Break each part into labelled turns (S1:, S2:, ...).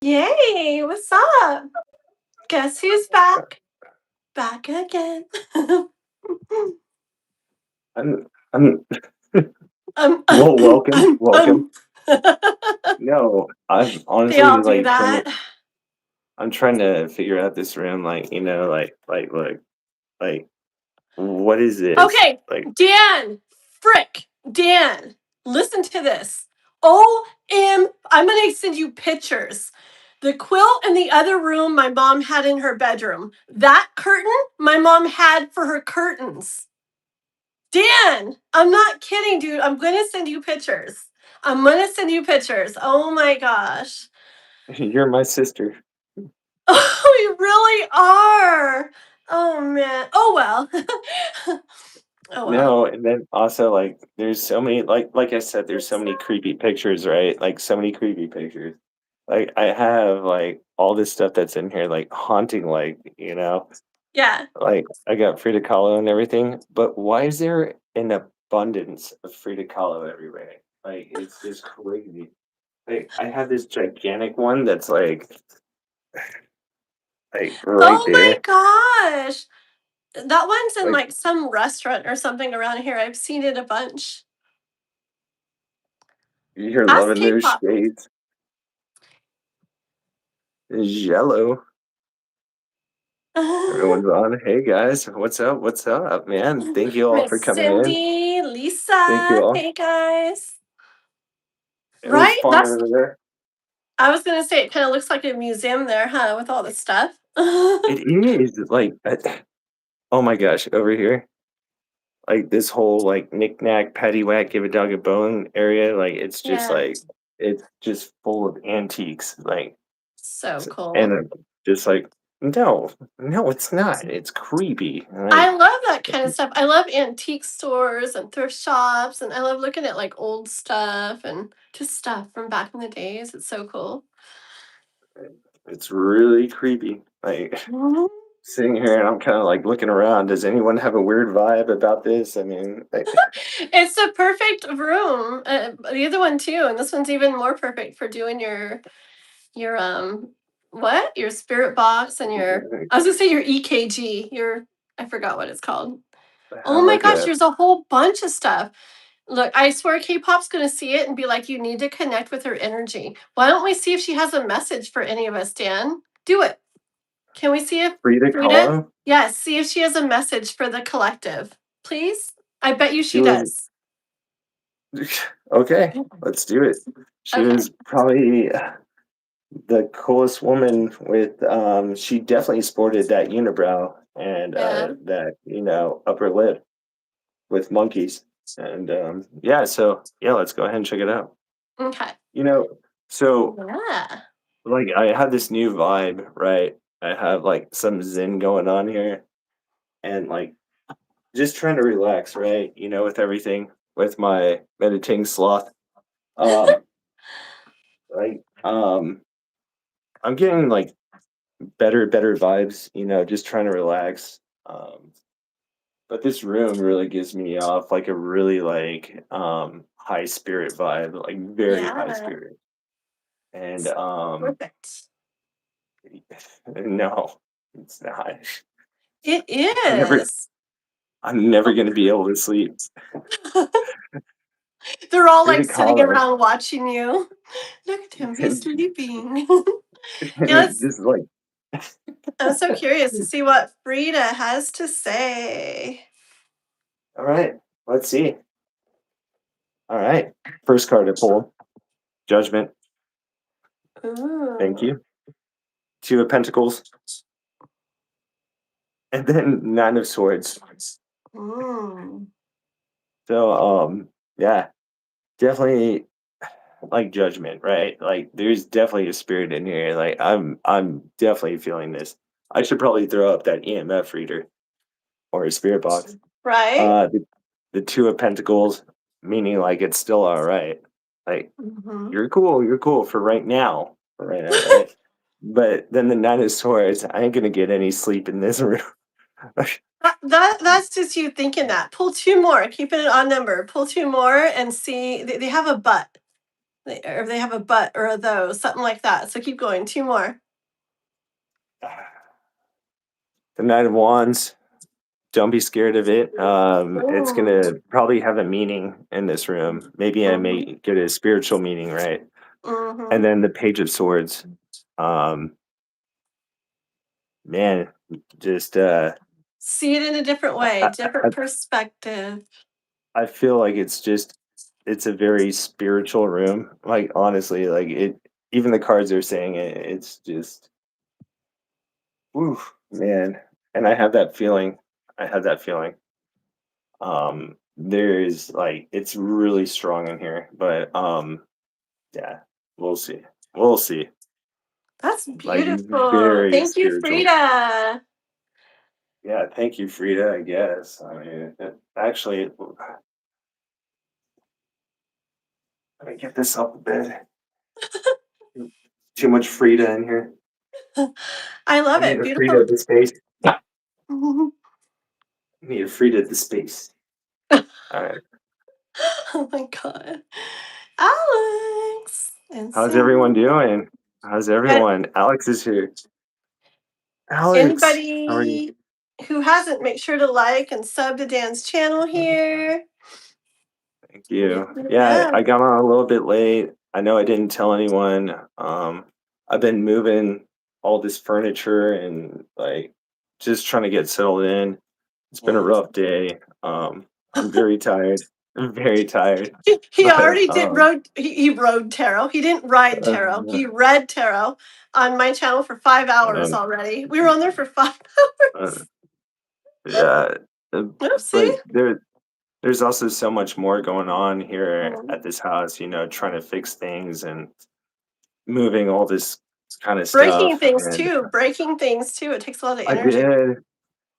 S1: Yay, what's up? Guess who's back? Back again.
S2: I'm
S1: um,
S2: well, welcome, welcome.
S1: um.
S2: No, I'm
S1: They
S2: honestly
S1: all do
S2: like
S1: that.
S2: I'm trying to figure out this room, look, like, what is this?
S1: Okay,
S2: Like,
S1: Dan, frick, Dan, listen to this. I'm gonna send you pictures. The quilt in the other room my mom had in her bedroom. That curtain my mom had for her curtains. Dan, I'm not kidding, dude. I'm gonna send you pictures. I'm gonna send you pictures. Oh my gosh.
S2: you're my sister.
S1: Oh, you really are. Oh man. Oh well. Oh well.
S2: No, and then also like there's so many like I said, there's so
S1: What's
S2: many
S1: up?
S2: creepy pictures, right? Like so many creepy pictures. Like I have like all this stuff that's in here, like haunting,
S1: Yeah.
S2: like I got Frida Kahlo and everything, but why is there an abundance of Frida Kahlo everywhere? Like it's just crazy. Like I have this gigantic one that's like right
S1: Oh my
S2: there.
S1: gosh. That one's in
S2: Like
S1: like some restaurant or something around here. I've seen it a bunch.
S2: you're
S1: Ask
S2: loving those
S1: K-pop.
S2: shades. Jello. Everyone's on. Hey guys, what's up? What's up, man? Thank you all for
S1: Miss
S2: coming in.
S1: Cindy,
S2: Thank you
S1: Lisa.
S2: all.
S1: Hey guys.
S2: It was
S1: Right?
S2: fun
S1: That's
S2: over there.
S1: I was gonna say it kind of looks like a museum there, huh? With all the stuff.
S2: It is like, oh my gosh, over here. Like this whole like knick-knack, paddywhack, give a dog a bone area, like
S1: Yeah.
S2: it's just full of antiques, like
S1: So
S2: and
S1: cool.
S2: just like no, no, it's not. It's creepy.
S1: I
S2: Like
S1: love that kind of stuff. I love antique stores and thrift shops, and I love looking at like old stuff and just stuff from back in the days. It's so cool.
S2: it's really creepy. Like
S1: Mhm.
S2: sitting here and I'm kind of like looking around. Does anyone have a weird vibe about this? I mean,
S1: It's the perfect room. The other one too, and this one's even more perfect for doing your what? Your spirit box and your I was gonna say your EKG. Your I forgot what it's called.
S2: I
S1: Oh
S2: have
S1: my
S2: like
S1: gosh,
S2: a
S1: there's a whole bunch of stuff. Look, I swear K-pop's gonna see it and be like, you need to connect with her energy. Why don't we see if she has a message for any of us, Dan? Do it. Can we see if
S2: Frida
S1: Frida?
S2: Kahlo.
S1: Yes, see if she has a message for the collective. Please? I bet you
S2: She
S1: she
S2: was
S1: does.
S2: okay. Let's do it. She
S1: Okay.
S2: was probably the coolest woman with she definitely sported that unibrow and
S1: Yeah.
S2: that upper lip with monkeys and yeah, so yeah, let's go ahead and check it out.
S1: Okay.
S2: you know so
S1: Yeah.
S2: like I have this new vibe, right? I have like some zen going on here and like just trying to relax, right? With everything, with my meditating sloth. um right I'm getting like better vibes, just trying to relax. But this room really gives me off like a really like high spirit vibe, like very high
S1: Yeah.
S2: spirit. And
S1: It's perfect.
S2: no, it's not.
S1: It
S2: I'm never
S1: is.
S2: I'm never gonna be able to sleep.
S1: They're all like
S2: Frida
S1: sitting
S2: Kahlo.
S1: around watching you. Look at him, he's sleeping. Yeah,
S2: Just like
S1: I'm so curious to see what Frida has to say.
S2: all right, let's see. All right. First card to pull. Judgment. Thank
S1: Ooh.
S2: you. Two of Pentacles. And then Nine of Swords.
S1: Mm.
S2: So yeah, definitely like judgment, right? Like there's definitely a spirit in here. Like I'm definitely feeling this. I should probably throw up that EMF reader or a spirit box.
S1: Right?
S2: The Two of Pentacles, meaning like it's still all right. Like
S1: Hmm.
S2: you're cool for right now, right? But then the Nine of Swords, I ain't gonna get any sleep in this room.
S1: That's just you thinking that. Pull two more. Keep it an odd number. Pull two more and see. They have a butt. Or they have a but or a though, something like that. So keep going. Two more.
S2: The Knight of Wands. Don't be scared of it. It's
S1: Mm,
S2: gonna probably have a meaning in this room. Maybe I
S1: mhm,
S2: may get a spiritual meaning, right? And
S1: mhm.
S2: then the Page of Swords. Um, man, just
S1: See it in a different way,
S2: I,
S1: different perspective.
S2: I feel like it's a very spiritual room. Like honestly, like it. Even the cards are saying it. It's just, woo, man. And I have that feeling. I have that feeling. There's like it's really strong in here, but yeah, we'll see. We'll see.
S1: That's
S2: Like
S1: beautiful.
S2: very
S1: Thank you,
S2: spiritual.
S1: Frida.
S2: Yeah, thank you, Frida. I guess. I mean, actually, let me get this up a bit. Too much Frida in here.
S1: I
S2: I
S1: love
S2: need
S1: it.
S2: a Frida
S1: Beautiful.
S2: at the space. I need a Frida at the space. All right.
S1: Oh my God. Alex and
S2: How's everyone
S1: Cindy.
S2: doing? How's
S1: And
S2: everyone? Alex is here. Alex, how are you?
S1: anybody who hasn't, make sure to like and sub to Dan's channel here.
S2: Thank
S1: Yep,
S2: you.
S1: yep,
S2: Yeah,
S1: yep.
S2: I got on a little bit late. I know I didn't tell anyone. I've been moving all this furniture and like just trying to get settled in. It's been a
S1: Yes.
S2: rough day. I'm very tired. I'm very tired.
S1: He
S2: But
S1: already did road. He rode tarot. He didn't ride tarot.
S2: uh,
S1: He read tarot on my channel for 5 hours
S2: um,
S1: already. We were on there for 5 hours.
S2: uh, yeah,
S1: Oopsie.
S2: but there's also so much more going on here
S1: Mhm.
S2: at this house. Trying to fix things and moving all this kind of
S1: Breaking
S2: stuff.
S1: things
S2: And
S1: too. Breaking things too. It takes a lot of
S2: I
S1: energy.
S2: did.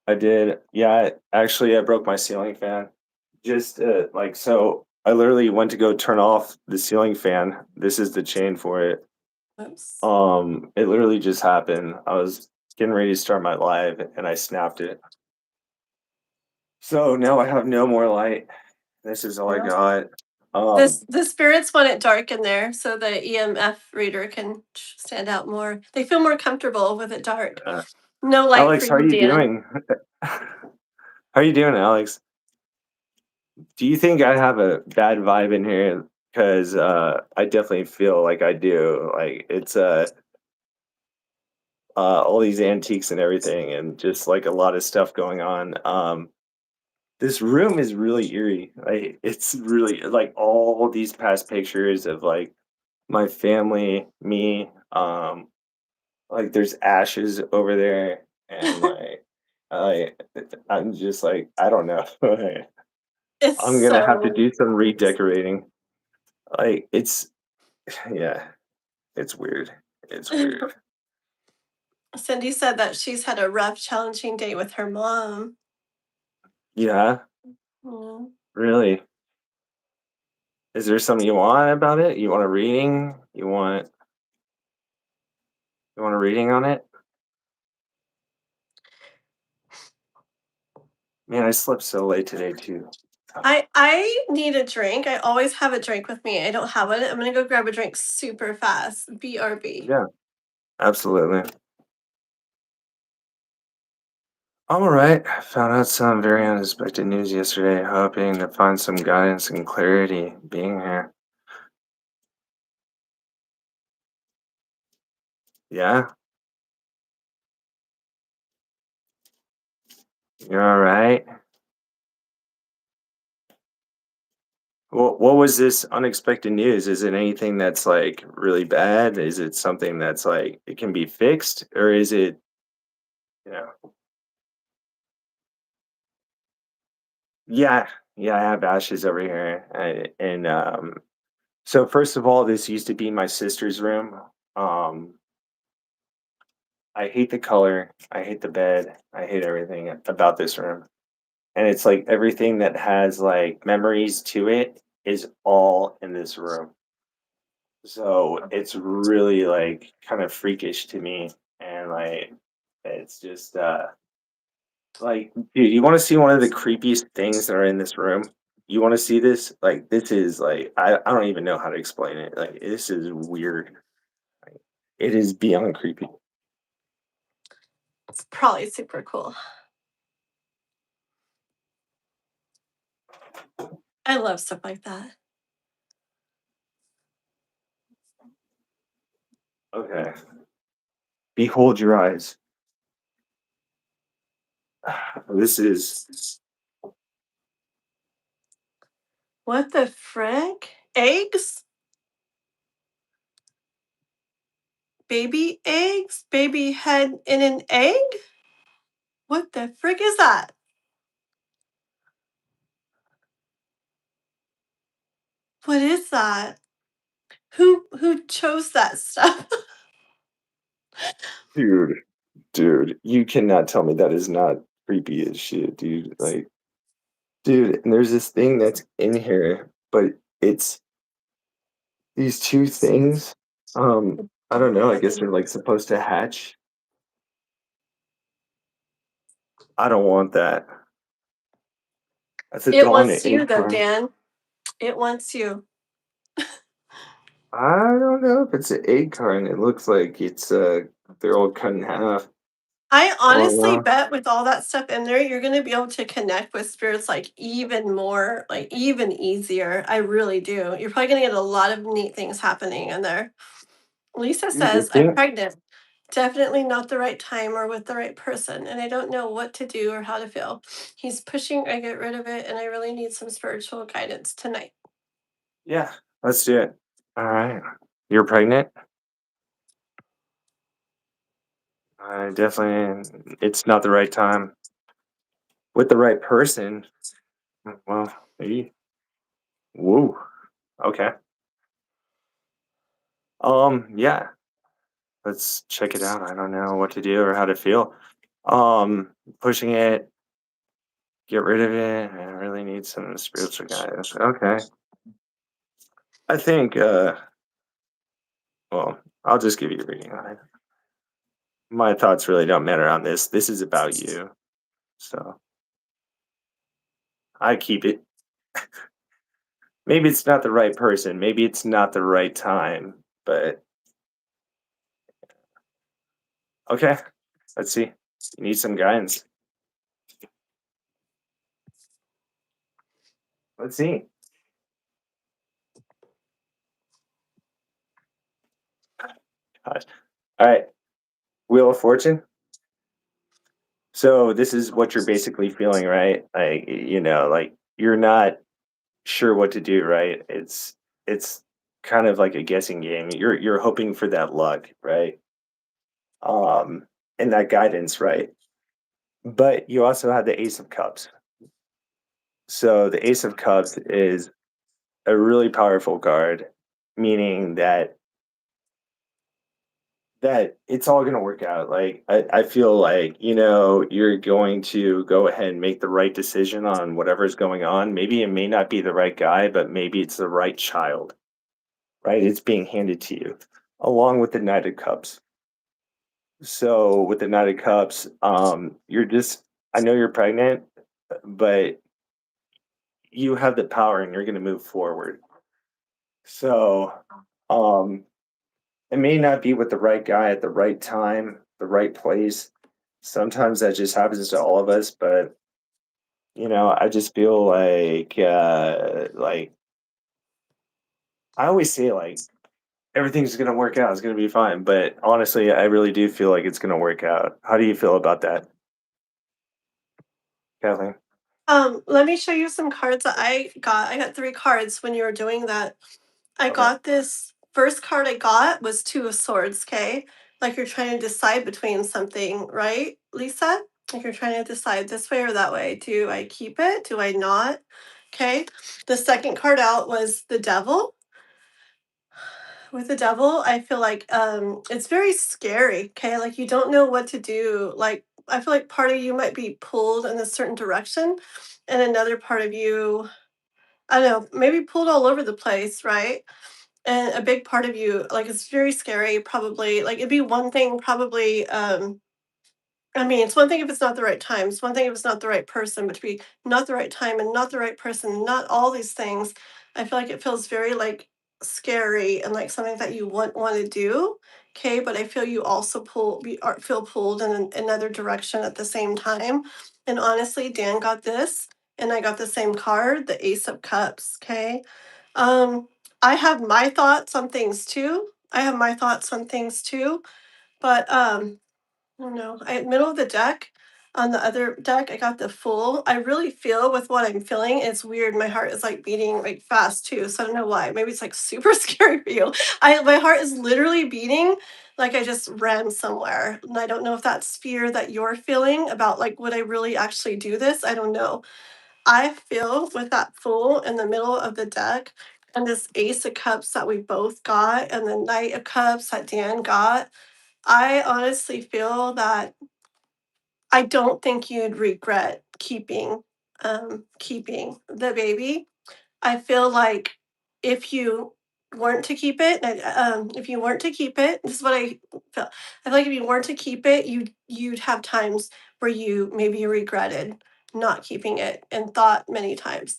S2: I did. Yeah, actually, I broke my ceiling fan. Just like so, I literally went to go turn off the ceiling fan. This is the chain for it.
S1: Oops.
S2: It literally just happened. I was getting ready to start my live, and I snapped it. So now I have no more light. This is all I
S1: Yeah.
S2: got.
S1: The spirits want it dark in there so the EMF reader can stand out more. They feel more comfortable with it dark.
S2: Uh,
S1: No light for
S2: Alex, how are
S1: you,
S2: you
S1: Dan.
S2: doing? How are you doing, Alex? Do you think I have a bad vibe in here? Because I definitely feel like I do. Like it's all these antiques and everything, and just like a lot of stuff going on. This room is really eerie. Like it's really like all these past pictures of like my family, me. Like there's ashes over there, and like I, I'm just like I don't know.
S1: It's
S2: I'm gonna have to
S1: so
S2: do some redecorating. Like it's yeah, it's weird. It's weird.
S1: Cindy said that she's had a rough, challenging day with her mom.
S2: Yeah,
S1: Mm.
S2: really. Is there something you want about it? You want a reading? You want a reading on it? Man, I slept so late today too.
S1: I need a drink. I always have a drink with me. I don't have it. I'm gonna go grab a drink super fast. BRB.
S2: Yeah, absolutely. All right. I found out some very unexpected news yesterday, hoping to find some guidance and clarity being here. Yeah, you're all right. What was this unexpected news? Is it anything that's like really bad? Is it something that's like it can be fixed, or is it, you know? Yeah, yeah, I have ashes over here, and so first of all, this used to be my sister's room. Um, I hate the color. I hate the bed. I hate everything about this room. And it's like everything that has like memories to it is all in this room. So it's really like kind of freakish to me. And like it's just like dude, you want to see one of the creepiest things that are in this room? you want to see this? Like, this is like, I don't even know how to explain it. Like, this is weird. Like, it is beyond creepy.
S1: It's probably super cool. I love stuff like that.
S2: Okay. Behold your eyes. This is
S1: What the frick? Eggs? Baby eggs? Baby head in an egg? What the frick is that? What is that? Who chose that stuff?
S2: dude, dude. You cannot tell me that is not creepy as shit, dude. Like, dude, and there's this thing that's in here, but it's these two things. I don't know. I guess they're like supposed to hatch. I don't want that. That's a
S1: It
S2: darn
S1: wants
S2: it.
S1: you though, Dan. It wants you.
S2: I don't know if it's an egg carton. It looks like it's they're all cut in half.
S1: I
S2: I don't
S1: honestly
S2: know.
S1: bet with all that stuff in there, you're gonna be able to connect with spirits like even more, like even easier. I really do. You're probably gonna get a lot of neat things happening in there. Lisa
S2: Dude, the
S1: says, I'm
S2: thing
S1: pregnant. Definitely not the right time or with the right person, and I don't know what to do or how to feel. He's pushing I get rid of it, and I really need some spiritual guidance tonight.
S2: yeah, let's do it. All right. You're pregnant? I definitely it's not the right time. With the right person, well, maybe. Woo. Okay. Yeah. Let's check it out. I don't know what to do or how to feel. Pushing it, get rid of it. I really need some spiritual guidance. Okay. I think well, I'll just give you a reading on it. My thoughts really don't matter on this. This is about you. So I keep it. Maybe it's not the right person. Maybe it's not the right time. But okay. Let's see. You need some guidance. Let's see. Gosh. All right. Wheel of Fortune. So this is what you're basically feeling, right? Like, like you're not sure what to do, right? It's kind of like a guessing game. You're hoping for that luck, right? Um, and that guidance, right? But you also have the Ace of Cups. So the Ace of Cups is a really powerful card, meaning that it's all gonna work out. Like I feel like, you're going to go ahead and make the right decision on whatever's going on. Maybe it may not be the right guy, but maybe it's the right child, right? It's being handed to you, along with the Knight of Cups. So with the Knight of Cups, you're just I know you're pregnant, but you have the power and you're gonna move forward. So um it may not be with the right guy at the right time, the right place. Sometimes that just happens to all of us, but I just feel like I always say like everything's gonna work out, it's gonna be fine. But honestly, I really do feel like it's gonna work out. How do you feel about that, Kathleen?
S1: Let me show you some cards that I got. I got three cards when you were doing that. I
S2: Okay.
S1: got this first card I got was Two of Swords, okay? Like you're trying to decide between something, right, Lisa? Like you're trying to decide this way or that way. Do I keep it? Do I not? Okay. The second card out was the Devil. With the Devil, I feel like it's very scary, okay? Like you don't know what to do. Like I feel like part of you might be pulled in a certain direction and another part of you, I don't know, maybe pulled all over the place, right? And a big part of you, like it's very scary, probably like it'd be one thing probably I mean, it's one thing if it's not the right time. It's one thing if it's not the right person, but to be not the right time and not the right person, not all these things, I feel like it feels very like scary and like something that you want to do. Okay, but I feel you also feel pulled in another direction at the same time. And honestly, Dan got this, and I got the same card, the Ace of Cups. Okay, um, I have my thoughts on things too. I have my thoughts on things too, but oh no, middle of the deck. On the other deck, I got the Fool. I really feel with what I'm feeling. It's weird. My heart is like beating like fast too. So I don't know why. Maybe it's like super scary for you. My heart is literally beating like I just ran somewhere. And I don't know if that's fear that you're feeling about like would I really actually do this? I don't know. I feel with that Fool in the middle of the deck and this Ace of Cups that we both got and the Knight of Cups that Dan got. I honestly feel that I don't think you'd regret keeping the baby. I feel like if you weren't to keep it, if you weren't to keep it, this is what I feel. I feel like if you weren't to keep it, you'd have times where you maybe regretted not keeping it and thought many times.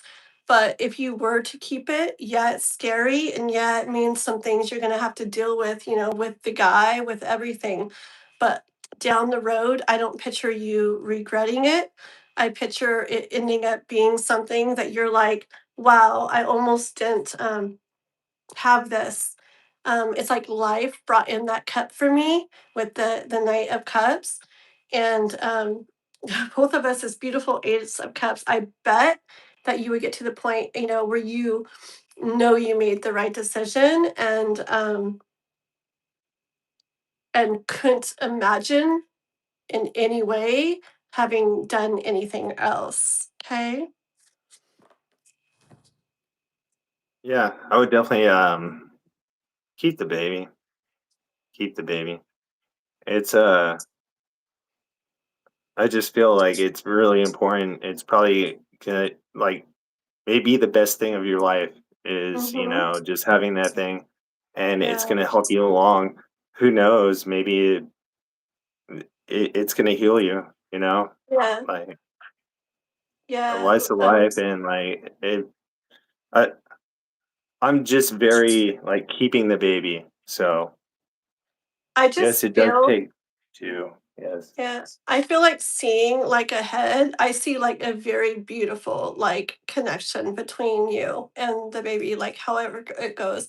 S1: But if you were to keep it, yeah, it's scary and yeah, it means some things you're gonna have to deal with, with the guy, with everything. But down the road, I don't picture you regretting it. I picture it ending up being something that you're like, wow, I almost didn't have this. It's like life brought in that cup for me with the Knight of Cups, and both of us as beautiful Ace of Cups. I bet that you would get to the point, where you know you made the right decision and couldn't imagine in any way having done anything else. Okay.
S2: Yeah, I would definitely keep the baby. Keep the baby. It's I just feel like it's really important. It's probably gonna like maybe the best thing of your life is,
S1: Mm-hmm.
S2: just having that thing and it's
S1: Yeah.
S2: gonna help you along. Who knows? Maybe it's gonna heal you,
S1: Yeah.
S2: like a
S1: Yeah.
S2: life's a life and I I'm just very like keeping the baby. So
S1: I
S2: yes,
S1: just
S2: it does
S1: feel,
S2: take two. Yes.
S1: yeah, I feel like seeing like ahead, I see like a very beautiful like connection between you and the baby, like however it goes.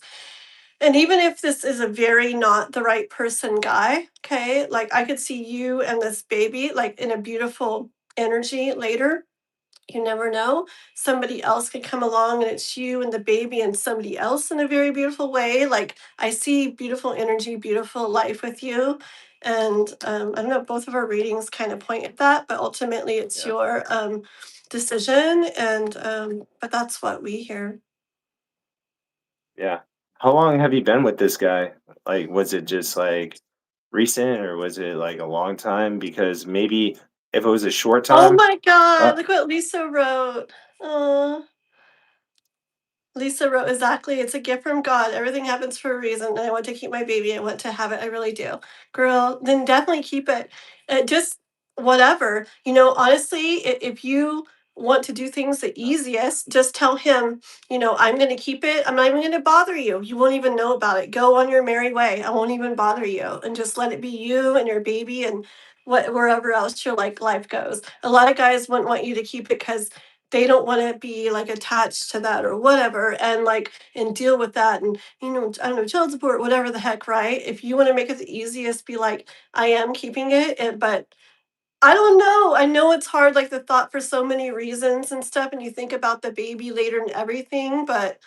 S1: And even if this is a very not the right person guy, okay, like I could see you and this baby like in a beautiful energy later. You never know. Somebody else could come along and it's you and the baby and somebody else in a very beautiful way. Like I see beautiful energy, beautiful life with you. And I don't know, both of our readings kind of point at that, but ultimately it's
S2: Yeah.
S1: your decision. And but that's what we hear.
S2: Yeah. How long have you been with this guy? Like, was it just like recent or was it like a long time? Because maybe if it was a short
S1: Oh
S2: time,
S1: my
S2: uh,
S1: God, look what Lisa wrote. Oh, Lisa wrote, exactly. It's a gift from God. Everything happens for a reason. And I want to keep my baby. I want to have it. I really do. Girl, then definitely keep it. Just whatever. Honestly, if you want to do things the easiest, just tell him, I'm going to keep it. I'm not even going to bother you. You won't even know about it. Go on your merry way. I won't even bother you. And just let it be you and your baby and wherever else your like life goes. A lot of guys wouldn't want you to keep it because they don't want to be like attached to that or whatever and like and deal with that and I don't know, child support, whatever the heck, right? If you want to make it the easiest, be like, I am keeping it, but I don't know. I know it's hard, like the thought for so many reasons and stuff, and you think about the baby later and everything, but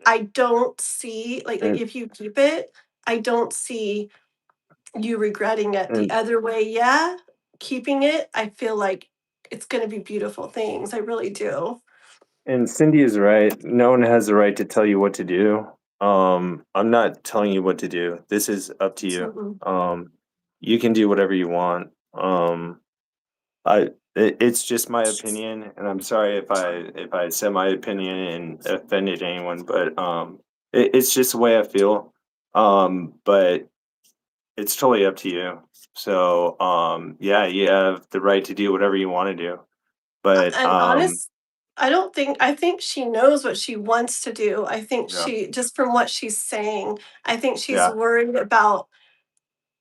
S1: I don't see like
S2: and
S1: if you keep it, I don't see you regretting it. The
S2: and
S1: other way, yeah, keeping it, I feel like it's gonna be beautiful things. I really do.
S2: and Cindy is right. No one has the right to tell you what to do. I'm not telling you what to do. This is up to you.
S1: Absolutely.
S2: You can do whatever you want. It's just my opinion, and I'm sorry if I said my opinion and offended anyone, but it's just the way I feel. But it's totally up to you. So, yeah, you have the right to do whatever you want to do. But
S1: And honest, I don't think I think she knows what she wants to do. I think
S2: yeah,
S1: she just from what she's saying, I think she's
S2: yeah,
S1: worried about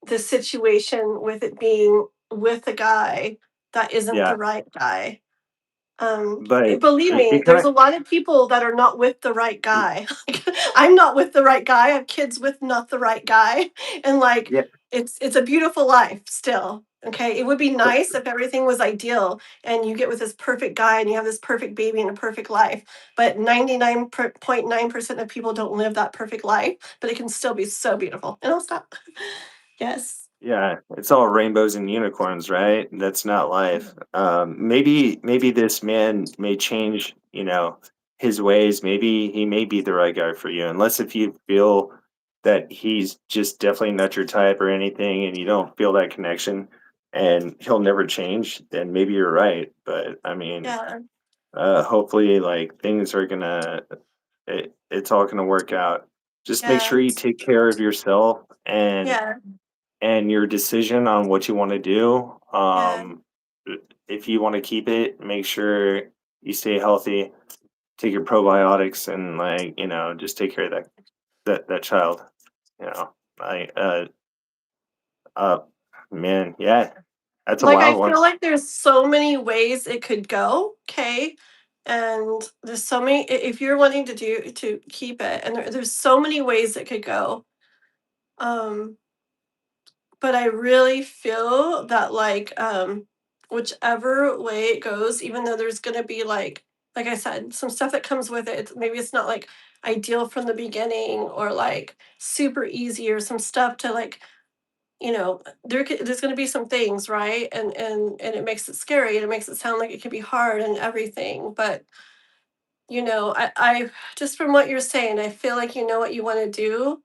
S1: the situation with it being with a guy that isn't
S2: yeah.
S1: the right guy.
S2: But
S1: Believe me,
S2: it kind
S1: there's
S2: of
S1: a lot of people that are not with the right guy. Like, I'm not with the right guy. I have kids with not the right guy, and like
S2: yeah,
S1: it's a beautiful life still. Okay, it would be
S2: but
S1: nice if everything was ideal and you get with this perfect guy and you have this perfect baby and a perfect life. But 99.9% of people don't live that perfect life, but it can still be so beautiful. And I'll stop. Yes.
S2: yeah, it's all rainbows and unicorns, right? That's not life. Maybe this man may change, his ways. Maybe he may be the right guy for you, unless if you feel that he's just definitely not your type or anything, and you don't feel that connection, and he'll never change. Then maybe you're right. But I mean,
S1: Yeah.
S2: hopefully, like things are it's all gonna work out. Just make
S1: Yeah.
S2: sure you take care of yourself
S1: Yeah.
S2: and your decision on what you want to do.
S1: Yeah.
S2: If you want to keep it, make sure you stay healthy, take your probiotics, and just take care of that child. You know, I uh, man, yeah, that's a
S1: Like, I
S2: wild one.
S1: feel like there's so many ways it could go, okay? And there's so many if you're wanting to keep it, and there's so many ways it could go. Um, but I really feel that, like, whichever way it goes, even though there's gonna be, like I said, some stuff that comes with it, maybe it's not, like, ideal from the beginning or, like, super easy or some stuff to, like, there's going to be some things, right? And it makes it scary and it makes it sound like it can be hard and everything, but I just from what you're saying, I feel like you know what you want to do,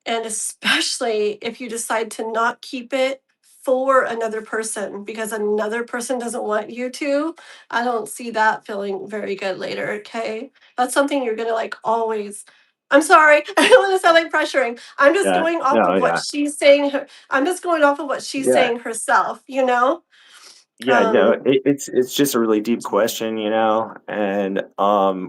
S1: and especially if you decide to not keep it for another person because another person doesn't want you to, I don't see that feeling very good later, okay? That's something you're gonna like always. I'm sorry, I don't want to sound like pressuring. I'm just
S2: Yeah,
S1: going off
S2: no,
S1: of what
S2: yeah,
S1: she's saying. I'm just going off of what she's
S2: yeah.
S1: saying herself, you know?
S2: Yeah, no,
S1: Um,
S2: it's just a really deep question, and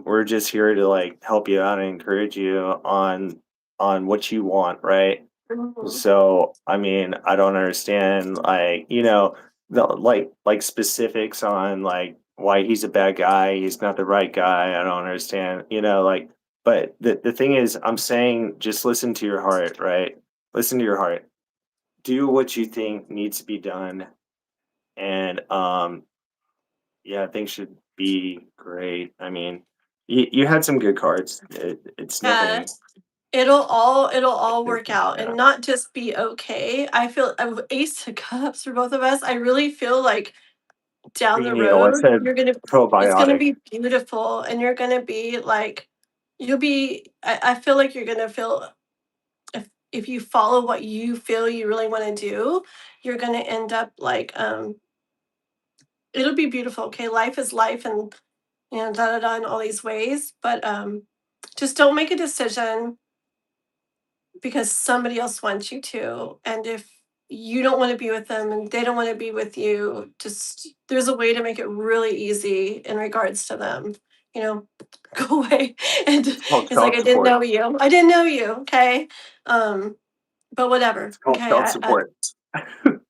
S2: we're just here to like help you out and encourage you on what you want, right?
S1: mhm,
S2: So, I mean, I don't understand, like, the like specifics on like why he's a bad guy, he's not the right guy. I don't understand, like, but the thing is, I'm saying just listen to your heart, right? Listen to your heart. Do what you think needs to be done, and yeah, things should be great. I mean, you had some good cards. It's
S1: yeah,
S2: nothing.
S1: it'll work out
S2: Yeah,
S1: and not just be okay. I feel Ace of Cups for both of us. I really feel like down the
S2: you know, I
S1: road,
S2: said
S1: it's gonna
S2: probiotic.
S1: be beautiful and you're gonna be like I feel like you're gonna feel if you follow what you feel you really want to do, you're gonna end up like it'll be beautiful. Okay. Life is life and da da da in all these ways. But just don't make a decision because somebody else wants you to. And if you don't want to be with them and they don't want to be with you, just there's a way to make it really easy in regards to them. You know, go away. And
S2: It's called
S1: it's like
S2: child
S1: I didn't
S2: support.
S1: know you. I didn't know you. Okay. Um, but whatever.
S2: It's called
S1: Okay.
S2: child support.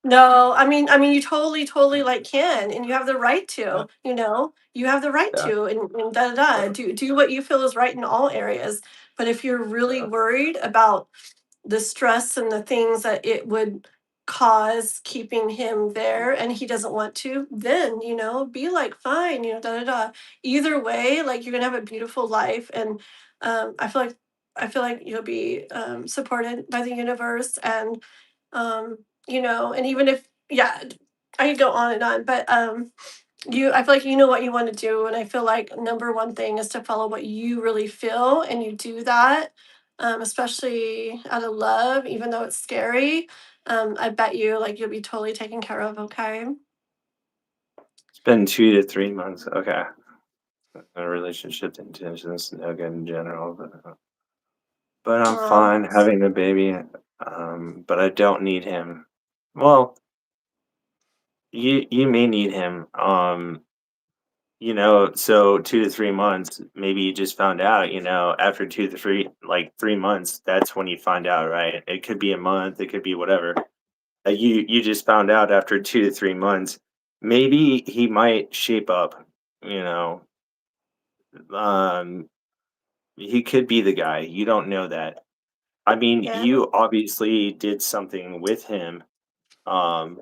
S1: No, I mean, you totally like can, and you have the right
S2: Yeah,
S1: to. You have the right
S2: yeah,
S1: to, and da da da. Do what you feel is right in all areas. But if you're really
S2: yeah.
S1: worried about the stress and the things that it would cause keeping him there and he doesn't want to, then be like fine, da da da. Either way, like you're gonna have a beautiful life, and I feel like you'll be supported by the universe, and and even if yeah, I could go on and on, but I feel like you know what you want to do, and I feel like number one thing is to follow what you really feel, and you do that, especially out of love, even though it's scary. I bet you like you'll be totally taken care of. Okay.
S2: It's been 2 to 3 months. Okay. A relationship intentions, okay, in general. But, but I'm
S1: Oh,
S2: fine having the baby. But I don't need him. Well, you may need him. So 2 to 3 months, maybe you just found out, after 2 to 3 months, that's when you find out, right? It could be a month, it could be whatever. You just found out after 2 to 3 months. Maybe he might shape up, you know. Um, he could be the guy. You don't know that. I mean,
S1: yeah,
S2: you obviously did something with him um,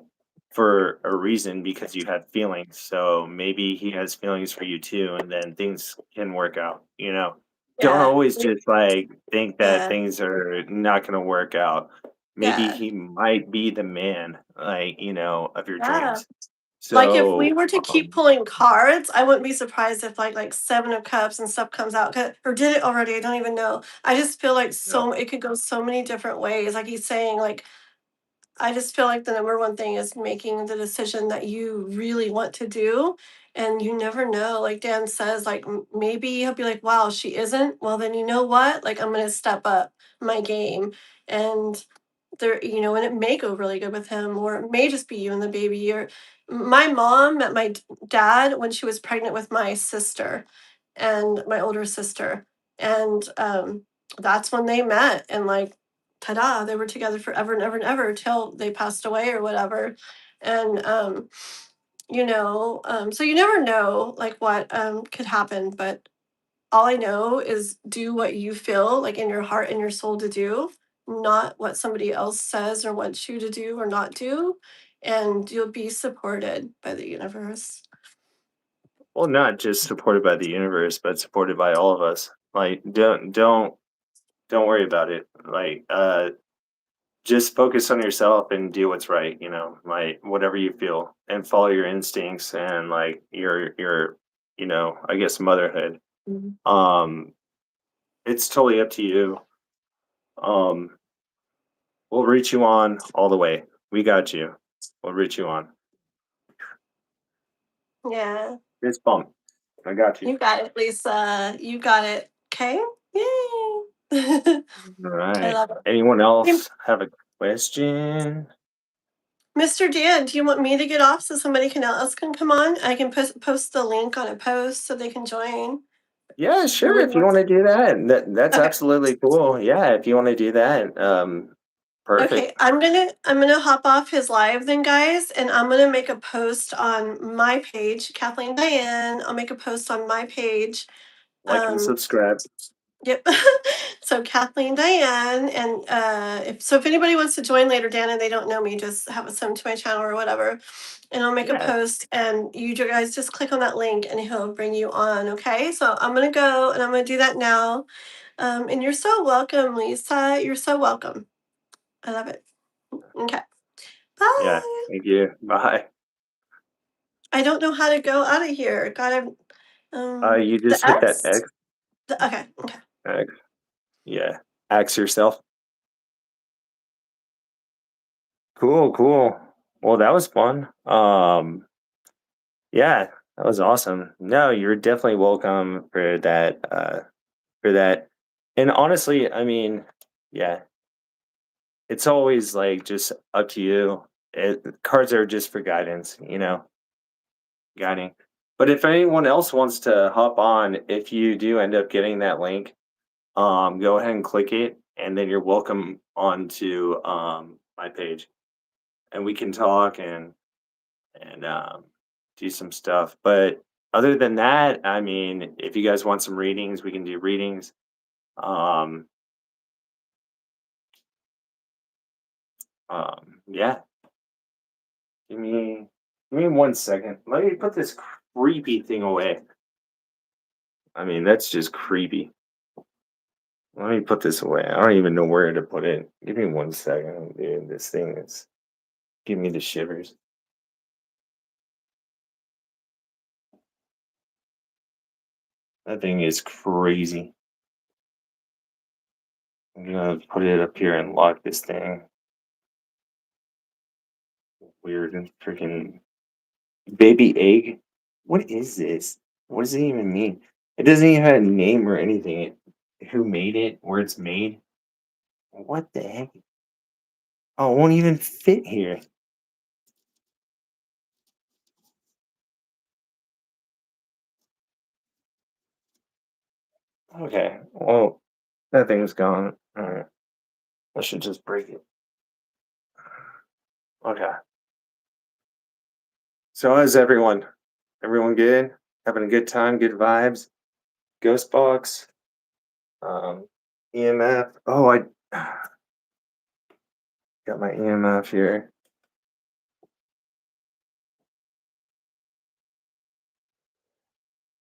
S2: for a reason because you had feelings. So maybe he has feelings for you too, and then things can work out. Don't
S1: yeah,
S2: always just think that
S1: yeah,
S2: things are not going to work out. Maybe
S1: yeah,
S2: he might be the man, of your
S1: yeah.
S2: dreams.
S1: Like if we
S2: So,
S1: were to keep pulling cards, I wouldn't be surprised if like Seven of Cups and stuff comes out. Or did it already? I don't even know. I just feel like
S2: no.
S1: it could go so many different ways. Like he's saying, like I just feel like the number one thing is making the decision that you really want to do. And you never know. Like Dan says, like maybe he'll be like, wow, she isn't. Well, then you know what? Like I'm going to step up my game. And and it may go really good with him, or it may just be you and the baby. Or my mom met my dad when she was pregnant with my sister and my older sister. And that's when they met. And like, ta-da, they were together forever and ever and ever till they passed away or whatever. And so you never know like what could happen, but all I know is do what you feel like in your heart and your soul to do, not what somebody else says or wants you to do or not do, and you'll be supported by the universe.
S2: Well, not just supported by the universe, but supported by all of us. Like, don't worry about it. Just focus on yourself and do what's right, like whatever you feel and follow your instincts and like your I guess motherhood.
S1: Mhm.
S2: Um it's totally up to you. Um we'll reach you on all the way. We got you. We'll reach you on.
S1: Yeah,
S2: It's bump. I got you.
S1: you got it, Lisa. You got it. Okay. Yay.
S2: All
S1: I
S2: right.
S1: love it.
S2: Anyone
S1: Hey,
S2: else have a question?
S1: Mr. Dan, do you want me to get off so somebody else can come on? I can post the link on a post so they can join.
S2: Yeah,
S1: Or
S2: sure.
S1: would you
S2: If you
S1: want
S2: want to do that, that's
S1: Okay.
S2: absolutely cool. Yeah, if you want to do that,
S1: Okay,
S2: perfect.
S1: I'm gonna hop off his live then, guys, and I'm gonna make a post on my page, Kathleen Diane. I'll make a post on my page.
S2: Like and
S1: Um,
S2: subscribe.
S1: yep. So Kathleen Diane, and if anybody wants to join later, Dan, and they don't know me, just send to my channel or whatever, and I'll make a
S2: Yeah.
S1: post, and you guys just click on that link, and he'll bring you on. Okay, so I'm gonna go, and I'm gonna do that now. And you're so welcome, Lisa. You're so welcome. I love it. Okay.
S2: Yeah.
S1: Bye.
S2: Thank you. Bye.
S1: I don't know how to go out of here. Gotta
S2: You just
S1: the
S2: hit that
S1: X?
S2: X.
S1: Okay, okay.
S2: X. Yeah. Axe yourself. Cool, cool. Well, that was fun. Yeah, that was awesome. No, you're definitely welcome for that. For that. And honestly, I mean, yeah, it's always like just up to you. Cards are just for guidance, guiding. But if anyone else wants to hop on, if you do end up getting that link, go ahead and click it, and then you're welcome onto my page, and we can talk and do some stuff. But other than that, I mean, if you guys want some readings, we can do readings. Um, yeah. Give me 1 second. Let me put this creepy thing away. I mean, that's just creepy. Let me put this away. I don't even know where to put it. Give me 1 second, dude. This thing is giving me the shivers. That thing is crazy. I'm gonna put it up here and lock this thing. Weird and freaking baby egg. What is this? What does it even mean? It doesn't even have a name or anything. Who made it? Where it's made? What the heck? Oh, it won't even fit here. Okay. Well, that thing's gone. All right. I should just break it. Okay. So how's everyone? Everyone good? Having a good time? Good vibes? Ghost box? Um, EMF. Oh, I got my EMF here.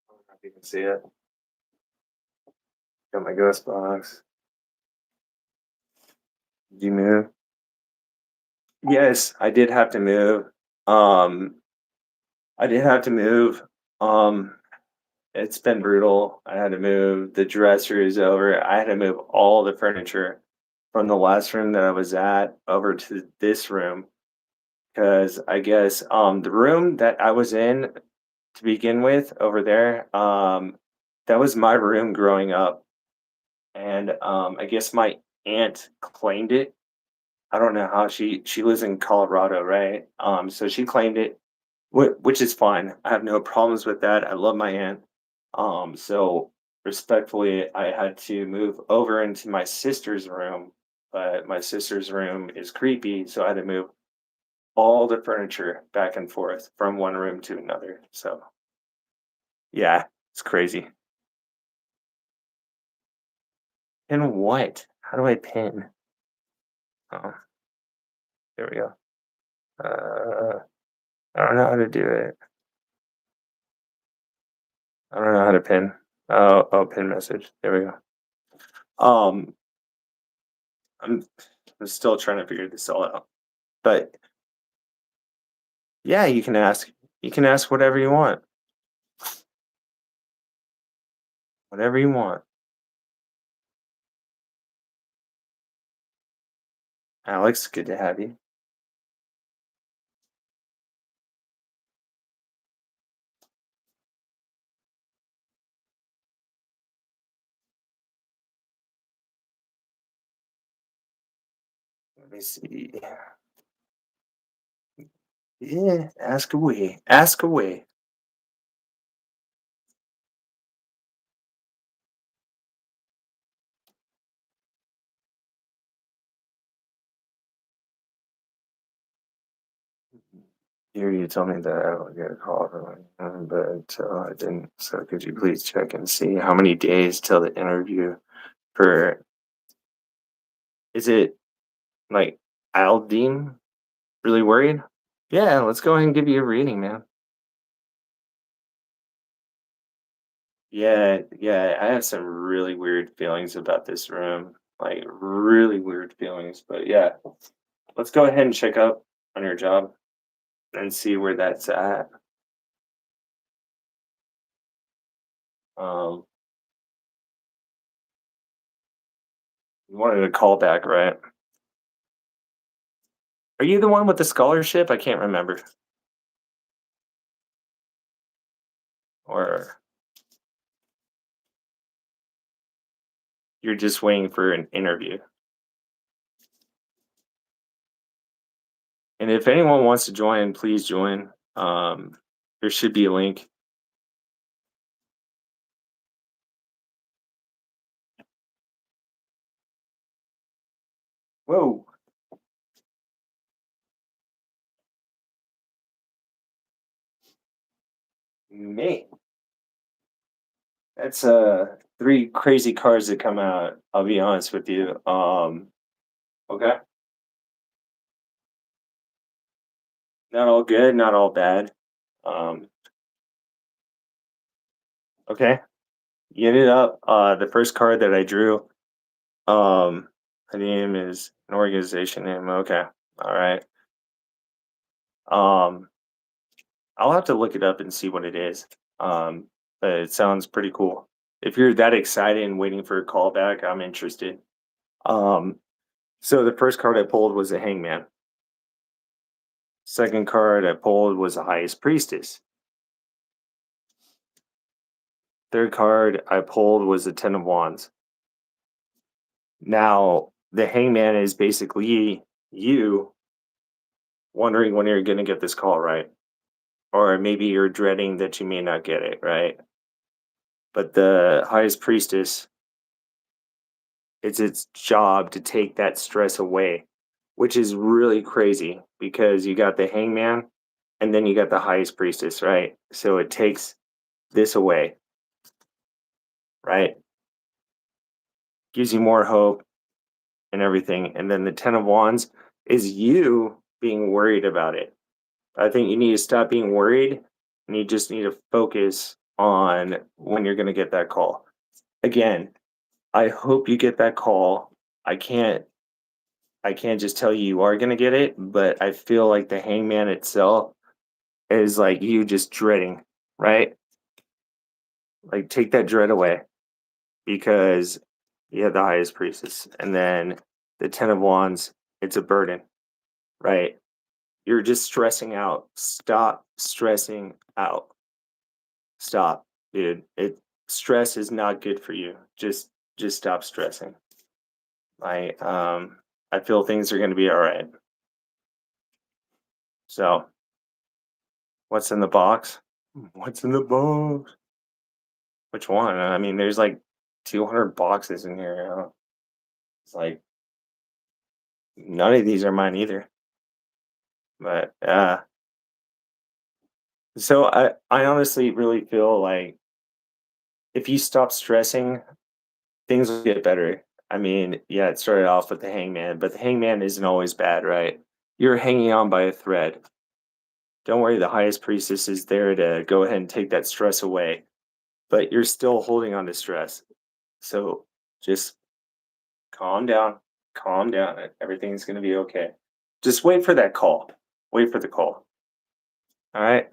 S2: I don't know if you can see it. Got my ghost box. Did you move? Yes, I did have to move. Um, I did have to move. Um, it's been brutal. I had to move. The dresser is over. I had to move all the furniture from the last room that I was at over to this room because I guess the room that I was in to begin with over there, that was my room growing up. And I guess my aunt claimed it. I don't know how she lives in Colorado, right? So she claimed it, which is fine. I have no problems with that. I love my aunt. So respectfully, I had to move over into my sister's room, but my sister's room is creepy, so I had to move all the furniture back and forth from one room to another. So yeah, it's crazy. Pin what? How do I pin? Oh, there we go. I don't know how to do it. I don't know how to pin. Oh, pin message. There we go. Um, I'm I'm still trying to figure this all out. But yeah, you can ask. You can ask whatever you want. Whatever you want. Alex, good to have you. Let me see. Yeah, ask away. Ask away. Here you told me that I would get a call from but I didn't. So could you please check and see how many days till the interview for is it like Aldine? Really worried? Yeah, let's go ahead and give you a reading, man. Yeah, yeah, I have some really weird feelings about this room. Like really weird feelings. But yeah, let's go ahead and check up on your job and see where that's at. Um, you wanted a call back, right? Are you the one with the scholarship? I can't remember. Or you're just waiting for an interview. And if anyone wants to join, please join. There should be a link. Whoa, man. That's three crazy cards that come out. I'll be honest with you. Okay. Not all good, not all bad. Um, okay. You ended up the first card that I drew, the name is an organization name. Okay. All right. Um, I'll have to look it up and see what it is. But it sounds pretty cool. If you're that excited and waiting for a call back, I'm interested. Um, so the first card I pulled was a hangman. Second card I pulled was a highest priestess. Third card I pulled was the Ten of Wands. Now, the hangman is basically you wondering when you're going to get this call, right? Or maybe you're dreading that you may not get it, right? But the highest priestess, it's its job to take that stress away, which is really crazy because you got the hangman and then you got the highest priestess, right? So it takes this away, right? Gives you more hope and everything. And then the 10 of wands is you being worried about it. I think you need to stop being worried and you just need to focus on when you're going to get that call. Again, I hope you get that call. I can't I can't just tell you you are going to get it, but I feel like the hangman itself is like you just dreading, right? Like take that dread away because you have the highest priestess. And then the 10 of wands, it's a burden, right? You're just stressing out. Stop stressing out. Stop, dude. It stress is not good for you. Just stop stressing. I feel things are gonna be all right. So, what's in the box? What's in the box? Which one? I mean, there's like 200 boxes in here. It's like none of these are mine either. But so I honestly really feel like if you stop stressing, things will get better. I mean, yeah, it started off with the hangman, but the hangman isn't always bad, right? You're hanging on by a thread. Don't worry, the highest priestess is there to go ahead and take that stress away, but you're still holding on to stress. So just calm down, calm down. Everything's going to be okay. Just wait for that call. Wait for the call. All right.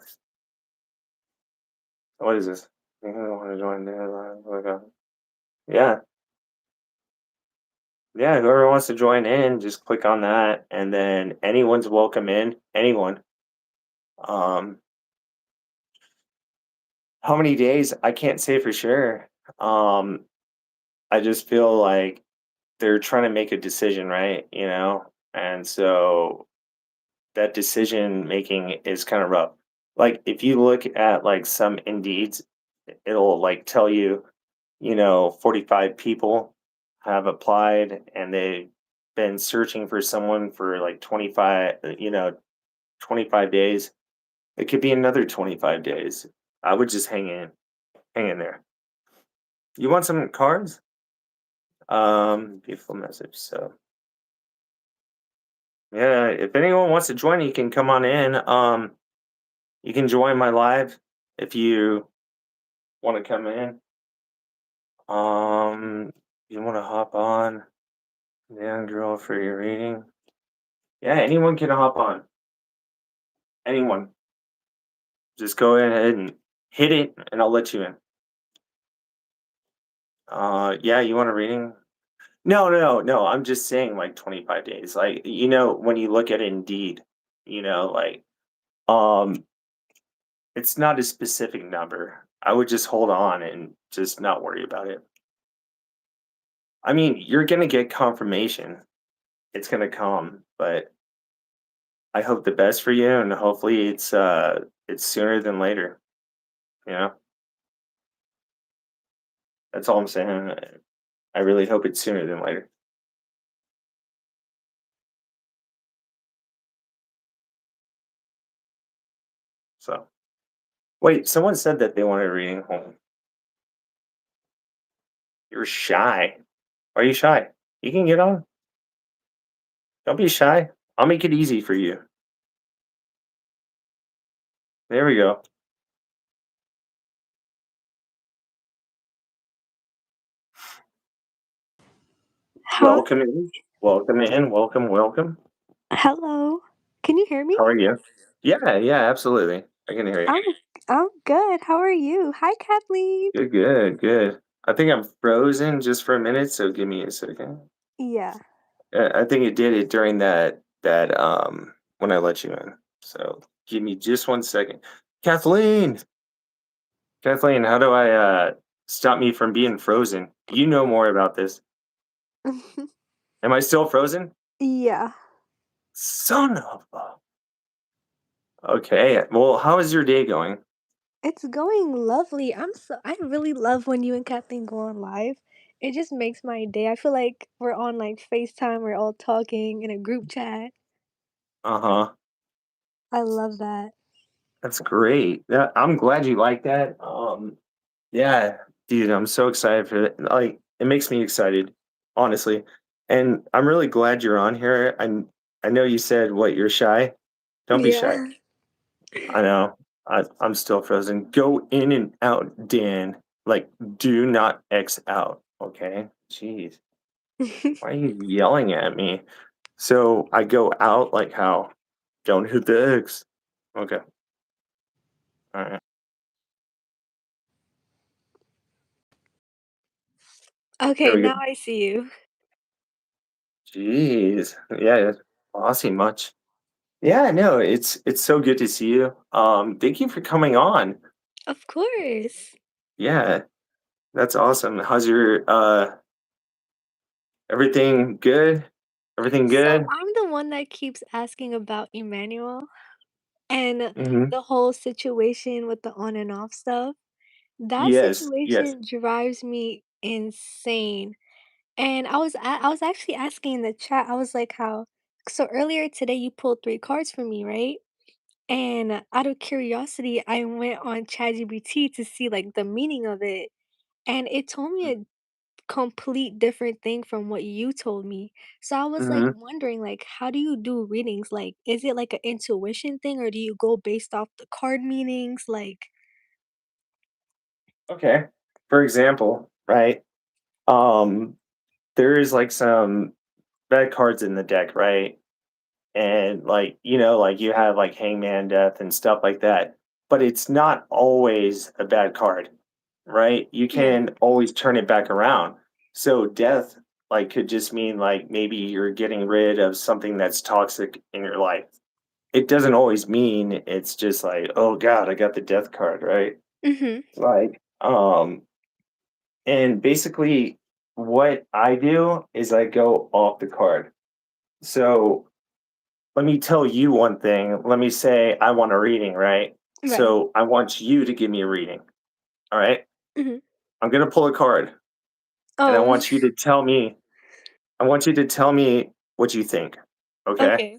S2: What is this? You don't want to join the yeah. Yeah, whoever wants to join in, just click on that, and then anyone's welcome in. Anyone. Um, how many days? I can't say for sure. Um, I just feel like they're trying to make a decision, right? And so that decision making is kind of rough. Like if you look at like some Indeeds, it'll like tell you, 45 people have applied and they've been searching for someone for like 25 days. It could be another 25 days. I would just hang in there. You want some cards? Beautiful message. So yeah, if anyone wants to join, you can come on in. You can join my live if you want to come in. You want to hop on, yeah, girl, for your reading. Yeah, anyone can hop on. Anyone. Just go ahead and hit it, and I'll let you in. Yeah, you want a reading? No, no, no. I'm just saying like 25 days. Like, when you look at Indeed, like, um, it's not a specific number. I would just hold on and just not worry about it. I mean, you're gonna get confirmation. It's gonna come, but I hope the best for you, and hopefully it's sooner than later. You know, that's all I'm saying. I really hope it's sooner than later. So, wait, someone said that they wanted a reading home. You're shy. Why are you shy? You can get on. Don't be shy. I'll make it easy for you. There we go.
S3: Hi.
S2: Welcome in. Welcome in. Welcome, welcome.
S3: Hello. Can you hear me?
S2: How are you? Yeah, yeah, absolutely. I can hear you.
S3: I'm good. How are you? Hi, Kathleen.
S2: Good, good, good. I think I'm frozen just for a minute, so give me a second.
S3: Yeah.
S2: I think it did it during that when I let you in. So give me just 1 second. Kathleen! Kathleen, how do I stop me from being frozen? You know more about this. Am I still frozen?
S3: Yeah.
S2: Son of a. Okay. Well, how is your day going?
S3: It's going lovely. I really love when you and Kathleen go on live. It just makes my day. I feel like we're on like FaceTime, we're all talking in a group chat.
S2: Uh-huh.
S3: I love that.
S2: That's great. Yeah, I'm glad you like that. Yeah, dude, I'm so excited for that. Like, it makes me excited, honestly. And I'm really glad you're on here. I know you said what, you're shy. Don't be shy.
S3: Yeah.
S2: I know. I'm still frozen. Go in and out, Dan. Like, do not X out. Okay. Jeez. Why are you yelling at me? So I go out like how? Don't hit the X. Okay. All right. There
S3: Okay,
S2: we
S3: now
S2: go.
S3: I see you.
S2: Jeez. Yeah, bossy much. Yeah, no, it's so good to see you. Thank you for coming on.
S3: Of course.
S2: Yeah, that's awesome. How's your everything good? Everything
S3: So
S2: good?
S3: I'm the one that keeps asking about Emmanuel and
S2: Mm-hmm.
S3: the whole situation with the on and off stuff. That
S2: Yes, yes.
S3: situation drives me insane. And I was actually asking in the chat, I was like, how so earlier today you pulled 3 cards for me, right? And out of curiosity, I went on ChatGPT to see like the meaning of it, and it told me a complete different thing from what you told me. So I was like
S2: Mm-hmm.
S3: wondering like how do you do readings? Like is it like an intuition thing or do you go based off the card meanings? Like
S2: Okay. For example, right? Um, there is like some bad cards in the deck, right? And like, like you have like Hangman Death and stuff like that. But it's not always a bad card, right? You
S3: right.
S2: can always turn it back around. So death like could just mean like maybe you're getting rid of something that's toxic in your life. It doesn't always mean it's just like, oh God, I got the death card, right?
S3: Mhm.
S2: Like, and basically what I do is I go off the card. So let me tell you one thing. Let me say I want a reading, right?
S3: Right.
S2: So I want you to give me a reading. All right.
S3: Mhm.
S2: I'm gonna pull a card and
S3: Oh,
S2: I want you to tell me what you think. Okay.
S3: okay.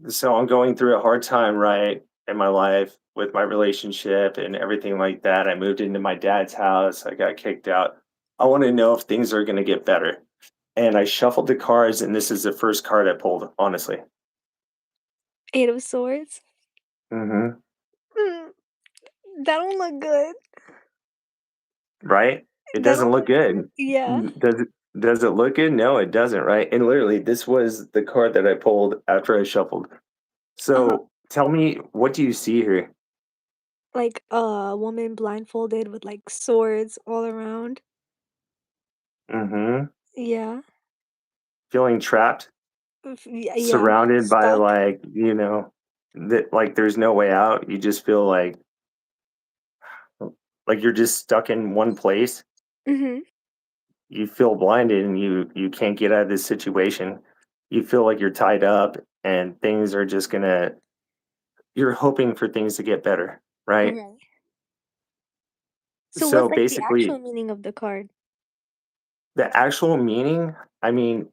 S2: So I'm going through a hard time, right, in my life with my relationship and everything like that. I moved into my dad's house. I got kicked out. I want to know if things are gonna get better. And I shuffled the cards, and this is the first card I pulled, honestly.
S3: 8 of swords.
S2: Hmm.
S3: Mm, that don't look good.
S2: Right? It
S3: That
S2: doesn't
S3: don't
S2: look
S3: look good.
S2: good.
S3: Yeah.
S2: Does it look good? No, it doesn't, right? And literally, this was the card that I pulled after I shuffled.
S3: Uh-huh.
S2: So tell me, what do you see here?
S3: Like a woman blindfolded with like swords all around.
S2: Hmm.
S3: Yeah.
S2: Feeling trapped,
S3: Yeah, like
S2: surrounded by
S3: stuck.
S2: like, that like there's no way out. You just feel like you're just stuck in one place.
S3: Mhm.
S2: You feel blinded and you can't get out of this situation. You feel like you're tied up and things are just gonna you're hoping for things to get better, right?
S3: Right. So
S2: So
S3: what's like the
S2: basically,
S3: actual meaning of the card?
S2: the actual meaning, I mean,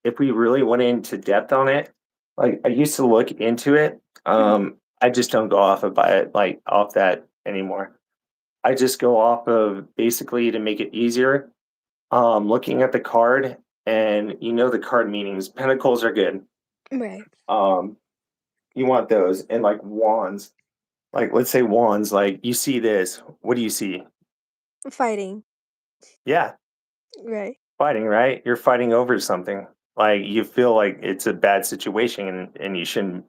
S2: if we really went into depth on it, like I used to look into it.
S3: Mhm.
S2: I just don't go off of by it like off that anymore. I just go off of basically to make it easier. Looking at the card and the card meanings. Pentacles are good.
S3: Right.
S2: Um, you want those and like wands. Like let's say wands, like you see this. What do you see?
S3: Fighting.
S2: Yeah,
S3: Right.
S2: fighting, right? You're fighting over something. Like you feel like it's a bad situation and you shouldn't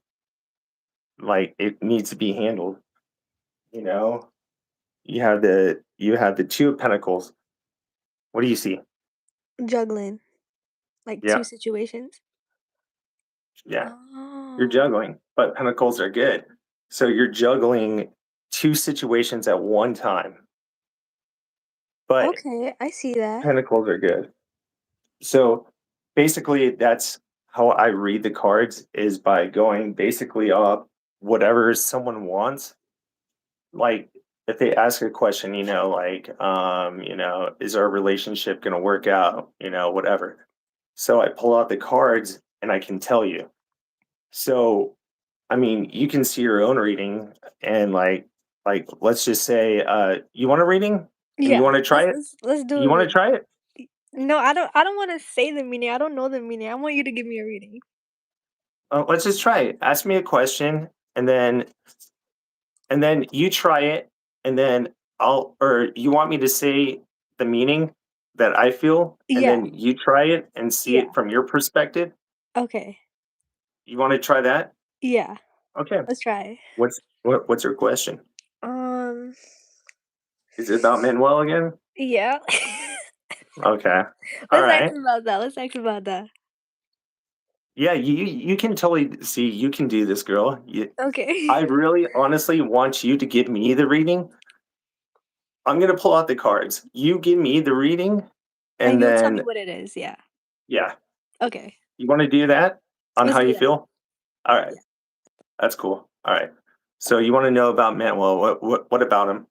S2: like it needs to be handled, you know? You have the two of pentacles. What do you see?
S3: Juggling. Like two
S2: Yeah,
S3: situations.
S2: yeah. You're
S3: Oh.
S2: juggling, but pentacles are good. So you're juggling two situations at one time, but
S3: Okay, I see that.
S2: pentacles are good. So basically that's how I read the cards is by going basically off whatever someone wants. Like if they ask a question, like is our relationship gonna work out, whatever. So I pull out the cards and I can tell you. So I mean, you can see your own reading and let's just say you want a reading and you
S3: Yeah,
S2: want to try it?
S3: let's do
S2: You
S3: a
S2: want to
S3: reading.
S2: try it?
S3: No, I don't wanna say the meaning, I don't know the meaning, I want you to give me a reading.
S2: Let's just try it. Ask me a question and then you try it and then or you want me to say the meaning that I feel and
S3: Yeah,
S2: then you try it and see
S3: yeah,
S2: it from your perspective?
S3: okay.
S2: You want to try that?
S3: Yeah,
S2: Okay.
S3: let's try it.
S2: What's your question?
S3: Um,
S2: Is it about Manuel again?
S3: yeah.
S2: Okay. All
S3: Let's ask
S2: right.
S3: about that, let's ask about that.
S2: Yeah, you can totally see you can do this, girl.
S3: Okay.
S2: I really honestly want you to give me the reading. I'm gonna pull out the cards. You give me the reading,
S3: And
S2: and
S3: you'll tell me
S2: then
S3: what it is, yeah.
S2: yeah,
S3: Okay,
S2: you want to do that on
S3: let's
S2: how
S3: do
S2: you
S3: that.
S2: feel. All right,
S3: Yeah.
S2: that's cool. All right. So you want to know about Manuel? What about him?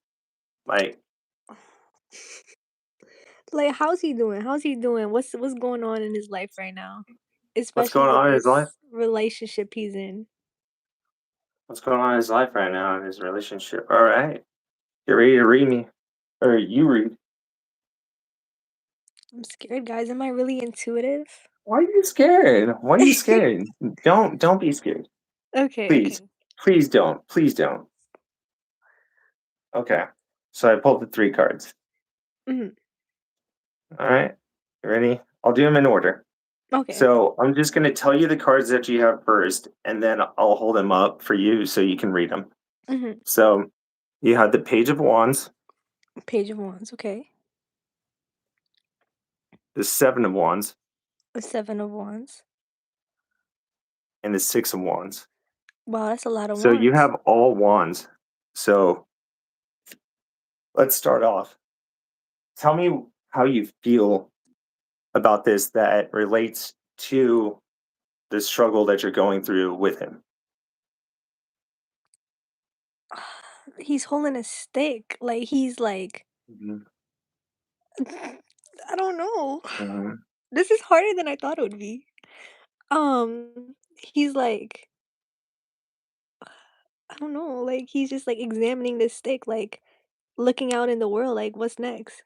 S2: Like,
S3: Like, how's he doing? How's he doing? What's going on in his life right now?
S2: what's
S3: Especially
S2: going
S3: with
S2: on in his life?
S3: this relationship he's in.
S2: What's going on in his life right now in his relationship? All right, get ready to read me, or you read.
S3: I'm scared, guys. Am I really intuitive?
S2: Why are you scared? Why are you scared? Don't be scared.
S3: Okay,
S2: Please,
S3: okay.
S2: please don't. Please don't. Okay. So I pulled the three cards.
S3: Mhm.
S2: All right. You ready? I'll do them in order.
S3: Okay.
S2: So I'm just going to tell you the cards that you have first, and then I'll hold them up for you so you can read them.
S3: Mhm.
S2: So you have the Page of Wands,
S3: Page of Wands, okay.
S2: the Seven of Wands,
S3: A Seven of Wands.
S2: and the Six of Wands.
S3: Wow, that's a lot of
S2: So you
S3: wands.
S2: have all wands. So let's start off. Tell me how you feel about this that relates to the struggle that you're going through with him.
S3: He's holding a stick. Like he's like
S2: Mhm,
S3: I don't know.
S2: mhm.
S3: This is harder than I thought it would be. He's like I don't know, like he's just like examining this stick, like looking out in the world, like what's next?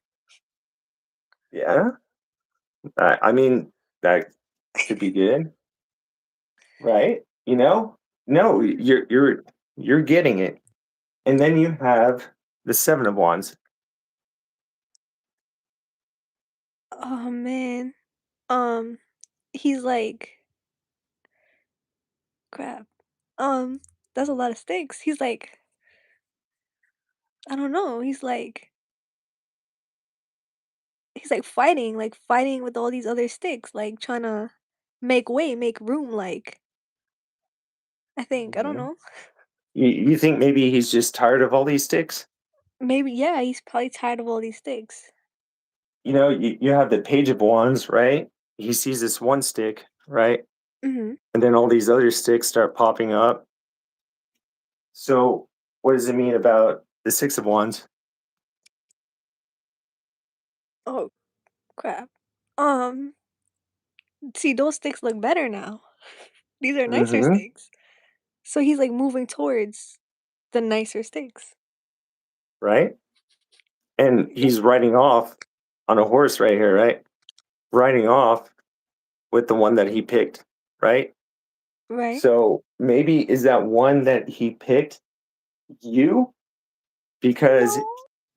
S2: Yeah, I mean that could be good, right? No, you're getting it, and then you have the Seven of Wands.
S3: Oh man. Um, he's like crap. Um, that's a lot of sticks. He's like I don't know. He's like fighting with all these other sticks, like trying to make way, make room, like I think. I don't
S2: Mhm.
S3: know.
S2: You think maybe he's just tired of all these sticks?
S3: Maybe yeah, he's probably tired of all these sticks.
S2: You have the Page of Wands, right? He sees this one stick, right?
S3: Mhm.
S2: And then all these other sticks start popping up. So, what does it mean about the Six of Wands?
S3: Oh crap. Um, see those sticks look better now. These are nicer
S2: Mhm.
S3: sticks. So he's like moving towards the nicer sticks.
S2: Right? And
S3: Yeah.
S2: he's riding off on a horse right here, right? Riding off with the one that he picked, right?
S3: Right?
S2: So maybe is that one that he picked you? Because
S3: No.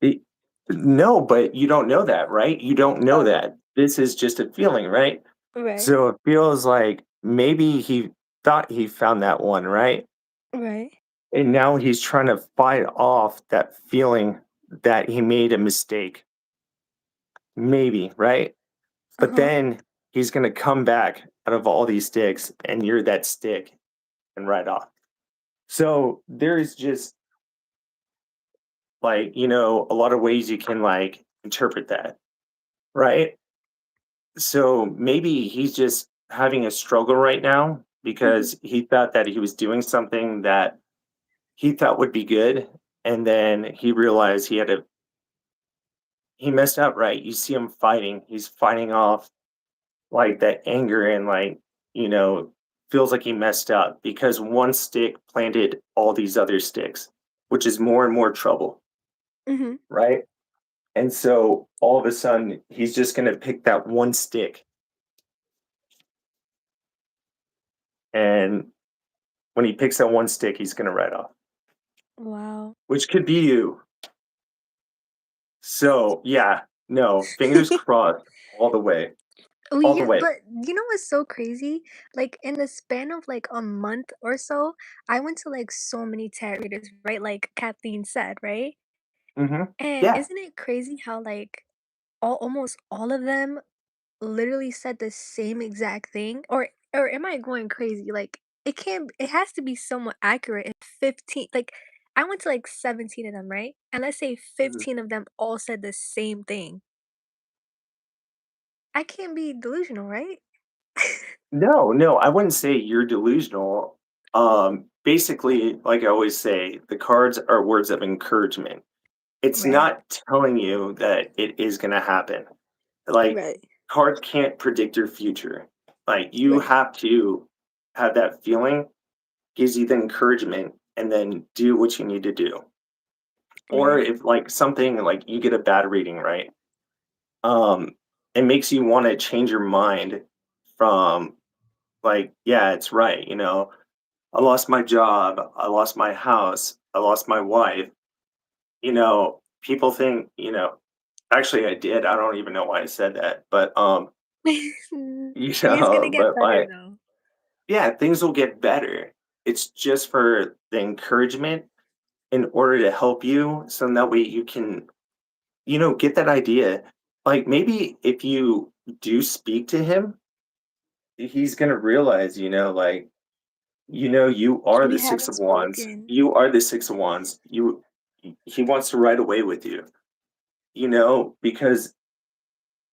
S2: it, no, but you don't know that, right? You don't know
S3: Oh,
S2: that. This is just a feeling, right?
S3: right.
S2: So it feels like maybe he thought he found that one, right?
S3: Right.
S2: And now he's trying to fight off that feeling that he made a mistake. Maybe, right? But
S3: Uh-huh.
S2: then he's gonna come back out of all these sticks, and you're that stick and ride off. So there's just a lot of ways you can interpret that, right? So maybe he's just having a struggle right now
S3: Mhm.
S2: because he thought that he was doing something that he thought would be good, and then he realized he messed up, right? You see him fighting. He's fighting off like that anger and like, you know, feels like he messed up because one stick planted all these other sticks, which is more and more trouble,
S3: Mhm.
S2: right? And so all of a sudden he's just going to pick that one stick, and when he picks that one stick he's going to ride off,
S3: Wow.
S2: which could be you. So, yeah, no, fingers crossed all the way.
S3: Oh,
S2: All the
S3: yeah,
S2: way.
S3: but you know what's so crazy? Like, in the span of, like, a month or so, I went to, like, so many tarot readers, right? Like Kathleen said, right?
S2: Mhm.
S3: And
S2: Yeah.
S3: isn't it crazy how, like, almost all of them literally said the same exact thing? Or am I going crazy? Like, it has to be somewhat accurate if 15, like, I went to, like, 17 of them, right? And let's say
S2: Mhm.
S3: 15 of them all said the same thing. I can't be delusional, right?
S2: No, no, I wouldn't say you're delusional. Basically, like I always say, the cards are words of encouragement. It's
S3: Right.
S2: not telling you that it is gonna happen. Like,
S3: Right.
S2: cards can't predict your future. Like, you
S3: Right.
S2: have to have that feeling, gives you the encouragement, and then do what you need to do. Or
S3: Right.
S2: if, like, something like you get a bad reading, right? Um, it makes you wanna change your mind from, like, "Yeah, it's right," you know? I lost my job, I lost my house, I lost my wife, people think, actually I did, I don't even know why I said that, but,
S3: It's gonna get
S2: but,
S3: better
S2: like,
S3: though.
S2: yeah, things will get better. It's just for the encouragement in order to help you so that way you can, get that idea. Like, maybe if you do speak to him, he's gonna realize, like, you are
S3: We
S2: the 6
S3: haven't
S2: of wands.
S3: spoken.
S2: You are the 6 of wands. He wants to ride away with you, because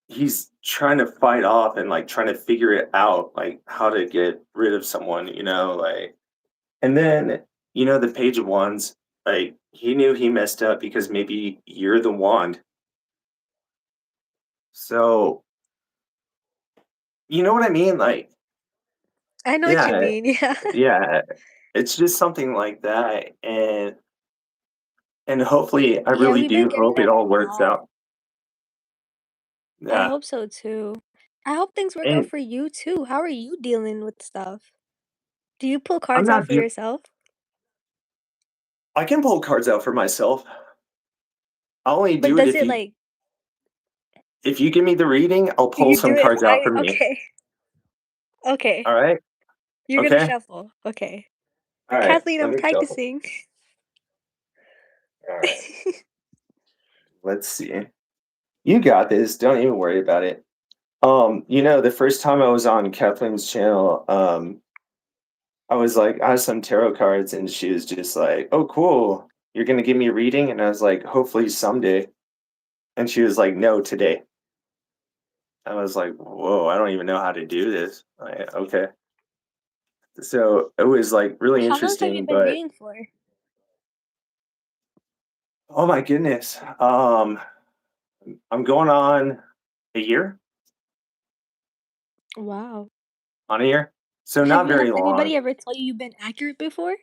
S2: he's trying to fight off and, like, trying to figure it out, like, how to get rid of someone, like, and then, the Page of Wands, like, he knew he messed up because maybe you're the wand. So, you know what I mean? Like,
S3: I know what you
S2: yeah,
S3: mean, yeah.
S2: yeah, it's just something like that, and hopefully, I
S3: Yeah,
S2: really
S3: we've been
S2: do
S3: getting
S2: hope it
S3: that
S2: all
S3: a
S2: works
S3: lot.
S2: out.
S3: I
S2: Yeah,
S3: hope so too. I hope things work out
S2: and
S3: for you too. How are you dealing with stuff? Do you pull
S2: I'm
S3: cards out
S2: not
S3: for
S2: do
S3: yourself?
S2: I can pull cards out for myself. I'll only
S3: But
S2: do it
S3: does it like
S2: if you give me the reading, I'll pull
S3: you do
S2: some
S3: it
S2: cards out
S3: I
S2: for me.
S3: okay. Okay.
S2: Alright?
S3: You're gonna
S2: Okay?
S3: shuffle. Okay.
S2: Alright,
S3: Kathleen,
S2: let
S3: I'm
S2: me shuffle.
S3: practicing.
S2: Alright, let's see. You got this, don't even worry about it. The first time I was on Kathleen's channel, I was like, "I have some tarot cards," and she was just like, "Oh, cool. You're gonna give me a reading?" And I was like, "Hopefully someday." And she was like, "No, today." I was like, "Whoa, I don't even know how to do this." Like, okay. So, it was, like, really
S3: How long have you
S2: interesting,
S3: been
S2: but
S3: reading for?
S2: oh my goodness, I'm going on a year?
S3: Wow.
S2: On a year? So,
S3: Have
S2: not
S3: you had
S2: very long.
S3: anybody ever tell you you've been accurate before?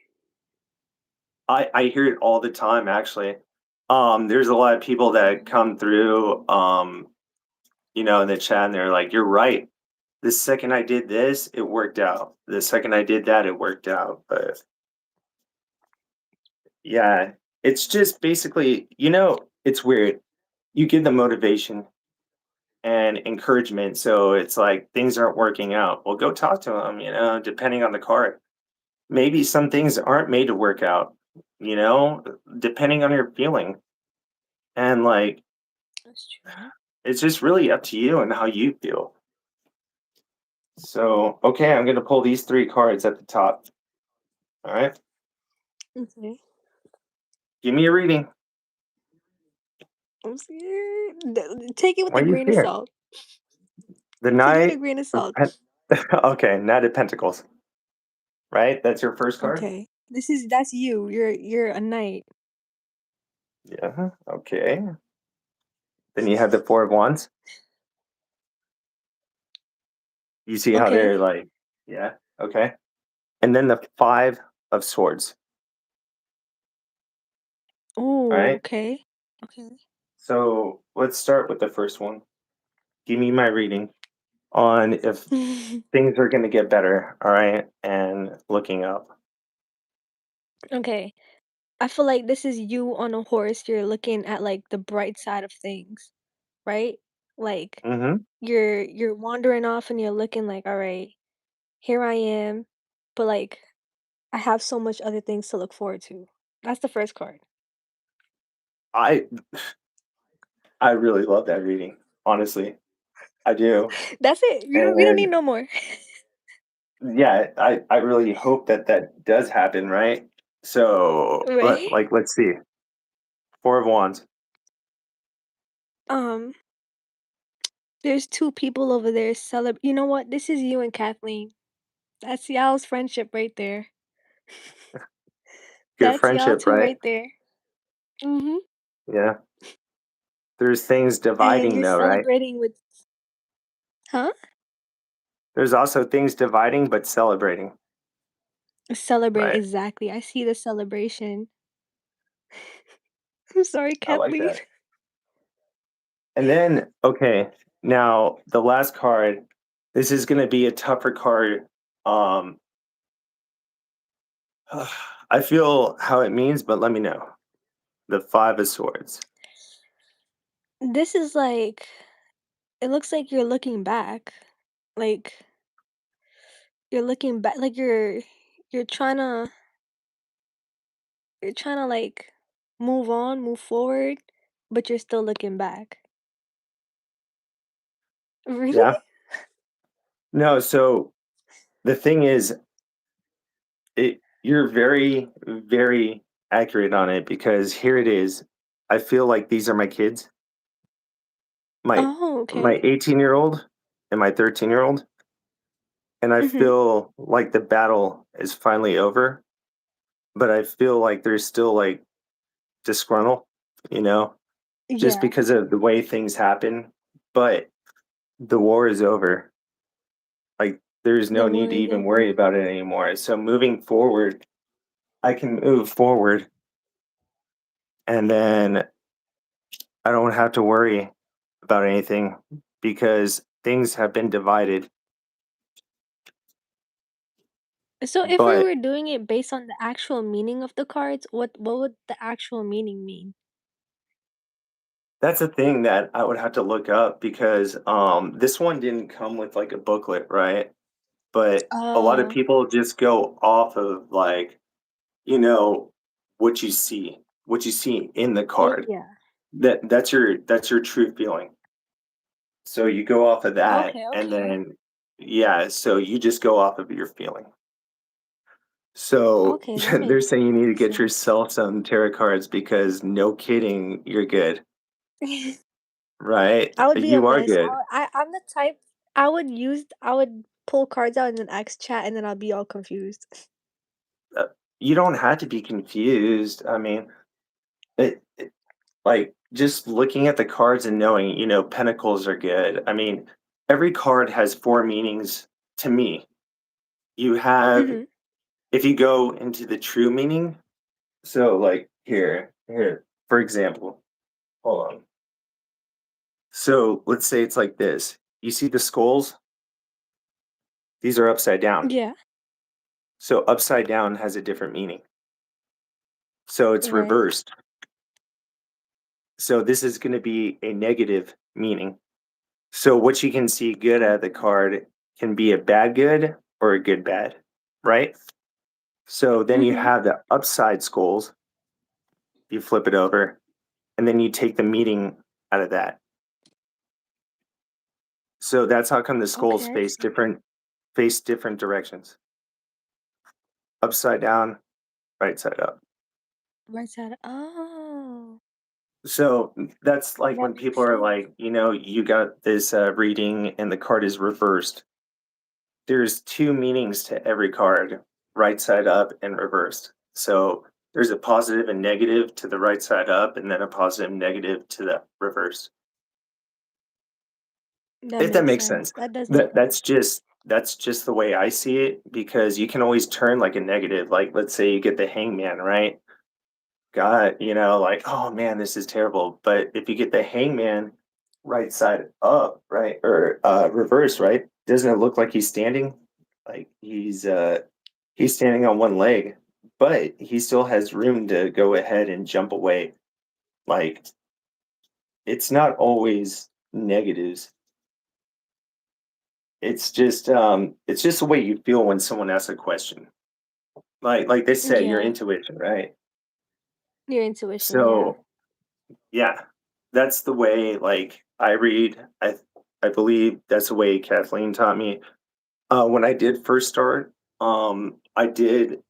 S2: I hear it all the time, actually. There's a lot of people that come through, in the chat, and they're like, "You're right. The second I did this, it worked out. The second I did that, it worked out." But yeah, it's just basically, it's weird. You give them motivation and encouragement, so it's like things aren't working out. Well, go talk to them, depending on the card. Maybe some things aren't made to work out, you know, depending on your feeling. And like,
S3: That's true.
S2: it's just really up to you and how you feel. So, okay, I'm gonna pull these 3 cards at the top. All right,
S3: Okay.
S2: give me a reading.
S3: I'm scared. Take it with
S2: Why
S3: a
S2: are you
S3: grain of
S2: scared?
S3: salt.
S2: The
S3: Take it with a
S2: Knight
S3: grain of
S2: of
S3: salt.
S2: okay, Knight of Pentacles, right? That's your first card?
S3: Okay. That's you. You're a knight.
S2: Yeah, okay. Then you have the Four of Wands. You see how
S3: Okay.
S2: they're like yeah, okay. And then the Five of Swords,
S3: Oh,
S2: alright?
S3: okay. Okay.
S2: So, let's start with the first one. Give me my reading on if things are gonna get better, alright, and looking up.
S3: Okay. I feel like this is you on a horse. You're looking at like the bright side of things, right? Like
S2: Mhm.
S3: you're wandering off and you're looking like, all right, here I am, but like I have so much other things to look forward to. That's the first card.
S2: I I really love that reading, honestly. I do.
S3: That's it. We don't need
S2: And
S3: no more.
S2: yeah, I really hope that that does happen, right? So,
S3: Right?
S2: let's see. Four of Wands.
S3: Um, there's two people over there you know what? This is you and Kathleen. That's y'all's friendship right there.
S2: Good
S3: That's y'all
S2: friendship,
S3: two
S2: right?
S3: right there. Mhm.
S2: Yeah. There's things
S3: And
S2: dividing
S3: you're
S2: though, right?
S3: celebrating with huh?
S2: There's also things dividing but celebrating,
S3: Celebrating,
S2: right?
S3: exactly. I see the celebration. I'm sorry,
S2: I like
S3: Kathleen.
S2: that. And then, okay, now the last card, this is gonna be a tougher card. Um, I feel how it means, but let me know. The Five of Swords.
S3: This is like it looks like you're looking back. Like you're looking back like you're trying to like move on, move forward, but you're still looking back. Really?
S2: Yeah. No, so the thing is, you're very, very accurate on it because here it is. I feel like these are my kids, my
S3: Oh,
S2: my
S3: okay.
S2: 18-year-old and my 13-year-old, and I
S3: Mhm.
S2: feel like the battle is finally over, but I feel like there's still like disgruntled, you know, just
S3: Yeah.
S2: because of the way things happen. But the war is over. Like there's
S3: The
S2: no
S3: war
S2: need to
S3: is
S2: even worry
S3: over.
S2: about it anymore. So moving forward, I can move forward and then I don't have to worry about anything because things have been divided.
S3: So if we
S2: But
S3: were doing it based on the actual meaning of the cards, what would the actual meaning mean?
S2: that's a thing that I would have to look up because this one didn't come with like a booklet, right? But a lot of
S3: Oh,
S2: people just go off of like, you know, what you see in the card.
S3: yeah.
S2: That's your true feeling. So you go off of that
S3: Okay,
S2: and
S3: okay.
S2: then yeah, so you just go off of your feeling. So
S3: Okay, that
S2: they're
S3: makes
S2: saying you need to get
S3: sense.
S2: yourself some tarot cards because no kidding, you're good, right?
S3: I would be a
S2: You are
S3: mess.
S2: good.
S3: I'm the type I would pull cards out and then ask chat and then I'll be all confused.
S2: Uh, you don't have to be confused. I mean, like just looking at the cards and knowing, pentacles are good. I mean, every card has four meanings to me. You have,
S3: Mhm.
S2: if you go into the true meaning, so like here, for example, hold on. So let's say it's like this. You see the skulls? These are upside down.
S3: Yeah.
S2: So upside down has a different meaning. So it's
S3: Right.
S2: reversed. So this is going to be a negative meaning. So what you can see good out of the card can be a bad good or a good bad, right? So then you
S3: Mhm.
S2: have the upside skulls. You flip it over, and then you take the meaning out of that. So that's how come the skulls
S3: Okay, I see.
S2: face different directions. Upside down, right side up.
S3: Right side. Oh.
S2: So that's like
S3: That
S2: when
S3: makes
S2: people are
S3: sense.
S2: like, you got this reading and the card is reversed. There's two meanings to every card, right side up and reversed. So there's a positive and negative to the right side up, and then a positive and negative to the reverse.
S3: That
S2: If that
S3: makes
S2: makes
S3: sense.
S2: sense.
S3: That does make
S2: That
S3: sense.
S2: that's just the way I see it because you can always turn like a negative. Like let's say you get the hangman, right? God, like, oh man, this is terrible. But if you get the hangman right side up, right, or reverse, right, doesn't it look like he's standing? Like he's standing on one leg, but he still has room to go ahead and jump away. Like it's not always negatives. It's just the way you feel when someone asks a question. Like they say, your
S3: Yeah.
S2: intuition, right?
S3: Your intuition, yeah.
S2: So yeah, that's the way, like, I read. I believe that's the way Kathleen taught me. When I did first start, I did,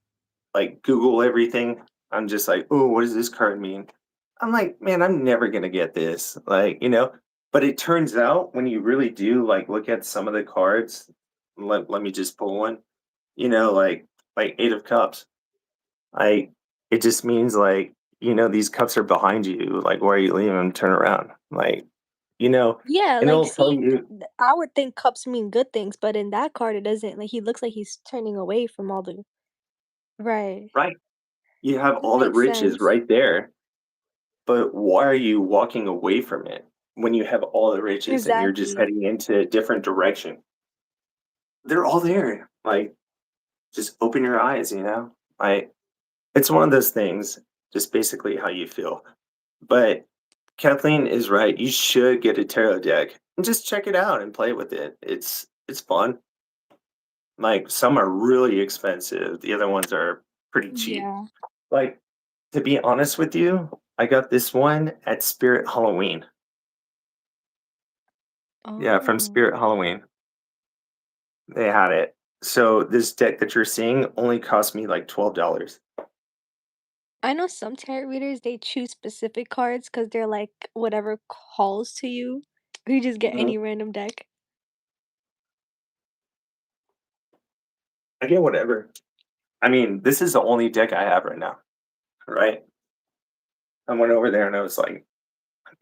S2: like, Google everything. I'm just like, "Oh, what does this card mean?" I'm like, "Man, I'm never gonna get this," but it turns out when you really do, like, look at some of the cards, let me just pull one, like 8 of Cups. I It just means like, these cups are behind you. Like, why are you leaving them? Turn around. You know,
S3: Yeah,
S2: and
S3: like,
S2: it'll tell
S3: see,
S2: you,
S3: I would think cups mean good things, but in that card, it doesn't. Like, he looks like he's turning away from all the right.
S2: right, you have
S3: That
S2: all the
S3: makes
S2: riches
S3: sense.
S2: right there, but why are you walking away from it when you have all the riches and you're just
S3: Exactly.
S2: heading into a different direction? They're all there. Like, just open your eyes. Like, it's one of those things, just basically how you feel. But Kathleen is right. You should get a tarot deck and just check it out and play with it. It's fun. Like some are really expensive. The other ones are pretty cheap.
S3: Yeah.
S2: Like to be honest with you, I got this one at Spirit Halloween. Yeah, from
S3: Oh.
S2: Spirit Halloween. They had it. So this deck that you're seeing only cost me like $12.
S3: I know some tarot readers, they choose specific cards because 'cause they're like whatever calls to you, or you just get
S2: Mhm.
S3: any random deck.
S2: I get whatever. I mean, this is the only deck I have right now, right? I went over there and I was like,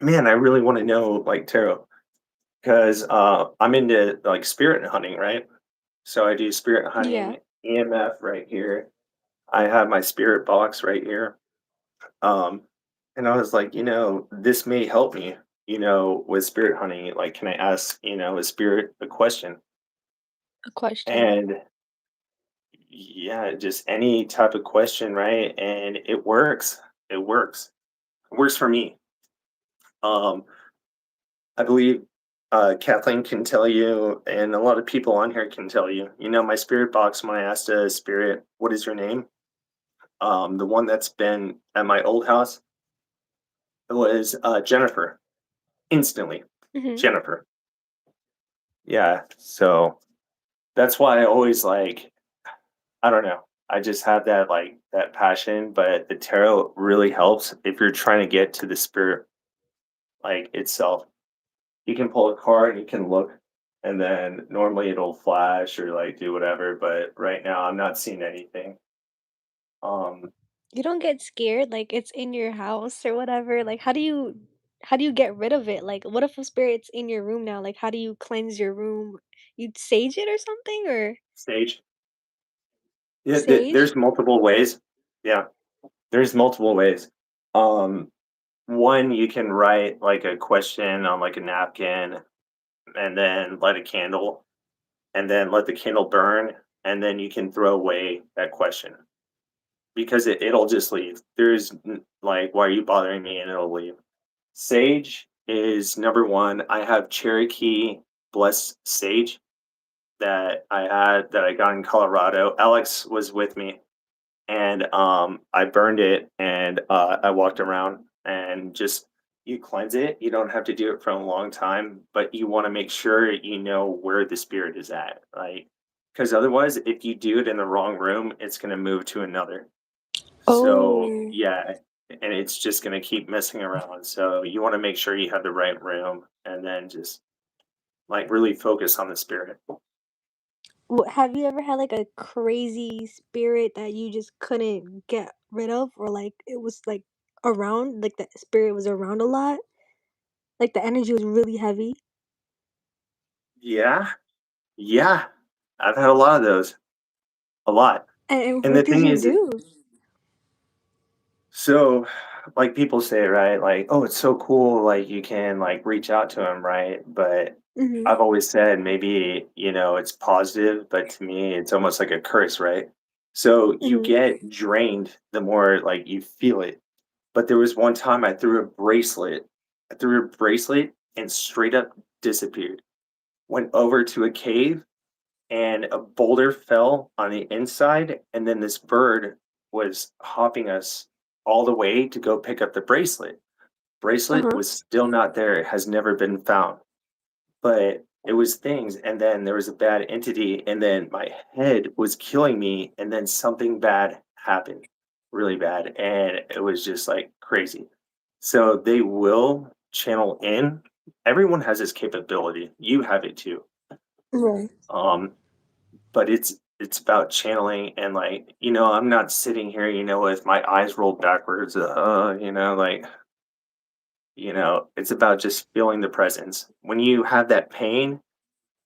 S2: man, I really want to know like tarot. Because I'm into like spirit hunting, right? So I do spirit
S3: Yeah.
S2: hunting, EMF right here. I have my spirit box right here. Um, and I was like, this may help me, with spirit hunting. Like, can I ask, a spirit a question?
S3: A question.
S2: And yeah, just any type of question, right? And it works. It works. It works for me. Um, I believe Kathleen can tell you, and a lot of people on here can tell you. My spirit box, when I asked a spirit, "What is your name?" The one that's been at my old house, it was Jennifer. Instantly,
S3: Mhm.
S2: Jennifer. Yeah. So that's why I always like. I don't know. I just have that passion, but the tarot really helps if you're trying to get to the spirit itself. You can pull a card and you can look, and then normally it'll flash or like do whatever, but right now I'm not seeing anything. Um,
S3: You don't get scared, like, it's in your house or whatever, like, how do you get rid of it? Like, what if a spirit's in your room now? Like, how do you cleanse your room? You'd sage it or something, or
S2: stage. Yeah,
S3: sage?
S2: there's multiple ways. Yeah, there's multiple ways. Um, One, you can write like a question on like a napkin and then light a candle and then let the candle burn, and then you can throw away that question because it'll just leave. Like, why are you bothering me? And it'll leave. Sage is number one. I have Cherokee Blessed Sage that I got in Colorado. Alex was with me, and I burned it, and I walked around and just you cleanse it. You don't have to do it for a long time, but you want to make sure you know where the spirit is at, like because otherwise, if you do it in the wrong room, it's going to move to another. So
S3: Oh.
S2: yeah, and it's just gonna keep messing around. So you wanna make sure you have the right room and then just, like, really focus on the spirit.
S3: Have you ever had like a crazy spirit that you just couldn't get rid of, or like it was like around, like the spirit was around a lot, like the energy was really heavy?
S2: Yeah, yeah. I've had a lot of those, a lot.
S3: And
S2: And
S3: what
S2: the
S3: did
S2: thing
S3: you
S2: is,
S3: do?
S2: so, like people say, right? Like, oh, it's so cool. Like you can like reach out to him, right? But
S3: Mhm.
S2: I've always said maybe, it's positive, but to me, it's almost like a curse, right? So you
S3: Mhm.
S2: get drained the more like you feel it. But there was one time I threw a bracelet. I threw a bracelet and straight up disappeared. Went over to a cave and a boulder fell on the inside, and then this bird was hopping us all the way to go pick up the bracelet. Bracelet
S3: Uh-huh.
S2: was still not there, it has never been found, but it was things, and then there was a bad entity, and then my head was killing me, and then something bad happened, really bad, and it was just like crazy. So they will channel in. Everyone has this capability. You have it too.
S3: Right.
S2: Um, but it's about channeling and like, I'm not sitting here, with my eyes rolled backwards, like, it's about just feeling the presence. When you have that pain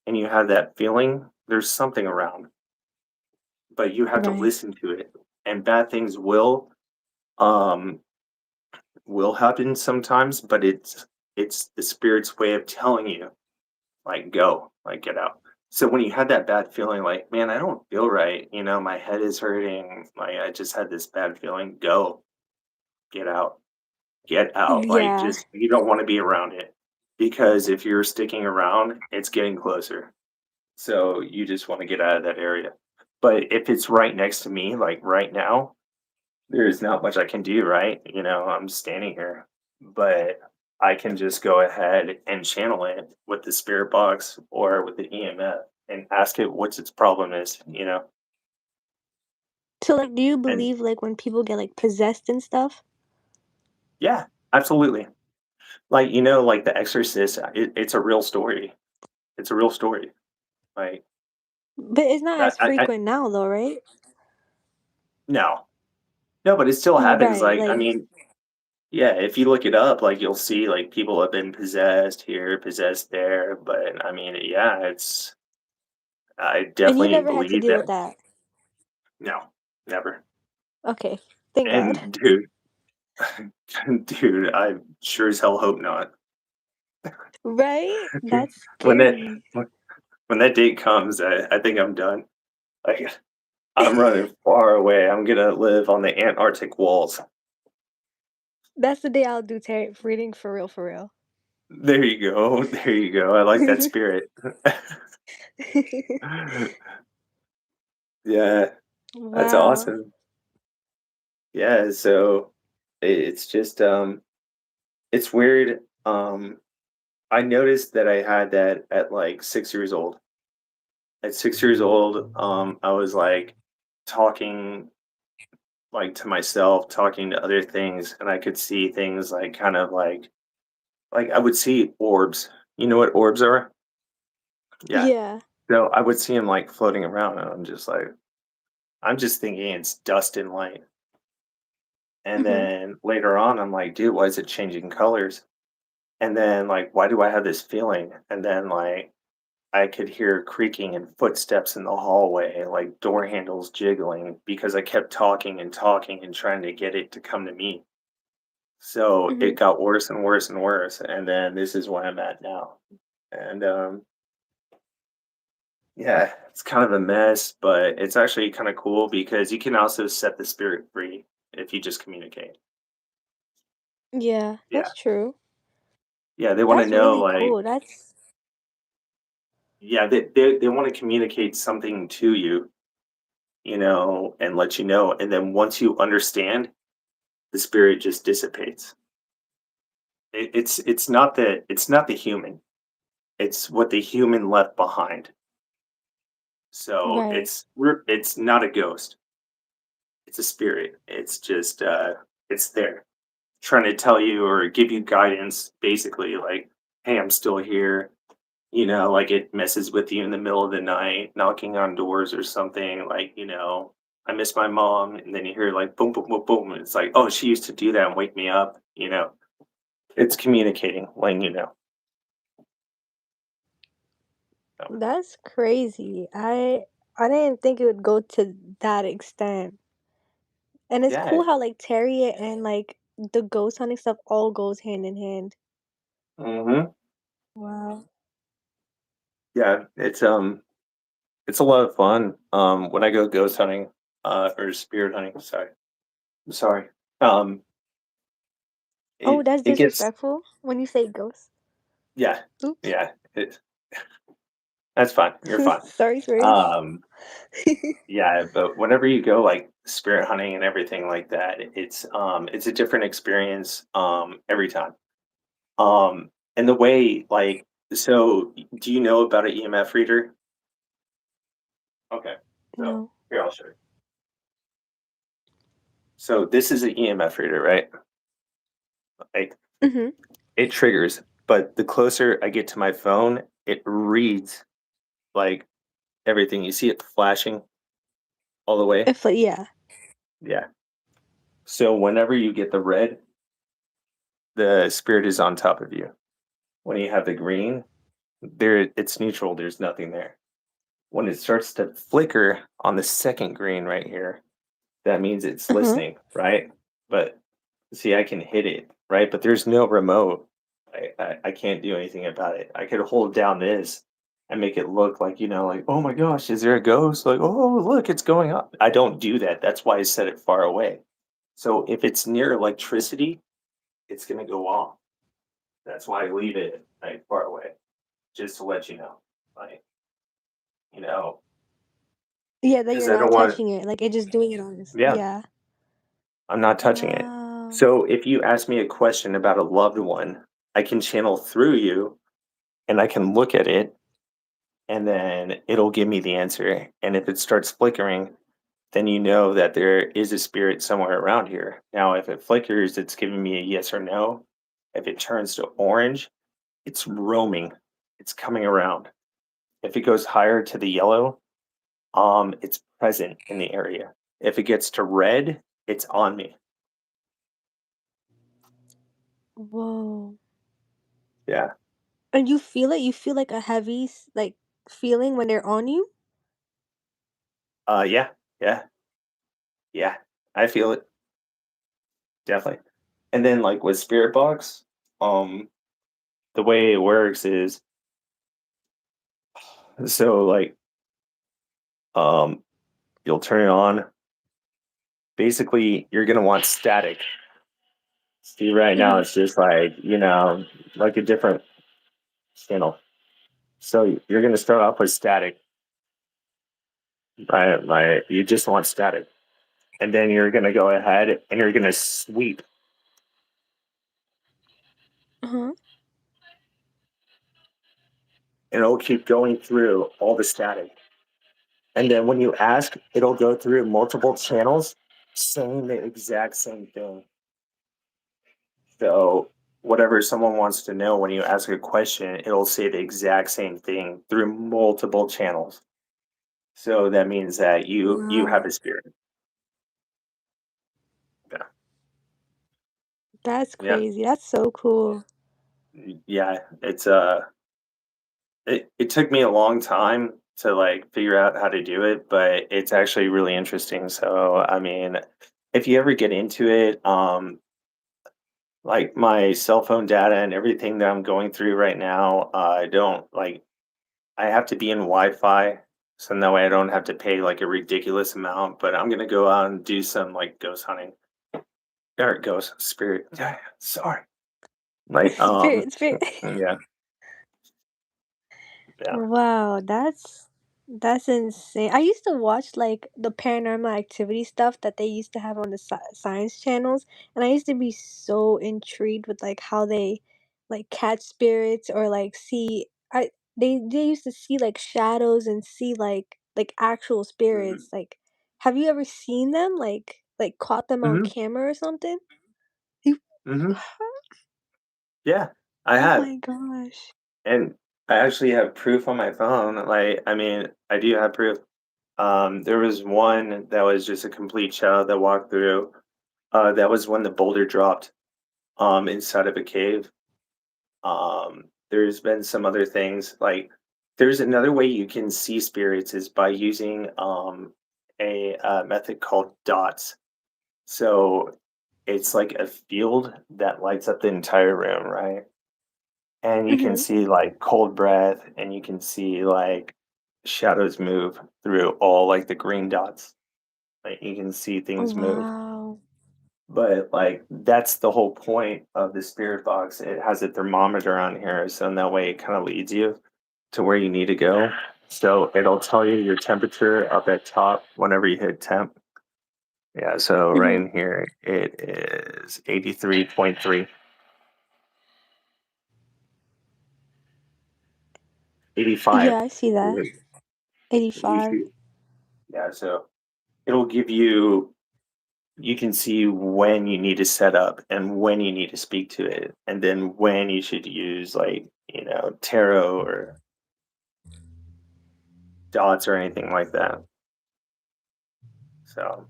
S2: and you have that feeling, there's something around, but you have to
S3: Right.
S2: listen to it. And bad things um will happen sometimes, but it's the spirit's way of telling you, like, go, like, get out. So when you had that bad feeling, like, man, I don't feel right, my head is hurting, like, I just had this bad feeling, go, get out, get out. Like,
S3: Yeah.
S2: just, you don't want to be around it because if you're sticking around, it's getting closer. So you just want to get out of that area. But if it's right next to me, like right now, there's not much I can do, right? I'm standing here, but I can just go ahead and channel it with the spirit box or with the EMF and ask it what's its problem is.
S3: So like do you
S2: And
S3: believe like when people get like possessed and stuff?
S2: yeah, absolutely. Like, like The Exorcist, it's a real story. It's a real story. Like,
S3: But it's not as frequent now though, right?
S2: no, no, but it still happens.
S3: Right,
S2: Like, I
S3: like
S2: mean, yeah, if you look it up, like you'll see like people have been possessed here, possessed there. But I mean, yeah, I
S3: and you
S2: definitely
S3: never had to
S2: believe
S3: deal with
S2: that.
S3: that.
S2: No, never.
S3: Okay. Thank God.
S2: And dude, dude, I sure as hell hope not.
S3: Right? That's
S2: When that
S3: scary.
S2: when when that date comes, I think I'm done. Like I'm running far away. I'm gonna live on the Antarctic walls.
S3: That's the day I'll do tarot reading for real, for real.
S2: There you go. There you go. I like that spirit. Yeah, that's
S3: Wow.
S2: awesome. Yeah, so it's just it's weird. I noticed that I had that at like 6 years old. At 6 years old, I was like talking like to myself, talking to other things, and I could see things like kind of like I would see orbs. You know what orbs are? Yeah.
S3: Yeah.
S2: So I would see them like floating around, and I'm just thinking it's dust and light. And
S3: Mhm.
S2: then later on, I'm like, dude, why is it changing colors? And then like, why do I have this feeling? And then like I could hear creaking and footsteps in the hallway, like door handles jiggling because I kept talking and talking and trying to get it to come to me. So
S3: Mhm.
S2: it got worse and worse and worse. And then this is where I'm at now. And yeah, it's kind of a mess, but it's actually kind of cool because you can also set the spirit free if you just communicate.
S3: Yeah,
S2: Yeah.
S3: that's true.
S2: Yeah. They want to
S3: That's
S2: know,
S3: really
S2: like,
S3: cool. That's
S2: yeah, they want to communicate something to you, and let you know. And then once you understand, the spirit just dissipates. It's not the human. It's what the human left behind. So
S3: right.
S2: it's not a ghost. It's a spirit. It's just it's there. trying to tell you or give you guidance, basically, like, hey, I'm still here. Like it messes with you in the middle of the night, knocking on doors or something, like, I miss my mom, and then you hear like boom, boom, boom, boom. And it's like, oh, she used to do that and wake me up. It's communicating, letting you know. So,
S3: That's crazy. I didn't think it would go to that extent. And it's
S2: yeah.
S3: cool how like Terry and like the ghost hunting stuff all goes hand in hand.
S2: hmm
S3: Wow.
S2: Yeah. It's a lot of fun. When I go ghost hunting, or spirit hunting, sorry. Um,
S3: Oh,
S2: it
S3: that's
S2: it gets
S3: disrespectful when you say ghost.
S2: yeah,
S3: Oops.
S2: yeah. That's fine. You're fine.
S3: Sorry, sorry.
S2: Um, Yeah, but whenever you go like spirit hunting and everything like that, it's a different experience every time. And the way like do you know about an EMF reader? Okay. So
S3: No.
S2: here I'll show you. So this is an EMF reader, right? Like
S3: Mhm.
S2: it triggers, but the closer I get to my phone, it reads like everything. You see it flashing all the way?
S3: If yeah.
S2: Yeah. So whenever you get the red, the spirit is on top of you. When you have the green, it's neutral, there's nothing there. When it starts to flicker on the second green right here, that means it's
S3: Uh-huh.
S2: listening, right? But see, I can hit it, right? But there's no remote. I can't do anything about it. I could hold down this and make it look like, like, oh my gosh, is there a ghost? Like, oh, look, it's going up. I don't do that. That's why I set it far away. So if it's near electricity, it's going to go off. That's why I leave it like far away, just to let you know. Like, you know,
S3: Yeah, that
S2: because
S3: you're
S2: I
S3: not
S2: don't want
S3: touching it. Like it just doing it on this.
S2: yeah,
S3: Yeah.
S2: I'm not touching it.
S3: Wow.
S2: So if you ask me a question about a loved one, I can channel through you and I can look at it and then it'll give me the answer. And if it starts flickering, then you know that there is a spirit somewhere around here. Now, if it flickers, it's giving me a yes or no. If it turns to orange, it's roaming, it's coming around. If it goes higher to the yellow, it's present in the area. If it gets to red, it's on me.
S3: Whoa.
S2: Yeah.
S3: And you feel it? You feel like a heavy like feeling when they're on you?
S2: Yeah. Yeah. Yeah. I feel it definitely. And then like with Spirit Box, um, the way it works is like um you'll turn it on. Basically, you're gonna want static. See, right now
S3: Mhm.
S2: it's just like, like a different channel. So you're gonna start off with static. Right. You just want static. And then you're gonna go ahead and you're gonna sweep.
S3: Uh-huh.
S2: And it'll keep going through all the static. And then when you ask, it'll go through multiple channels saying the exact same thing. So whatever someone wants to know when you ask a question, it'll say the exact same thing through multiple channels. So that means that you have
S3: Wow.
S2: a spirit. Yeah.
S3: That's
S2: Yeah.
S3: crazy. That's so cool.
S2: Yeah. It took me a long time to like figure out how to do it, but it's actually really interesting. So I mean, if you ever get into it, like my cell phone data and everything that I'm going through right now, I don't like I have to be in Wi-Fi, so that way I don't have to pay like a ridiculous amount. But I'm gonna go out and do some like ghost hunting or ghost spirit. Yeah, sorry. Like
S3: Spirit, spirit.
S2: yeah, yeah.
S3: Wow, that's insane. I used to watch like the paranormal activity stuff that they used to have on the science channels, and I used to be so intrigued with like how they like catch spirits or like see I they used to see like shadows and see like actual
S2: hmm
S3: spirits. Like, have you ever seen them? Like caught them on
S2: hmm
S3: camera or something?
S2: Mhm. Yeah, I
S3: Oh
S2: have,
S3: my gosh.
S2: and I actually have proof on my phone, like, I mean, I do have proof. There was one that was just a complete shadow that walked through, that was when the boulder dropped, inside of a cave. There's been some other things, like, there's another way you can see spirits is by using, a method called dots. So, it's like a field that lights up the entire room, right? And you can
S3: Mhm.
S2: see, like, cold breath, and you can see, like, shadows move through all, like, the green dots. Like, you can see
S3: Oh,
S2: things move.
S3: wow.
S2: But, like, that's the whole point of the spirit box. It has a thermometer on here, so in that way it kinda leads you to where you need to go. So, it'll tell you your temperature up at top whenever you hit temp. Yeah, so right
S3: Mhm.
S2: in here, it is 83.3. 85.
S3: Yeah, I see that.
S2: Mhm.
S3: 85.
S2: You yeah, so it'll give you you can see when you need to set up and when you need to speak to it, and then when you should use, like, tarot or dots or anything like that. So,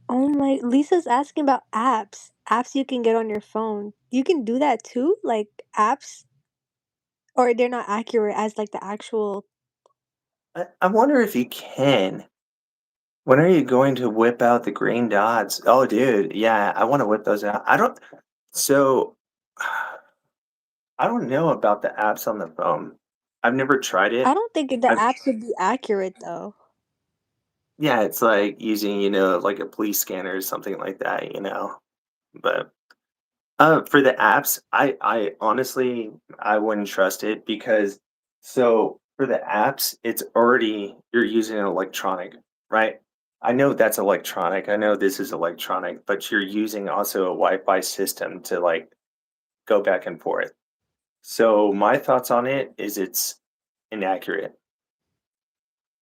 S3: Oh my, Lisa's asking about apps. Apps you can get on your phone. You can do that too? Like apps? Or they're not accurate as like the actual.
S2: I wonder if you can. When are you going to whip out the green dots? Oh, dude, yeah, I wanna whip those out. I don't so I don't know about the apps on the phone. I've never tried
S3: I
S2: it.
S3: don't think the
S2: I've
S3: apps would be accurate though.
S2: Yeah, it's like using, like a police scanner or something like that. But, for the apps, I honestly, I wouldn't trust it because so for the apps, it's already you're using an electronic, right? I know that's electronic. I know this is electronic, but you're using also a Wi-Fi system to, like, go back and forth. So my thoughts on it is it's inaccurate.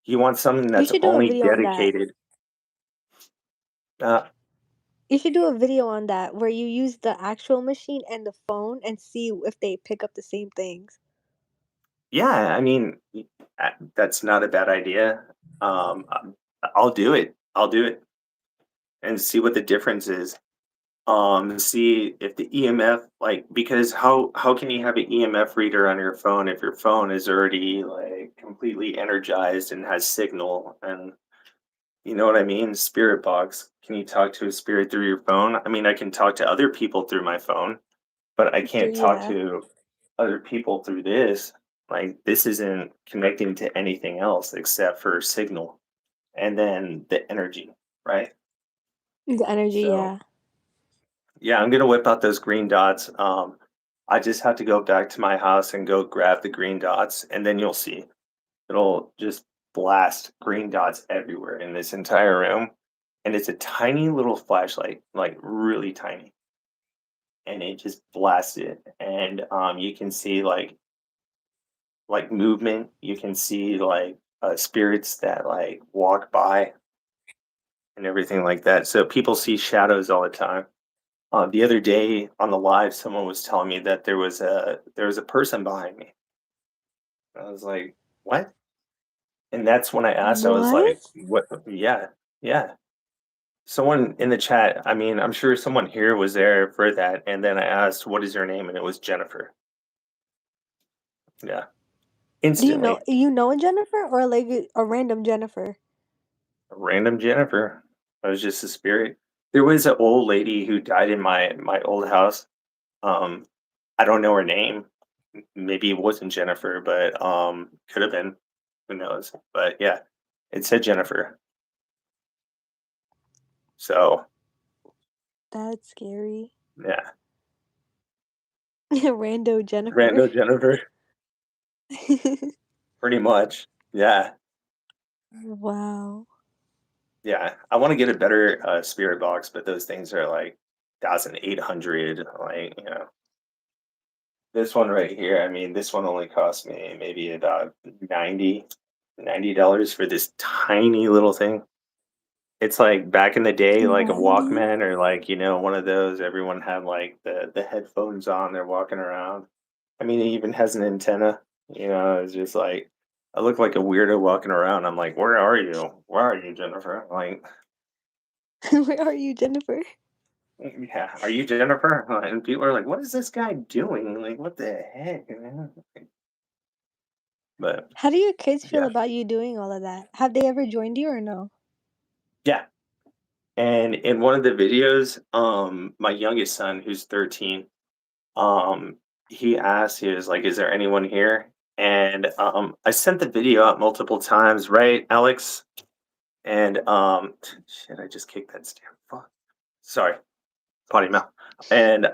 S2: You want something
S3: You
S2: that's
S3: should do a
S2: only
S3: video on that.
S2: dedicated. uh,
S3: You should do a video on that where you use the actual machine and the phone and see if they pick up the same things.
S2: Yeah, I mean, that's not a bad idea. I'll do it. I'll do it and see what the difference is. See if the EMF, like, because how can you have an EMF reader on your phone if your phone is already, like, completely energized and has signal, and you know what I mean? Spirit box. Can you talk to a spirit through your phone? I mean, I can talk to other people through my phone, but I can't talk
S3: Yeah.
S2: to other people through this. Like, this isn't connecting to anything else except for signal and then the energy, right?
S3: The energy,
S2: So,
S3: yeah.
S2: yeah, I'm gonna whip out those green dots. I just have to go back to my house and go grab the green dots, and then you'll see it'll just blast green dots everywhere in this entire room. And it's a tiny little flashlight, like really tiny, and it just blasts it. And you can see, like movement. You can see, like, spirits that, like, walk by and everything like that. So people see shadows all the time. The other day on the live, someone was telling me that there was a person behind me. I was like, "What?" And that's when I asked. I was like,
S3: What?
S2: "What?" Yeah, yeah. Someone in the chat. I mean, I'm sure someone here was there for that. And then I asked, "What is your name?" And it was Jennifer. Yeah,
S3: Do
S2: instantly.
S3: you know a Jennifer or like a random Jennifer?
S2: Random Jennifer. I was just a spirit. There was an old lady who died in my old house. Um, I don't know her name. Maybe it wasn't Jennifer, but could have been. Who knows? But yeah, it said Jennifer. So
S3: That's scary.
S2: yeah,
S3: Rando Jennifer.
S2: random Jennifer. Pretty much. Yeah,
S3: Wow.
S2: yeah. I want to get a better spirit box, but those things are like 1,800. Like, this one right here, I mean, this one only cost me maybe about $90 for this tiny little thing. It's like back in the day, like a
S3: Really?
S2: Walkman or like, one of those, everyone had like the headphones on, they're walking around. I mean, it even has an antenna, it's just like I look like a weirdo walking around. I'm like, "Where are you? Where are you, Jennifer?" Like,
S3: Where are you, Jennifer?
S2: "Yeah, are you Jennifer?" And people are like, "What is this guy doing? Like, what the heck?" But
S3: How do your kids feel
S2: yeah,
S3: about you doing all of that? Have they ever joined you or no?
S2: yeah. And in one of the videos, my youngest son, who's 13, um, he asked, he was like, "Is there anyone here?" And I sent the video out multiple times, right, Alex? And shit, I just kicked that stand. Fuck. Sorry, potty mouth. And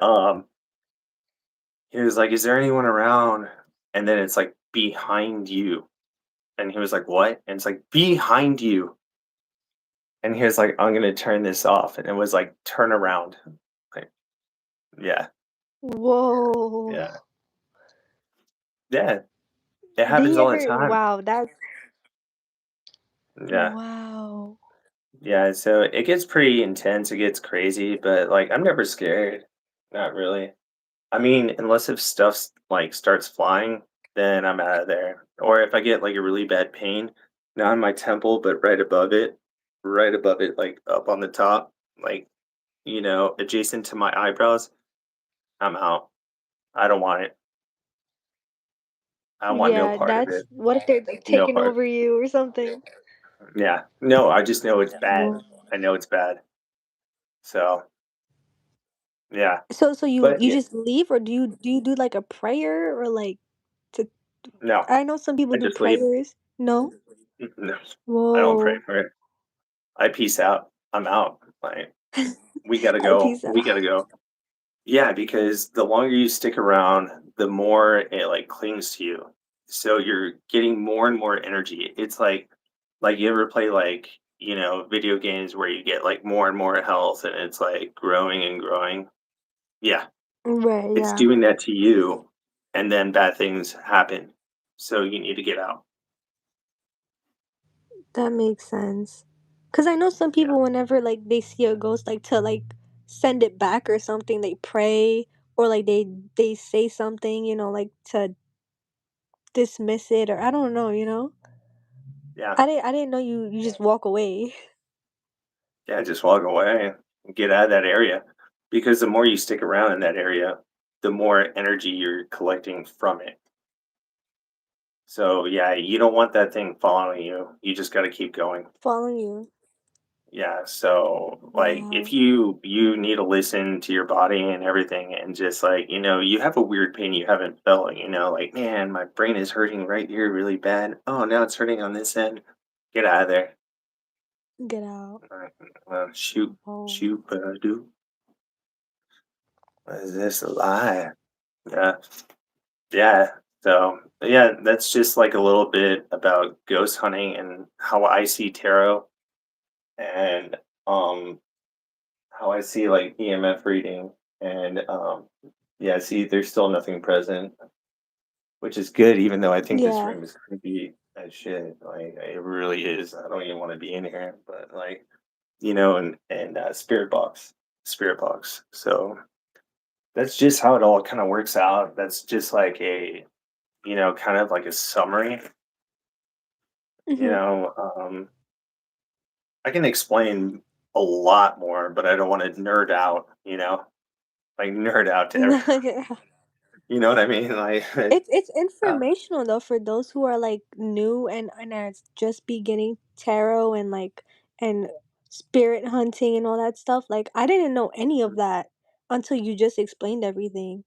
S2: he was like, "Is there anyone around?" And then it's like behind you. And he was like, "What?" And it's like behind you. And he was like, "I'm gonna turn this off." And it was like, turn around. Like, yeah,
S3: Whoa.
S2: yeah, yeah. It
S3: Did
S2: happens
S3: he
S2: all the
S3: ever
S2: time.
S3: wow, that's
S2: Yeah.
S3: wow.
S2: Yeah, so it gets pretty intense, it gets crazy, but, like, I'm never scared. Not really. I mean, unless if stuff's, like, starts flying, then I'm out of there. Or if I get, like, a really bad pain, not in my temple, but right above it, like, up on the top, like, adjacent to my eyebrows, I'm out. I don't want it. I want no
S3: Yeah,
S2: part of
S3: that's
S2: it.
S3: what if they're, like,
S2: No
S3: taking
S2: part.
S3: over you or something?
S2: Yeah. No, I just know it's bad.
S3: Whoa.
S2: I know it's bad. So, yeah.
S3: So you
S2: But,
S3: you
S2: yeah,
S3: just leave or do you do, like, a prayer or, like, to
S2: no,
S3: I know some people
S2: I
S3: do
S2: just leave.
S3: prayers. No?
S2: No, I don't pray
S3: Whoa.
S2: for it. I peace out. I'm out. Like, we gotta
S3: I
S2: go.
S3: peace
S2: We
S3: out.
S2: gotta go. Yeah, because the longer you stick around, the more it like clings to you. So you're getting more and more energy. It's like you ever play like, video games where you get like more and more health and it's like growing and growing. Yeah,
S3: Right,
S2: it's
S3: yeah.
S2: doing that to you and then bad things happen. So you need to get out.
S3: That makes sense. Cause I know some
S2: Yeah.
S3: people whenever, like, they see a ghost, like, to, like, send it back or something, they pray or, like, they say something, like, to dismiss it or I don't know, you know?
S2: Yeah.
S3: I didn't know you just walk away.
S2: Yeah, just walk away and get out of that area. Because the more you stick around in that area, the more energy you're collecting from it. So yeah, you don't want that thing following you. You just got to keep going.
S3: Following you.
S2: Yeah. So like if
S3: Wow.
S2: you need to listen to your body and everything and just like, you have a weird pain you haven't felt, like, man, my brain is hurting right here really bad. Oh, now it's hurting on this end. Get out of there.
S3: Get out.
S2: Shoot,
S3: Oh.
S2: shoot, do. Is this a lie? Yeah. Yeah. So, yeah, that's just like a little bit about ghost hunting and how I see tarot and how I see like EMF reading and yeah, see there's still nothing present, which is good even though I think this
S3: Yeah.
S2: room is creepy as shit. Like it really is. I don't even want to be in here, but like, and spirit box. So, that's just how it all kind of works out. That's just like a kind of like a summary. You
S3: Mhm.
S2: know, I can explain a lot more, but I don't want to nerd out. Like nerd out to every.
S3: Yeah.
S2: You know what I mean? Like,
S3: It's
S2: uh,
S3: informational though for those who are like new and are just beginning tarot and like and spirit hunting and all that stuff. Like I didn't know any of that until you just explained everything.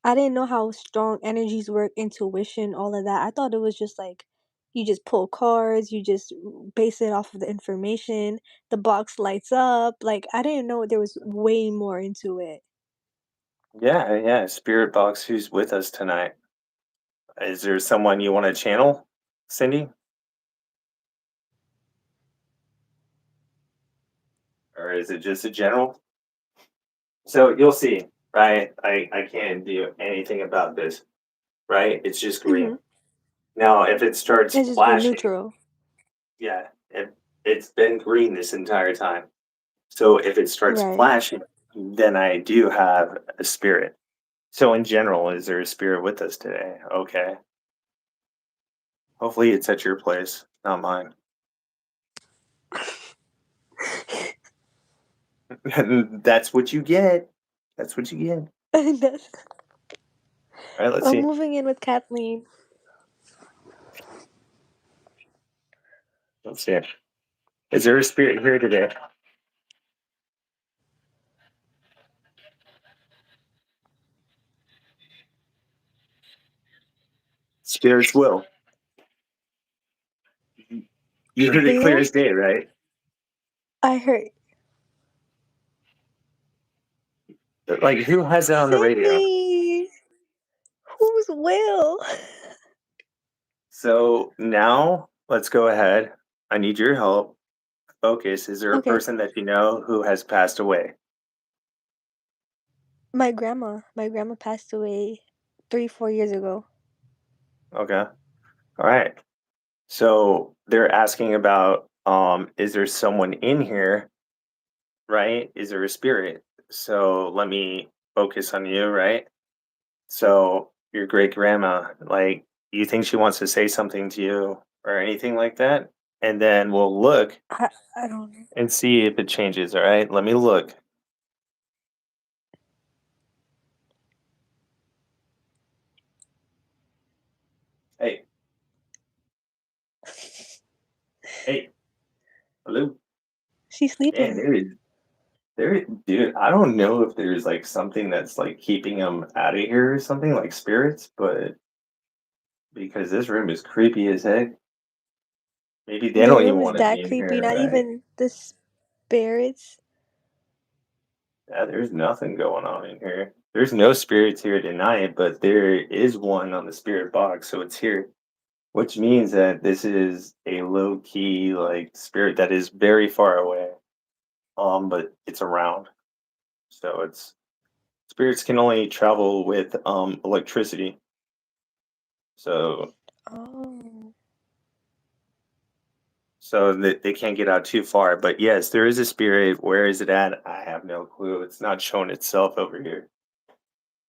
S3: I didn't know how strong energies work, intuition, all of that. I thought it was just like you just pull cards, you just base it off of the information, the box lights up. Like I didn't know there was way more into it.
S2: yeah, yeah. Spirit box. Who's with us tonight? Is there someone you want to channel, Cindy, or is it just a general? So you'll see, right? I can't do anything about this, right? It's just green.
S3: Mhm.
S2: Now, if it starts
S3: It's just green
S2: flashing,
S3: neutral.
S2: yeah. It's been green this entire time. So if it starts
S3: Right.
S2: flashing, then I do have a spirit. So in general, is there a spirit with us today? Okay. Hopefully it's at your place, not mine. That's what you get. That's what you get.
S3: That's-
S2: All right, let's
S3: I'm
S2: see.
S3: moving in with Kathleen.
S2: Let's see. Is there a spirit here today? Spirits will. You heard it clear
S3: Will?
S2: as day, right?
S3: I heard.
S2: Like, who has that on the radio?
S3: Sydney! Who's Will?
S2: So now let's go ahead. I need your help. Focus. Is there a
S3: Okay.
S2: person that you know who has passed away?
S3: My grandma. My grandma passed away 3, 4 years ago.
S2: Okay. All right. So they're asking about is there someone in here, right? Is there a spirit? So let me focus on you, right? So your great grandma, like you think she wants to say something to you or anything like that? And then we'll look
S3: I don't know.
S2: and see if it changes, all right? Let me look. Hey, hey, hello.
S3: She's
S2: Man,
S3: sleeping.
S2: dude, I don't know if there's like something that's like keeping them out of here or something like spirits, but because this room is creepy as heck. Maybe they
S3: The
S2: don't even
S3: room is
S2: want to be
S3: that
S2: in
S3: creepy.
S2: here,
S3: Not
S2: right?
S3: even the spirits.
S2: Yeah, there's nothing going on in here. There's no spirits here tonight, but there is one on the spirit box, so it's here. Which means that this is a low key like spirit that is very far away. But it's around. So it's spirits can only travel with electricity. So
S3: Oh.
S2: they can't get out too far. But yes, there is a spirit. Where is it at? I have no clue. It's not showing itself over here.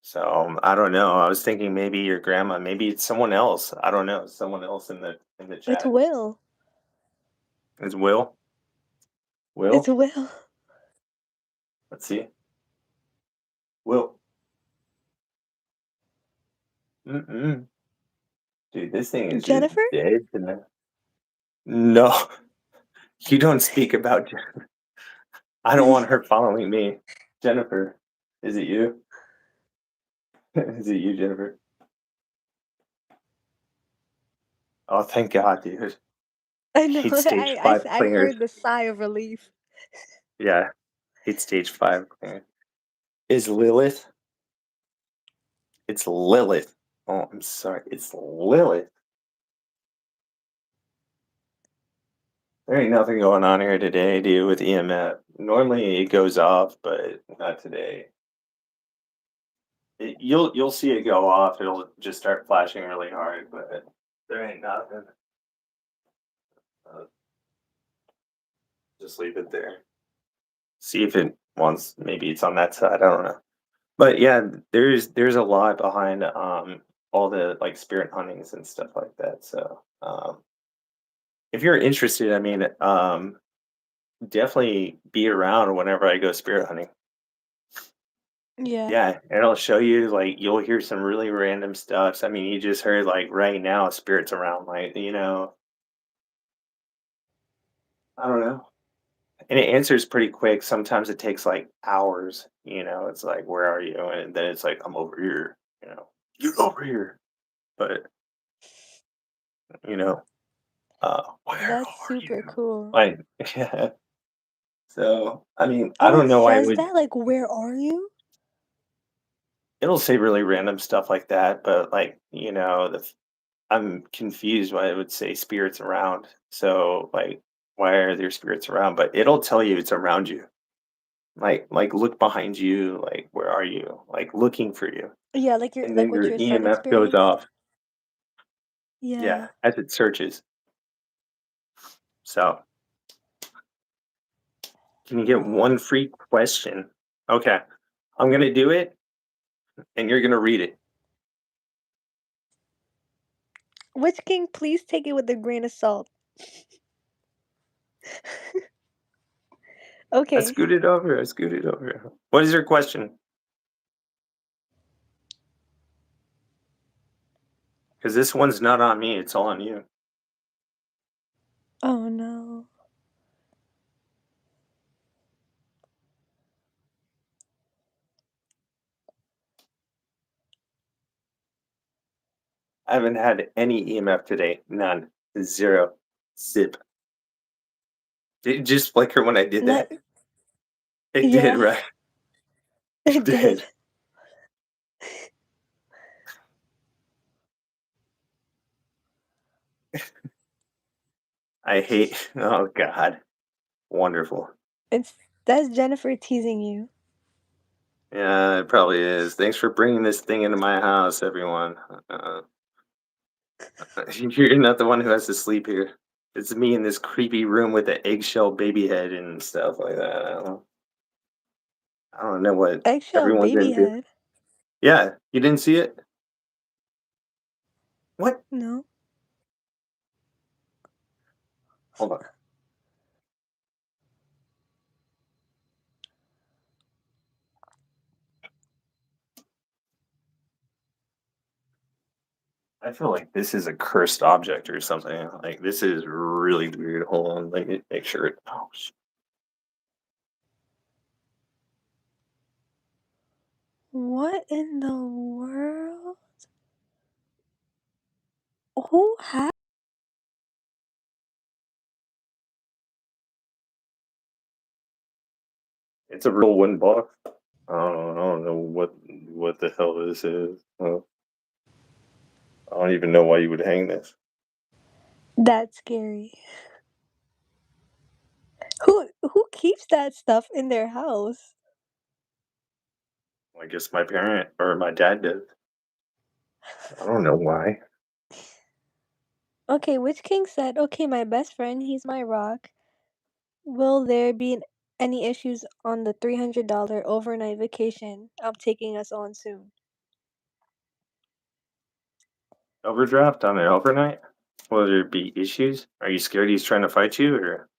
S2: So I don't know. I was thinking maybe your grandma, maybe it's someone else. I don't know. Someone else in the
S3: It's
S2: chat.
S3: Will.
S2: Is Will?
S3: It's
S2: Will?
S3: Will.
S2: Let's see. Will. Mm-mm. Dude, this thing is just
S3: Jennifer?
S2: dead tonight. No, you don't speak about. I don't want her following me. Jennifer, is it you? Is it you, Jennifer? Oh, thank God, dude.
S3: I know.
S2: Hate stage five
S3: I
S2: clingers.
S3: heard the sigh of relief.
S2: Yeah, hate stage five clingers. Is Lilith? It's Lilith. Oh, I'm sorry. It's Lilith. There ain't nothing going on here today, dude, with EMF. Normally it goes off, but not today. You'll see it go off. It'll just start flashing really hard, but there ain't nothing. Uh, just leave it there. See if it wants. Maybe it's on that side. I don't know. But yeah, there's a lot behind all the like spirit huntings and stuff like that. So if you're interested, I mean, definitely be around whenever I go spirit hunting.
S3: Yeah.
S2: Yeah, and it'll show you like you'll hear some really random stuff. I mean, you just heard like right now spirits around, like I don't know. And it answers pretty quick. Sometimes it takes like hours. It's like, where are you? And then it's like, I'm over here. You're over here. But you know, where
S3: That's
S2: are
S3: super
S2: you?
S3: cool.
S2: Like, yeah. So I mean, I
S3: Oh,
S2: don't
S3: it
S2: know.
S3: says that? Like, where are you?
S2: It'll say really random stuff like that, but like I'm confused why it would say spirits around. So like, why are there spirits around? But it'll tell you it's around you. Like look behind you. Like where are you? Like looking for you.
S3: Yeah,
S2: And then
S3: like what
S2: your
S3: your son
S2: EMF goes
S3: experienced.
S2: off.
S3: Yeah.
S2: Yeah, as it searches. So Can you get one free question? Okay. I'm gonna do it and you're gonna read it.
S3: Witch King, please take it with a grain of salt.
S2: I
S3: Okay.
S2: scooted over. I scooted over. What is your question? Because this one's not on me, it's all on you.
S3: Oh no.
S2: I haven't had any EMF today. None. Zero. Zip. Did it just flicker when I did
S3: Not
S2: that? It did,
S3: yeah,
S2: right? It
S3: it did.
S2: did. I hate. Oh God. Wonderful.
S3: It's that's Jennifer teasing you.
S2: Yeah, it probably is. Thanks for bringing this thing into my house, everyone. Uh, you're not the one who has to sleep here. It's me in this creepy room with the eggshell baby head and stuff like that. I don't know what
S3: Eggshell
S2: everyone's
S3: baby
S2: into.
S3: head.
S2: Yeah, you didn't see it? What?
S3: No.
S2: Hold on. I feel like this is a cursed object or something. Like this is really weird. Hold on, let me make sure it. Oh,
S3: What in the world? Who had
S2: it's a real wooden box. I don't know what the hell this is. I don't even know why you would hang this.
S3: that's scary. Who keeps that stuff in their house?
S2: I guess my parent or my dad did. I don't know why.
S3: Okay, Witch King said, "Okay, my best friend, he's my rock. Will there be any issues on the $300 overnight vacation I'm taking us on soon?"
S2: Overdraft on an overnight? Will there be issues? Are you scared he's trying to fight you or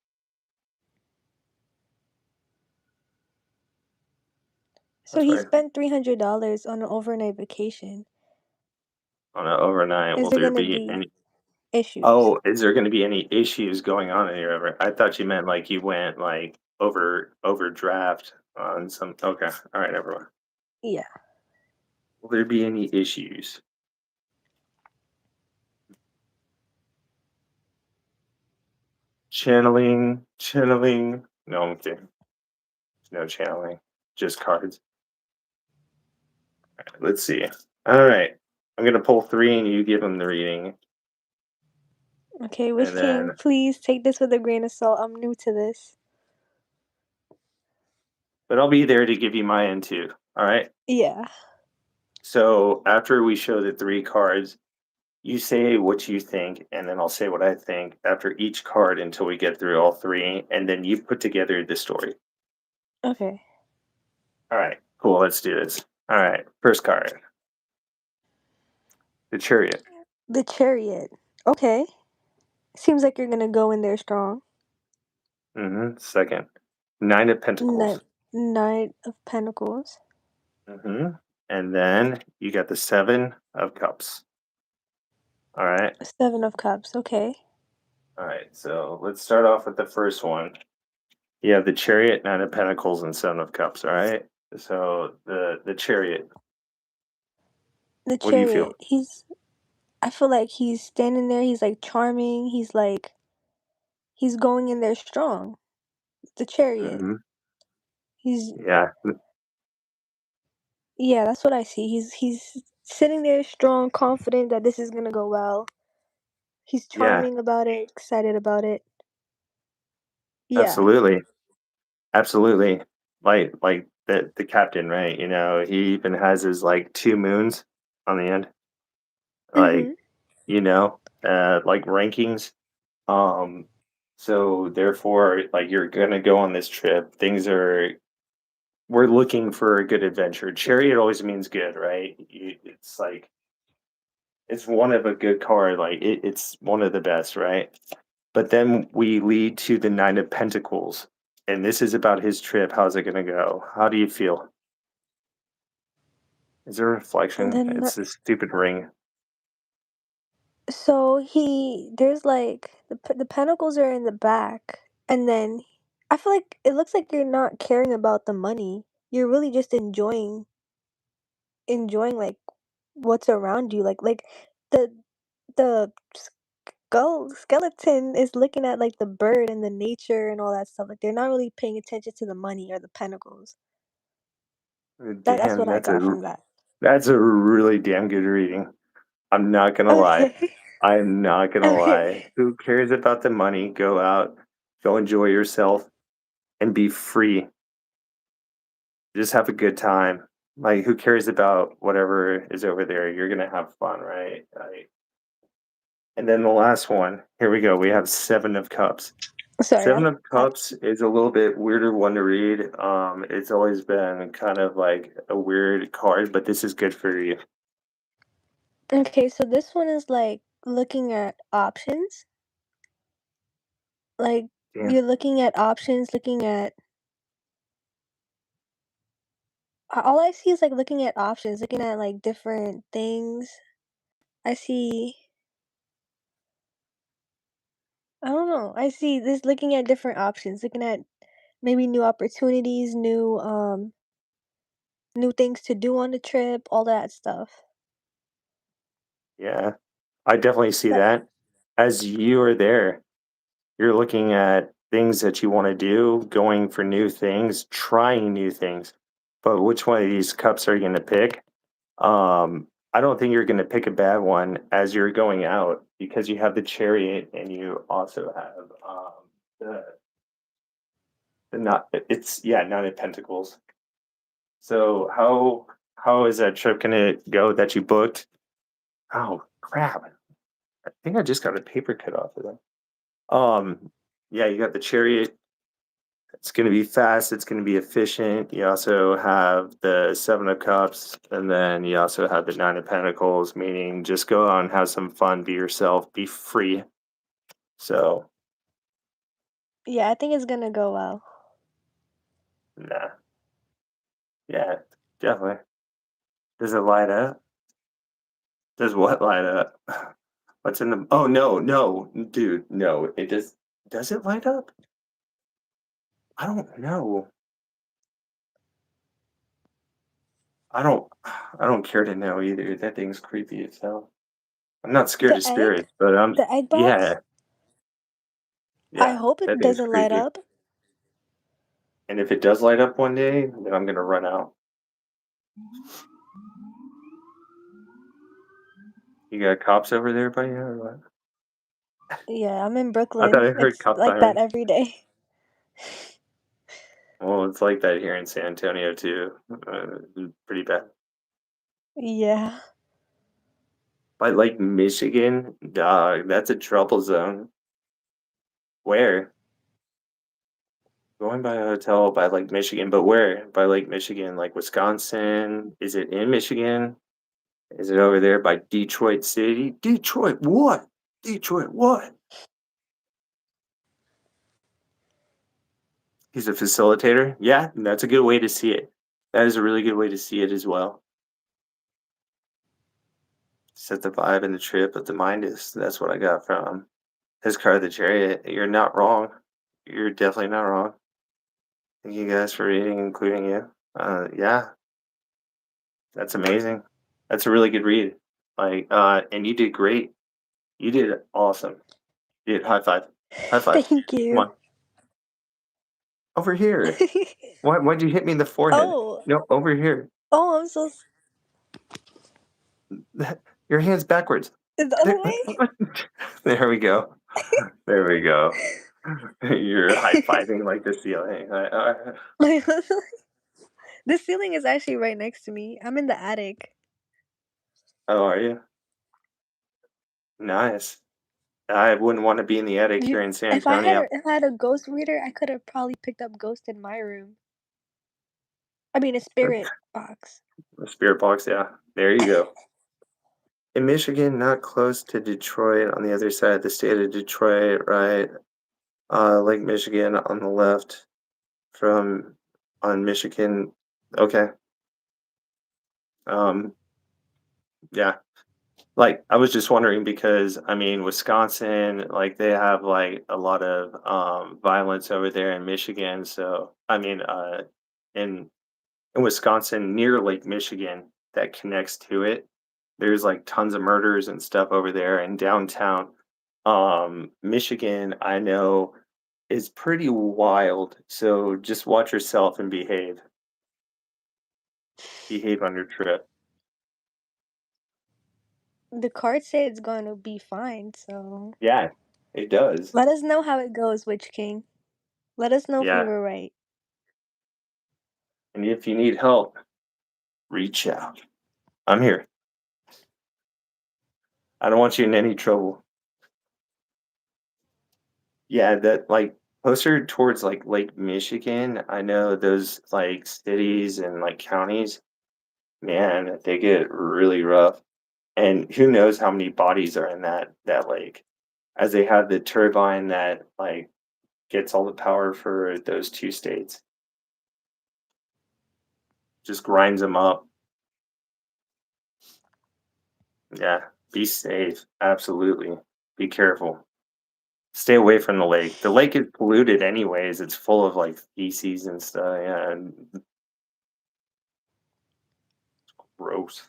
S3: So
S2: that's
S3: he
S2: right.
S3: spent $300 on an overnight vacation.
S2: On an overnight,
S3: Is
S2: will
S3: there
S2: there
S3: gonna
S2: be
S3: be
S2: any
S3: issues?
S2: oh, is there gonna be any issues going on in your ever I thought you meant like you went like overdraft on some okay. All right, everyone.
S3: Yeah.
S2: Will there be any issues? Channeling. No, I'm kidding. No channeling. Just cards. Let's see. All right. I'm gonna pull three and you give them the reading.
S3: Okay, Witch
S2: And
S3: King,
S2: then
S3: please take this with a grain of salt. I'm new to this.
S2: but I'll be there to give you my end too. All right.
S3: Yeah.
S2: So after we show the three cards, you say what you think, and then I'll say what I think after each card until we get through all three, and then you put together the story.
S3: Okay.
S2: All right, cool. Let's do this. All right, first card, the Chariot.
S3: The Chariot. Okay. Seems like you're gonna go in there strong.
S2: Second, Nine of
S3: Knight,
S2: Pentacles.
S3: Knight of Pentacles.
S2: hmm And then you got the Seven of Cups. All right.
S3: Seven of Cups. Okay.
S2: All right. So let's start off with the first one. You have the Chariot, Nine of Pentacles, and Seven of Cups. All right. So the Chariot.
S3: The
S2: What do you feel?
S3: Chariot. I feel like he's standing there. He's like charming. He's going in there strong. The Chariot.
S2: hmm
S3: He's,
S2: Yeah.
S3: yeah, that's what I see. He's sitting there strong, confident that this is gonna go well. He's
S2: Yeah.
S3: charming about it, excited about it. Yeah.
S2: Absolutely. Absolutely. Like the captain, right? He even has his like two moons on the end. Like,
S3: Mhm.
S2: like rankings. Um So therefore, like you're gonna go on this trip. We're looking for a good adventure. Chariot always means good, right? It's like it's one of a good card. Like it's one of the best, right? But then we lead to the Nine of Pentacles, and this is about his trip. How's it gonna go? How do you feel? Is there a
S3: And
S2: reflection?
S3: then
S2: It's this stupid ring.
S3: so there's like the pentacles are in the back, and then I feel like it looks like you're not caring about the money. You're really just enjoying like what's around you. Like the the skeleton is looking at like the bird and the nature and all that stuff. Like they're not really paying attention to the money or the pentacles. That's
S2: Damn,
S3: what I got from that.
S2: that's a really damn good reading. I'm not gonna lie.
S3: Okay.
S2: I'm not gonna lie.
S3: Okay.
S2: Who cares about the money? Go out, go enjoy yourself, and be free. Just have a good time. Like, who cares about whatever is over there? You're gonna have fun, right? Like, and then the last one. Here we go. We have Seven of Cups.
S3: Sorry,
S2: Seven of Cups is a little bit weirder one to read. It's always been kind of like a weird card, but this is good for you.
S3: okay, so this one is like looking at options. Like
S2: Yeah.
S3: you're looking at options, looking at all I see is like looking at options, looking at like different things. I see I don't know. I see this looking at different options, looking at maybe new opportunities, new things to do on the trip, all that stuff.
S2: Yeah, I definitely see
S3: But
S2: that. As you are there, you're looking at things that you want to do, going for new things, trying new things. But which one of these cups are you going to pick? I don't think you're going to pick a bad one as you're going out because you have the chariot and you also have the the not it's yeah nine of pentacles. So how is that trip going to go that you booked? Oh crap! I think I just got a paper cut off of that. Yeah, you got the chariot. It's going to be fast. It's going to be efficient. You also have the Seven of Cups, and then you also have the Nine of Pentacles, meaning just go out and have some fun, be yourself, be free. So,
S3: yeah, I think it's gonna go well.
S2: nah, yeah, definitely. Does it light up? Does what light up? What's in the? Oh no, no, dude, no. It just does it light up? I don't know. I don't. I don't care to know either. That thing's creepy as hell. I'm not scared
S3: The
S2: of
S3: egg,
S2: spirits, but
S3: the egg
S2: yeah,
S3: box. I
S2: yeah,
S3: hope
S2: that
S3: it
S2: thing's
S3: doesn't light
S2: creepy.
S3: up.
S2: And if it does light up one day, then I'm gonna run out. You got cops over there by you or what?
S3: Yeah, I'm in
S2: I thought
S3: Brooklyn.
S2: I heard
S3: It's
S2: cop
S3: like that
S2: sirens.
S3: every day.
S2: Well, it's like that here in San Antonio too. Pretty bad.
S3: Yeah.
S2: But like Michigan, dog, that's a trouble zone. Where? Going by a hotel by Lake Michigan, but where? By Lake Michigan, like Wisconsin? Is it in Michigan? Is it over there by Detroit City? Detroit what? Detroit what? He's a facilitator? Yeah, that's a good way to see it. That is a really good way to see it as well. Set the vibe and the trip, but the mind is that's what I got from his card, the chariot. You're not wrong. You're definitely not wrong. Thank you guys for reading, including you. Yeah, that's amazing. That's a really good read. Like, and you did great. You did awesome. You did high five. High five.
S3: Thank
S2: Come
S3: you.
S2: on. Over here. Why'd you hit me in the forehead?
S3: Oh,
S2: No, over here.
S3: oh, I'm so
S2: Your hand's backwards.
S3: is the other
S2: There,
S3: way?
S2: there we go. There we go. You're high fiving like the ceiling.
S3: Like, the ceiling is actually right next to me. I'm in the attic.
S2: Oh, are you? Nice. I wouldn't want to be in the attic
S3: You
S2: here in San Antonio.
S3: if I had a ghost reader, I could have probably picked up ghost in my room. I mean, a spirit box.
S2: The spirit box, yeah. There you go. In Michigan, not close to Detroit, on the other side of the state of Detroit, right? Lake Michigan on the left from on Michigan. Okay. Um, yeah. Like, I was just wondering because, I mean, Wisconsin, like, they have, like, a lot of, violence over there in Michigan, so I mean, in in Wisconsin, near Lake Michigan that connects to it, there's, like, tons of murders and stuff over there in downtown. Michigan, I know, is pretty wild, so just watch yourself and behave. Behave on your trip.
S3: The cards say it's gonna be fine, so
S2: Yeah, it does.
S3: let us know how it goes, Witch King. Let us know if we
S2: Yeah,
S3: were right.
S2: and if you need help, reach out. I'm here. I don't want you in any trouble. Yeah, that like closer towards like Lake Michigan, I know those like cities and like counties, man, they get really rough. And who knows how many bodies are in that lake. As they have the turbine that like gets all the power for those two states. Just grinds them up. Yeah. Be safe. Absolutely. Be careful. Stay away from the lake. The lake is polluted anyways. It's full of like feces and stuff. Yeah, and gross.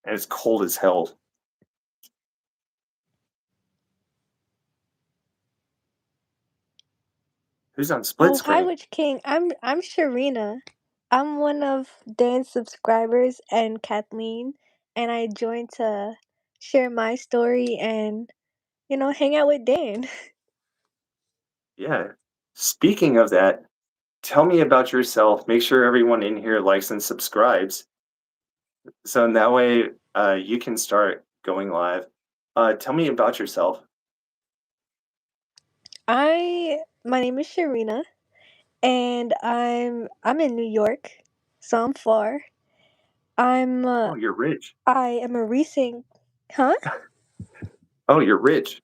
S2: And it's cold as hell. Who's on split
S3: Oh, hi,
S2: screen?
S3: Witch King. I'm Sharina. I'm one of Dan's subscribers and Kathleen, and I joined to share my story and hang out with Dan.
S2: Yeah. Speaking of that, tell me about yourself. Make sure everyone in here likes and subscribes. So in that way, you can start going live. Tell me about yourself.
S3: My name is Sharina, and I'm in New York, so I'm far. I'm
S2: Oh, you're rich.
S3: I am a recent, huh?
S2: Oh, you're rich.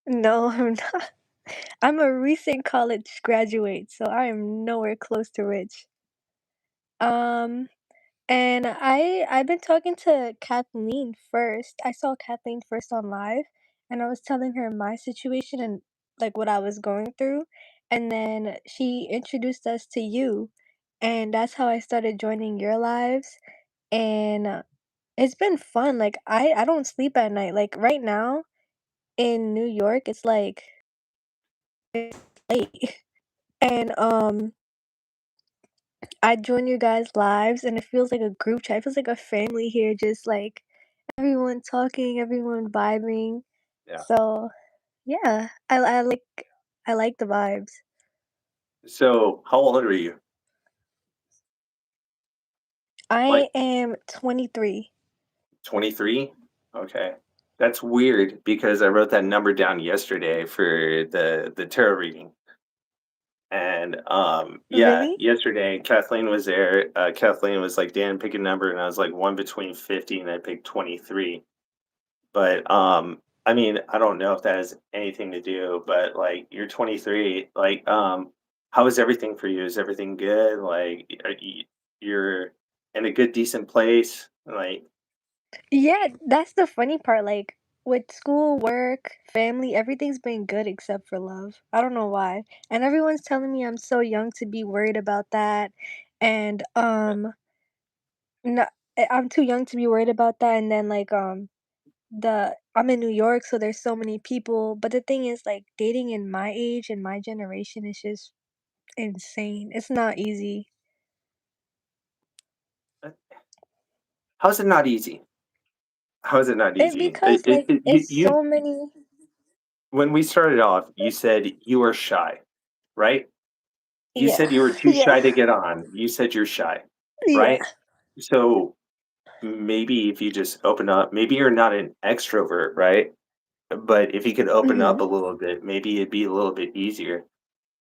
S3: No, I'm not. I'm a recent college graduate, so I am nowhere close to rich. Um, and I've been talking to Kathleen first. I saw Kathleen first on live, and I was telling her my situation and like what I was going through, and then she introduced us to you, and that's how I started joining your lives, and it's been fun. Like I don't sleep at night. Like right now in New York, it's like late, and I join you guys' lives, and it feels like a group chat. It feels like a family here, just like everyone talking, everyone vibing.
S2: Yeah.
S3: So yeah, I like the vibes.
S2: So how old are you?
S3: I
S2: Like
S3: am 23.
S2: 23? Okay. That's weird because I wrote that number down yesterday for the tarot reading. And yeah,
S3: Really?
S2: yesterday Kathleen was there. Kathleen was like, Dan, pick a number, and I was like one between 50 and I picked 23. But I mean, I don't know if that has anything to do, but like you're 23, like how is everything for you? Is everything good? Like you're in a good decent place? Like
S3: Yeah, that's the funny part. Like with school, work, family, everything's been good except for love. I don't know why. And everyone's telling me I'm so young to be worried about that. And no, I'm too young to be worried about that. And then like I'm in New York, so there's so many people. But the thing is, like dating in my age and my generation is just insane. It's not easy.
S2: uh, how's it not easy? How is it not
S3: It
S2: easy?
S3: because like it's
S2: You
S3: so many.
S2: when we started off, you said you were shy, right? You
S3: Yeah,
S2: said you were too
S3: yeah,
S2: shy to get on. You said you're shy,
S3: yeah.
S2: right? So maybe if you just open up, maybe you're not an extrovert, right? but if he could open up
S3: Mhm.
S2: a little bit, maybe it'd be a little bit easier.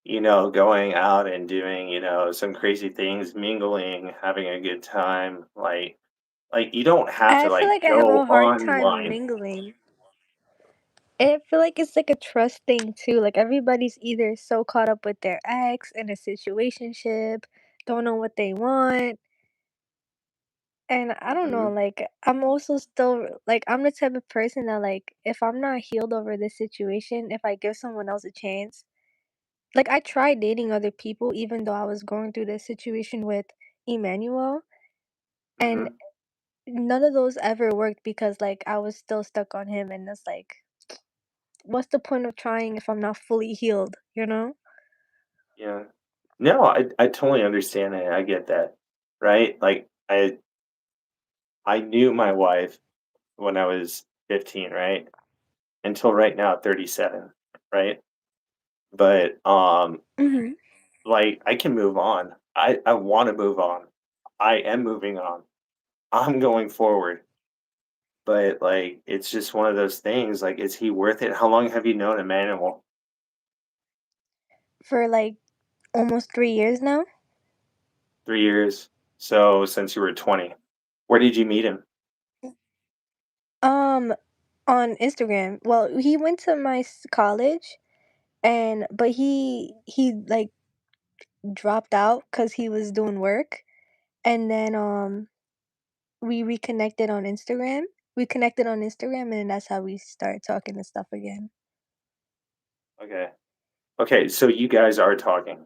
S2: Going out and doing, some crazy things, mingling, having a good time. Like you don't have to
S3: I feel
S2: like
S3: like I have
S2: go
S3: a hard time
S2: online.
S3: mingling. And I feel like it's like a trust thing too. Like everybody's either so caught up with their ex in a situationship, don't know what they want. And I don't know,
S2: Mhm.
S3: like I'm also still like I'm the type of person that like if I'm not healed over this situation, if I give someone else a chance, like I tried dating other people even though I was going through this situation with Emmanuel, and
S2: Mhm.
S3: none of those ever worked because like I was still stuck on him, and it's like what's the point of trying if I'm not fully healed, you know?
S2: Yeah. No, I totally understand that. I get that. Right? Like I knew my wife when I was 15, right? Until right now, 37, right? But
S3: Mhm.
S2: like I can move on. I want to move on. I am moving on. I'm going forward. But like it's just one of those things. Like, is he worth it? How long have you known Emmanuel?
S3: For like almost 3 years now.
S2: 3 years. So since you were 20. Where did you meet him?
S3: Um on Instagram. Well, he went to my college, and but he like dropped out cuz he was doing work, and then we reconnected on Instagram. We connected on Instagram, and that's how we started talking and stuff again.
S2: Okay. Okay, so you guys are talking.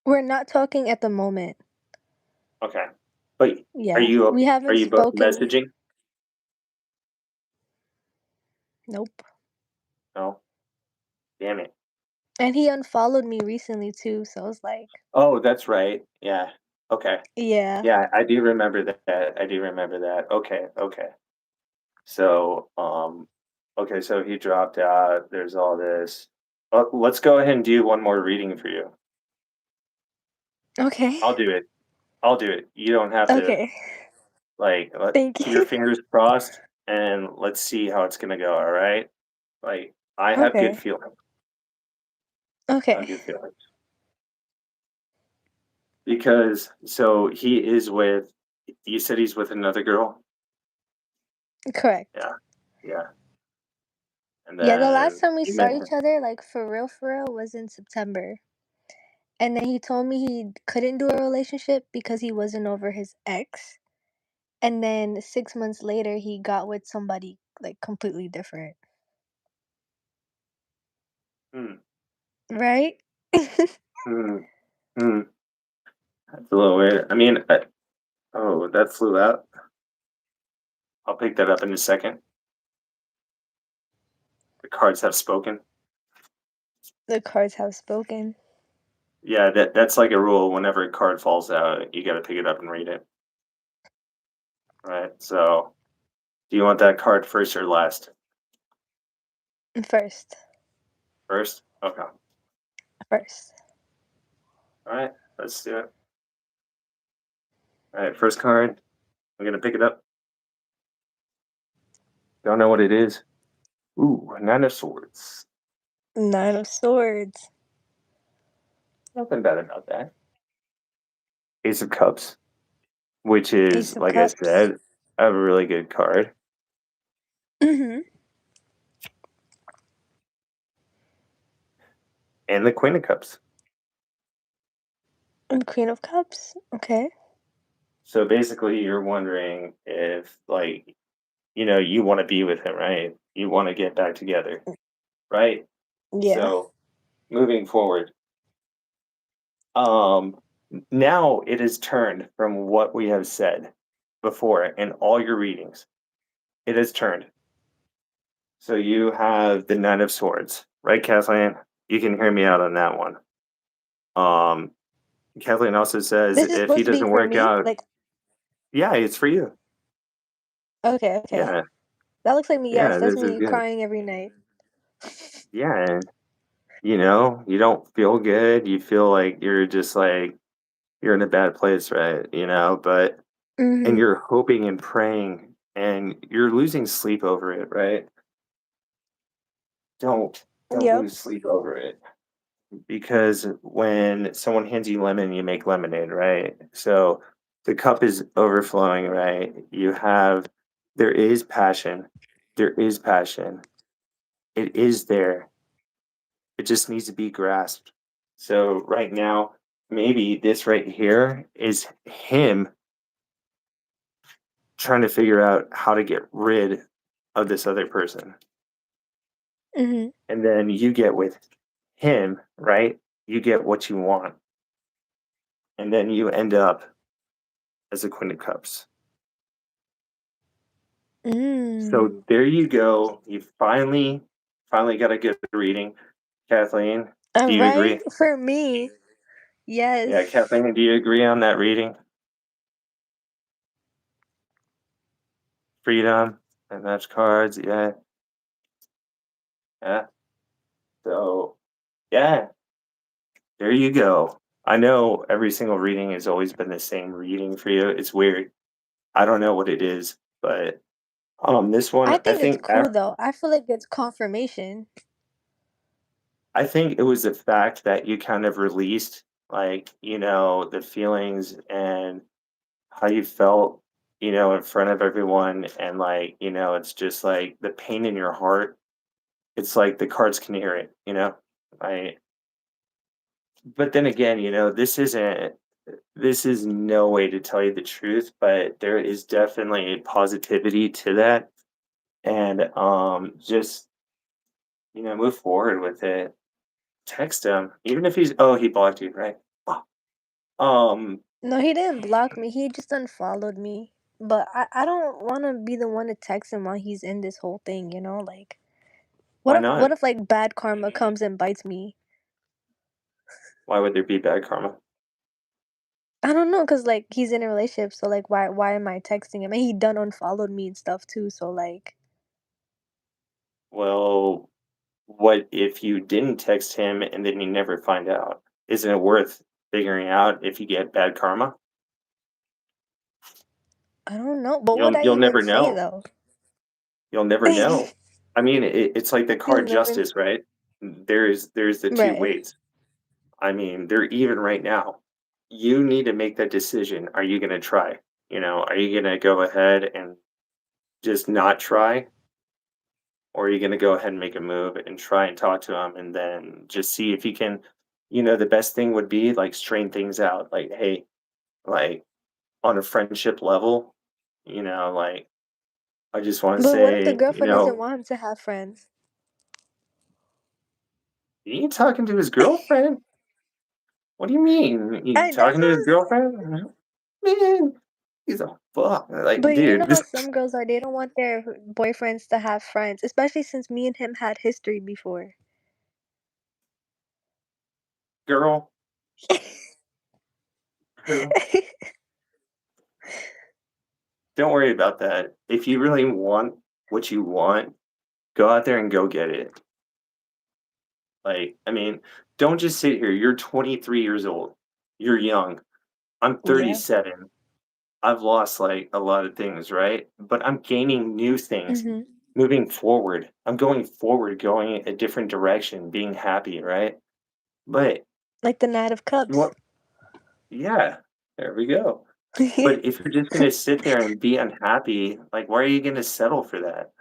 S3: We're not talking at the moment.
S2: Okay. But are
S3: Yeah.
S2: you
S3: We
S2: are
S3: haven't
S2: you both
S3: spoken.
S2: messaging?
S3: Nope.
S2: No. Damn it.
S3: And he unfollowed me recently too, so it's like,
S2: Oh, that's right. Yeah. Okay.
S3: yeah.
S2: Yeah, I do remember that. I do remember that. Okay, okay. So, okay, so he dropped out. There's all this. Let's go ahead and do one more reading for you.
S3: Okay.
S2: I'll do it. I'll do it. You don't have to
S3: Okay. Thank
S2: keep your
S3: you.
S2: fingers crossed and let's see how it's gonna go, all right? Like I have good
S3: Okay.
S2: feelings. I have
S3: Okay.
S2: good feelings. Because so he is with you said he's with another girl?
S3: Correct.
S2: Yeah. Yeah. And
S3: Yeah, the last
S2: then
S3: time we
S2: you
S3: saw
S2: met
S3: each other, like for real, was in September. And then he told me he couldn't do a relationship because he wasn't over his ex. And then 6 months later, he got with somebody like completely different.
S2: hmm,
S3: Right?
S2: hmm, hmm. That's a little weird. I mean, oh, that flew out. I'll pick that up in a second. The cards have spoken.
S3: The cards have spoken.
S2: Yeah, that's like a rule. Whenever a card falls out, you got to pick it up and read it. Right. So, do you want that card first or last?
S3: First.
S2: First. Okay. All
S3: First.
S2: right. Let's do it. All right. First card. I'm gonna pick it up. Don't know what it is. Ooh, Nine of Swords.
S3: Nine of Swords.
S2: Nothing bad about that. Ace of Cups, which is,
S3: Ace of
S2: like I
S3: Cups.
S2: said, a really good card,
S3: Mm-hmm.
S2: and the Queen of Cups.
S3: And Queen of Cups. Okay.
S2: So basically, you're wondering if, like, you want to be with him, right? You want to get back together, right?
S3: Yeah.
S2: So moving forward, um, now it has turned from what we have said before in all your readings. It has turned. So you have the Nine of Swords, right, Kathleen? You can hear me out on that one. Um, Kathleen also says
S3: This is
S2: if he
S3: supposed to be
S2: doesn't
S3: for
S2: work
S3: me?
S2: out,
S3: Like,
S2: yeah, it's for you.
S3: okay, okay.
S2: Yeah,
S3: That looks like me. Yes,
S2: yeah,
S3: that's
S2: this is
S3: me
S2: good.
S3: crying every night.
S2: Yeah, and you don't feel good. You feel like you're just like you're in a bad place, right? But and
S3: Mm-hmm.
S2: you're hoping and praying and you're losing sleep over it, right? don't
S3: Yep.
S2: lose sleep over it, because when someone hands you lemon, you make lemonade, right? So the cup is overflowing, right? There is passion. There is passion. It is there. It just needs to be grasped. So right now, maybe this right here is him trying to figure out how to get rid of this other person.
S3: Mhm.
S2: And then you get with him, right? You get what you want. And then you end up as a Queen of Cups.
S3: Mm.
S2: So there you go. You finally got a good reading. Kathleen, do you
S3: Right?
S2: agree?
S3: For me.
S2: Yeah,
S3: Yes.
S2: Kathleen, do you agree on that reading? Freedom and match cards, yeah, yeah. So yeah, there you go. I know every single reading has always been the same reading for you. It's weird. I don't know what it is, but this
S3: I
S2: one,
S3: think it's cool though. I feel like it's confirmation.
S2: I think it was the fact that you kind of released, like, the feelings and how you felt, in front of everyone, and like, it's just like the pain in your heart. It's like the cards can hear it, I but then again, this is no way to tell you the truth, but there is definitely positivity to that. And just, move forward with it. Text him, even if he blocked you, right? Oh,
S3: No, he didn't block me. He just unfollowed me. But I don't want to be the one to text him while he's in this whole thing, you know? Like,
S2: why
S3: what
S2: not?
S3: if like bad karma comes and bites me?
S2: Why would there be bad karma?
S3: I don't know, cause like he's in a relationship, so like why am I texting him? And he done unfollowed me and stuff too. So like
S2: Well, what if you didn't text him and then you never find out? Isn't it worth figuring out if you get bad karma?
S3: I don't know. But what would
S2: You'll
S3: I
S2: you'll
S3: even
S2: never
S3: say
S2: know.
S3: though?
S2: You'll never know. I mean, it's like the
S3: You'll
S2: card
S3: never.
S2: justice, right? There's the two
S3: Right.
S2: weights. I mean, they're even right now. You need to make that decision. Are you gonna try? Are you gonna go ahead and just not try? Or are you gonna go ahead and make a move and try and talk to him, and then just see if you can, the best thing would be like strain things out. Like, hey, like on a friendship level, like I just want to
S3: But what if the
S2: say,
S3: girlfriend doesn't want him to have friends?
S2: you talking to his girlfriend? What do you mean? You
S3: That's
S2: talking to
S3: what
S2: his girlfriend? Man, he's a fuck. Like,
S3: but you know
S2: dude,
S3: how
S2: this
S3: some girls are, they don't want their boyfriends to have friends, especially since me and him had history before.
S2: girl, who, don't worry about that. If you really want what you want, go out there and go get it. Like, I mean, don't just sit here. You're 23 years old. You're young. I'm
S3: Yeah.
S2: 37. I've lost like a lot of things, right? But I'm gaining new things
S3: Mhm.
S2: moving forward. I'm going forward, going a different direction, being happy, right? But
S3: Like the Knight of Cups.
S2: what, yeah, there we go. But if you're just gonna sit there and be unhappy, like, why are you gonna settle for that?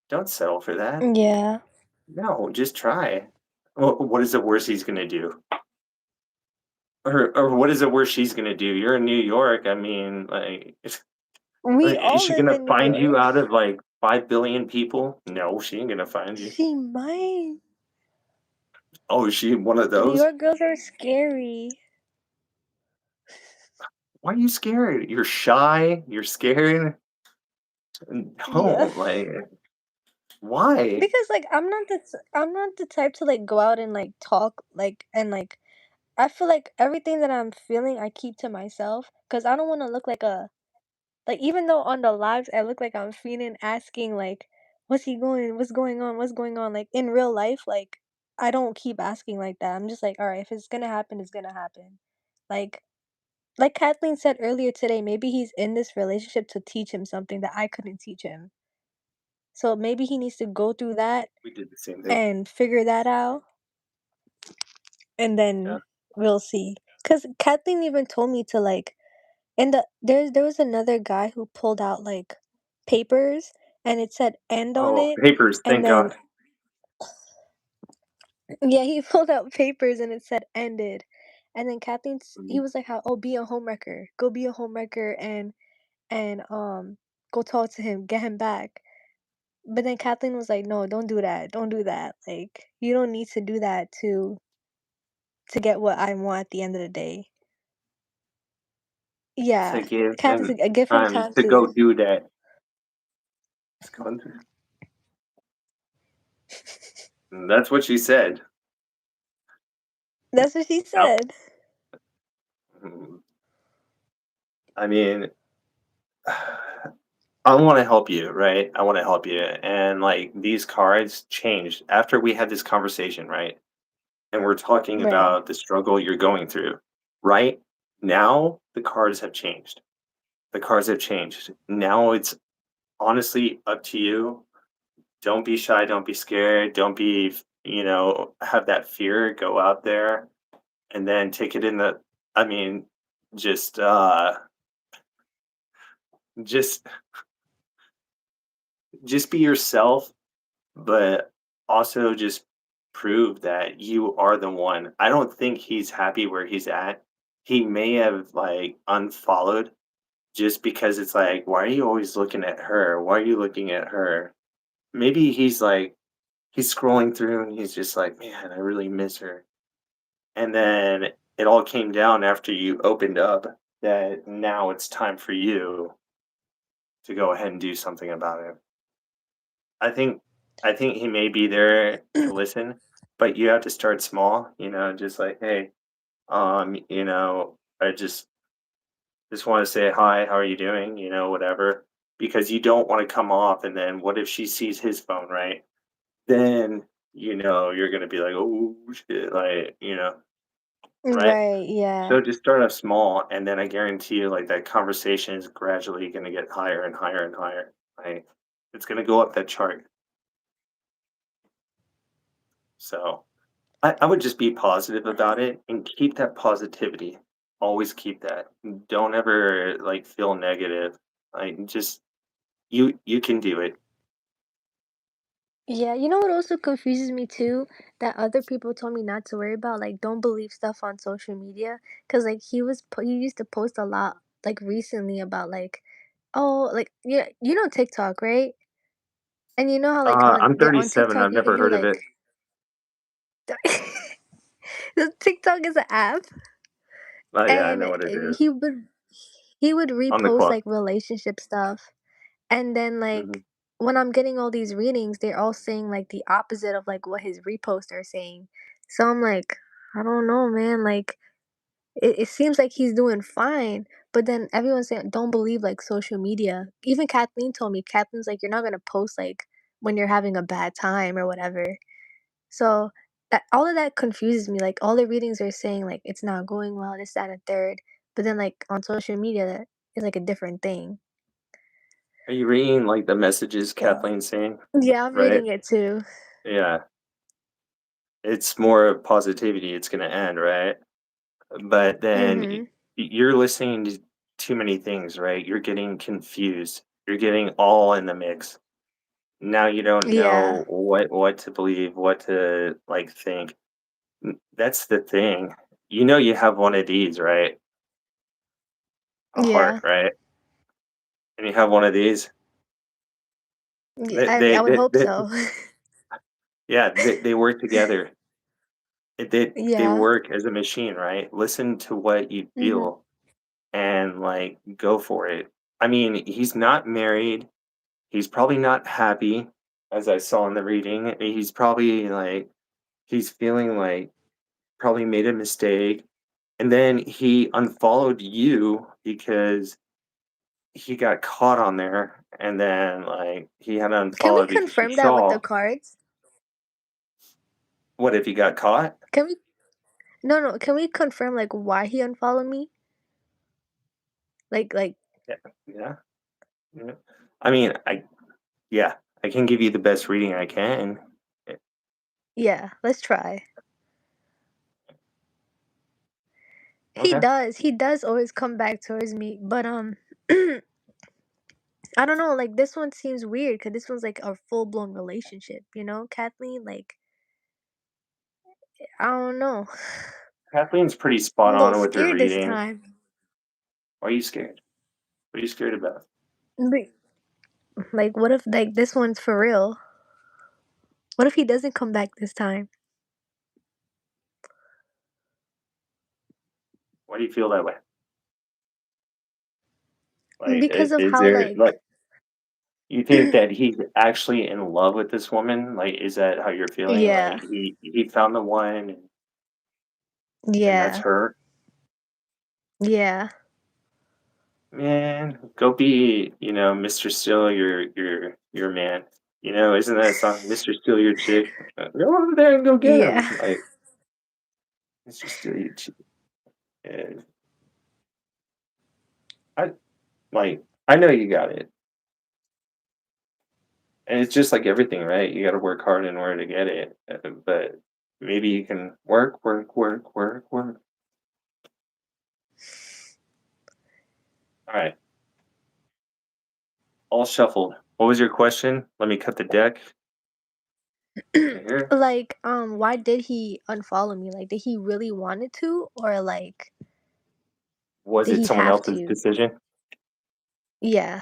S2: Don't settle for that.
S3: Yeah.
S2: No, just try. What is the worst he's gonna do? Or what is the worst she's gonna do? You're in New York. I mean, like,
S3: We
S2: is
S3: all
S2: she
S3: live
S2: gonna
S3: in New
S2: find you
S3: York.
S2: out of like 5 billion people? No, she ain't gonna find you.
S3: She might.
S2: Oh, is she one of
S3: New
S2: those?
S3: York girls are scary.
S2: Why are you scared? You're shy. You're scared.
S3: Yeah.
S2: No, like, why?
S3: Because like I'm not the type to like go out and like talk like and like I feel like everything that I'm feeling I keep to myself cuz I don't want to look like a like even though on the lives I look like I'm feeling asking like what's he going what's going on what's going on like in real life like I don't keep asking like that. I'm just like all right, if it's going to happen it's going to happen. Like like Kathleen said earlier today, maybe he's in this relationship to teach him something that I couldn't teach him. So maybe he needs to go through that
S2: We did the same thing.
S3: and figure that out, and
S2: Yeah.
S3: then we'll see. Cause Kathleen even told me to like, and there was another guy who pulled out like papers and it said end on
S2: Oh,
S3: it,
S2: papers,
S3: and
S2: thank
S3: then
S2: God.
S3: yeah, he pulled out papers and it said ended, and then he
S2: Mhm.
S3: was like, "How? Oh, be a homewrecker. Go be a homewrecker and go talk to him, get him back." But then Kathleen was like, "No, don't do that. Don't do that. Like, you don't need to do that to get what I want at the end of the day."
S2: To
S3: Yeah,
S2: give him
S3: give him
S2: time
S3: time
S2: to go
S3: to.
S2: do that. It's going through. And that's what she said.
S3: That's what she
S2: Yep.
S3: said.
S2: Mhm. I mean, I want to help you, right? I want to help you. And like these cards changed after we had this conversation, right? And we're talking
S3: Right.
S2: about the struggle you're going through. Right now, the cards have changed. The cards have changed. Now it's honestly up to you. Don't be shy. Don't be scared. Don't be, have that fear. Go out there and then take it in the, I mean, just, uh, just, just be yourself, but also just prove that you are the one. I don't think he's happy where he's at. He may have like unfollowed just because it's like, why are you always looking at her? Why are you looking at her? Maybe he's scrolling through and he's just like, man, I really miss her. And then it all came down after you opened up that now it's time for you to go ahead and do something about it. I think I think he may be there to listen, but you have to start small, just like, "Hey, I just wanna say hi, how are you doing?" Whatever, because you don't wanna come off, and then what if she sees his phone, right? Then, you're gonna be like, "Oh, shit," like, right?
S3: Right. Yeah.
S2: So just start off small, and then I guarantee you, like, that conversation is gradually gonna get higher and higher and higher, right? It's gonna go up that chart, so I would just be positive about it and keep that positivity. Always keep that. Don't ever like feel negative. Like just you can do it.
S3: Yeah, you know what also confuses me too? That other people told me not to worry about, like, don't believe stuff on social media. Cause like he used to post a lot like recently about like, oh, like yeah, you know TikTok, right? And you know how like
S2: I'm
S3: on
S2: 37.
S3: TikTok
S2: I've never
S3: you're
S2: heard of
S3: like,
S2: it.
S3: the TikTok is an app,
S2: Oh yeah, I
S3: and
S2: know what it is.
S3: he would
S2: On the
S3: repost
S2: clock.
S3: like relationship stuff. And then
S2: Hmm.
S3: like when I'm getting all these readings, they're all saying like the opposite of like what his reposts are saying. So I'm like, I don't know, man. Like it seems like he's doing fine, but then everyone's saying don't believe like social media. Even Kathleen told me, Kathleen's like, you're not gonna post like when you're having a bad time or whatever. So all of that confuses me. Like all the readings are saying like it's not going well, this, that, and third. But then like on social media, that is like a different thing.
S2: Are you reading like the messages
S3: So
S2: Kathleen's saying?
S3: yeah, I'm
S2: Right?
S3: reading it too.
S2: Yeah. It's more of positivity. It's gonna end, right? But then
S3: Mhm.
S2: you're listening to too many things, right? You're getting confused. You're getting all in the mix. Now you don't
S3: Yeah.
S2: know what to believe, what to, like, think. That's the thing. You have one of these, right? A heart,
S3: Yeah.
S2: right? And you have one of these.
S3: Yeah,
S2: They
S3: I
S2: they
S3: would
S2: they
S3: hope
S2: they
S3: so.
S2: yeah, they work together. They
S3: Yeah.
S2: work as a machine, right? Listen to what you
S3: Mhm.
S2: feel and, like, go for it. I mean, he's not married. He's probably not happy, as I saw in the reading. He's probably, like he's feeling like probably made a mistake. And then he unfollowed you because he got caught on there, and then, like, he had to
S3: Can we
S2: unfollow because he
S3: confirm that with the
S2: saw
S3: cards?
S2: what if he got caught?
S3: Can we No, no, can we confirm like why he unfollowed me? Like
S2: Yeah, yeah, yeah. I mean, yeah. I can give you the best reading I can. Eh,
S3: Yeah, let's try.
S2: Okay.
S3: He does always come back towards me, but I don't know, like this one seems weird because this one's like a full blown relationship, you know, Kathleen. Like I don't know.
S2: Kathleen's pretty
S3: I'm
S2: spot
S3: a little
S2: on with her
S3: scared this
S2: reading.
S3: time.
S2: Why are you scared? What are you scared about?
S3: But, like, what if like this one's for real? What if he doesn't come back this time?
S2: Why do you feel that way? Like,
S3: Because of
S2: is
S3: how
S2: there
S3: like
S2: like you think that he's actually in love with this woman? Like, is that how you're feeling? Like
S3: yeah,
S2: he found the one and that's
S3: yeah,
S2: her?
S3: yeah.
S2: Man, go be, Mr. Steal your man. Isn't that a song? Mr. Steal your chick. Go over there and go get him.
S3: Yeah.
S2: Like, Mr. Steal your chick. And I I know you got it. And it's just like everything, right? You got to work hard in order to get it. But maybe you can work, work, work, work, work. All right, all shuffled. What was your question? Let me cut the deck right here.
S3: Like, why did he unfollow me? Like, did he really wanted to, or like,
S2: Was
S3: did
S2: it
S3: he
S2: someone
S3: have
S2: else's
S3: to?
S2: decision?
S3: Yeah.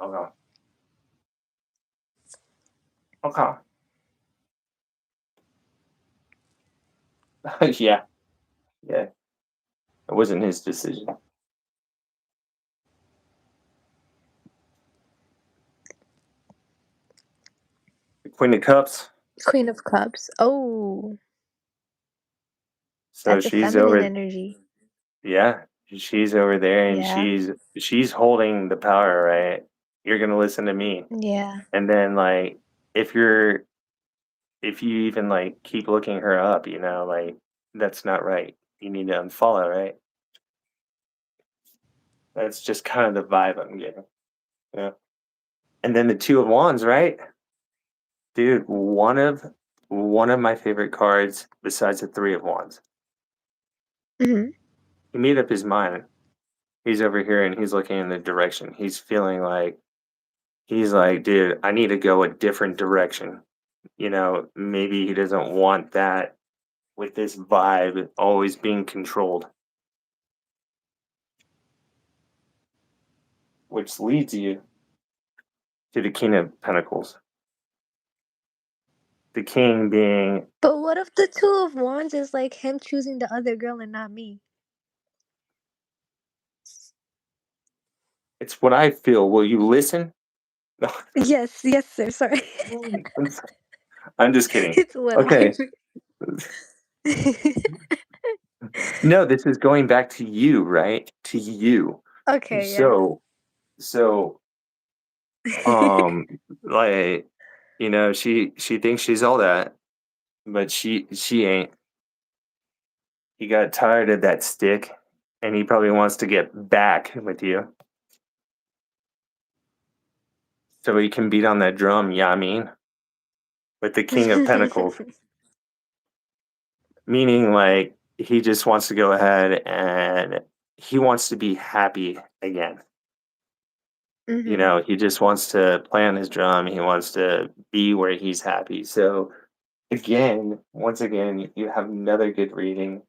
S2: Okay. Okay. Yeah. Yeah. It wasn't his decision. The Queen of Cups.
S3: Queen of Cups. Oh,
S2: So
S3: that's a
S2: she's
S3: feminine
S2: over.
S3: energy.
S2: Yeah, she's over there, and
S3: Yeah.
S2: she's holding the power, right? You're gonna listen to me,
S3: Yeah.
S2: and then like if you're if you even like keep looking her up, like that's not right. You need to unfollow, right? That's just kind of the vibe I'm getting. Yeah. And then the Two of Wands, right? Dude, one of my favorite cards besides the Three of Wands.
S3: Hmm.
S2: He made up his mind. He's over here and he's looking in the direction. He's feeling like he's like, dude, I need to go a different direction. Maybe he doesn't want that with this vibe always being controlled, which leads you to the King of Pentacles. The king being,
S3: But what if the Two of Wands is like him choosing the other girl and not me?
S2: it's what I feel. Will you listen? No,
S3: Yes, yes, sir. Sorry.
S2: I'm just kidding.
S3: It's what I.
S2: Okay. No, this is going back to you, right? To you.
S3: Okay, yeah.
S2: So, um, like, she thinks she's all that, but she ain't. He got tired of that stick, and he probably wants to get back with you, so he can beat on that drum. Yeah, I mean, with the King of Pentacles, meaning like he just wants to go ahead and he wants to be happy again.
S3: Mhm.
S2: He just wants to play on his drum. He wants to be where he's happy. So again, once again, you have another good reading.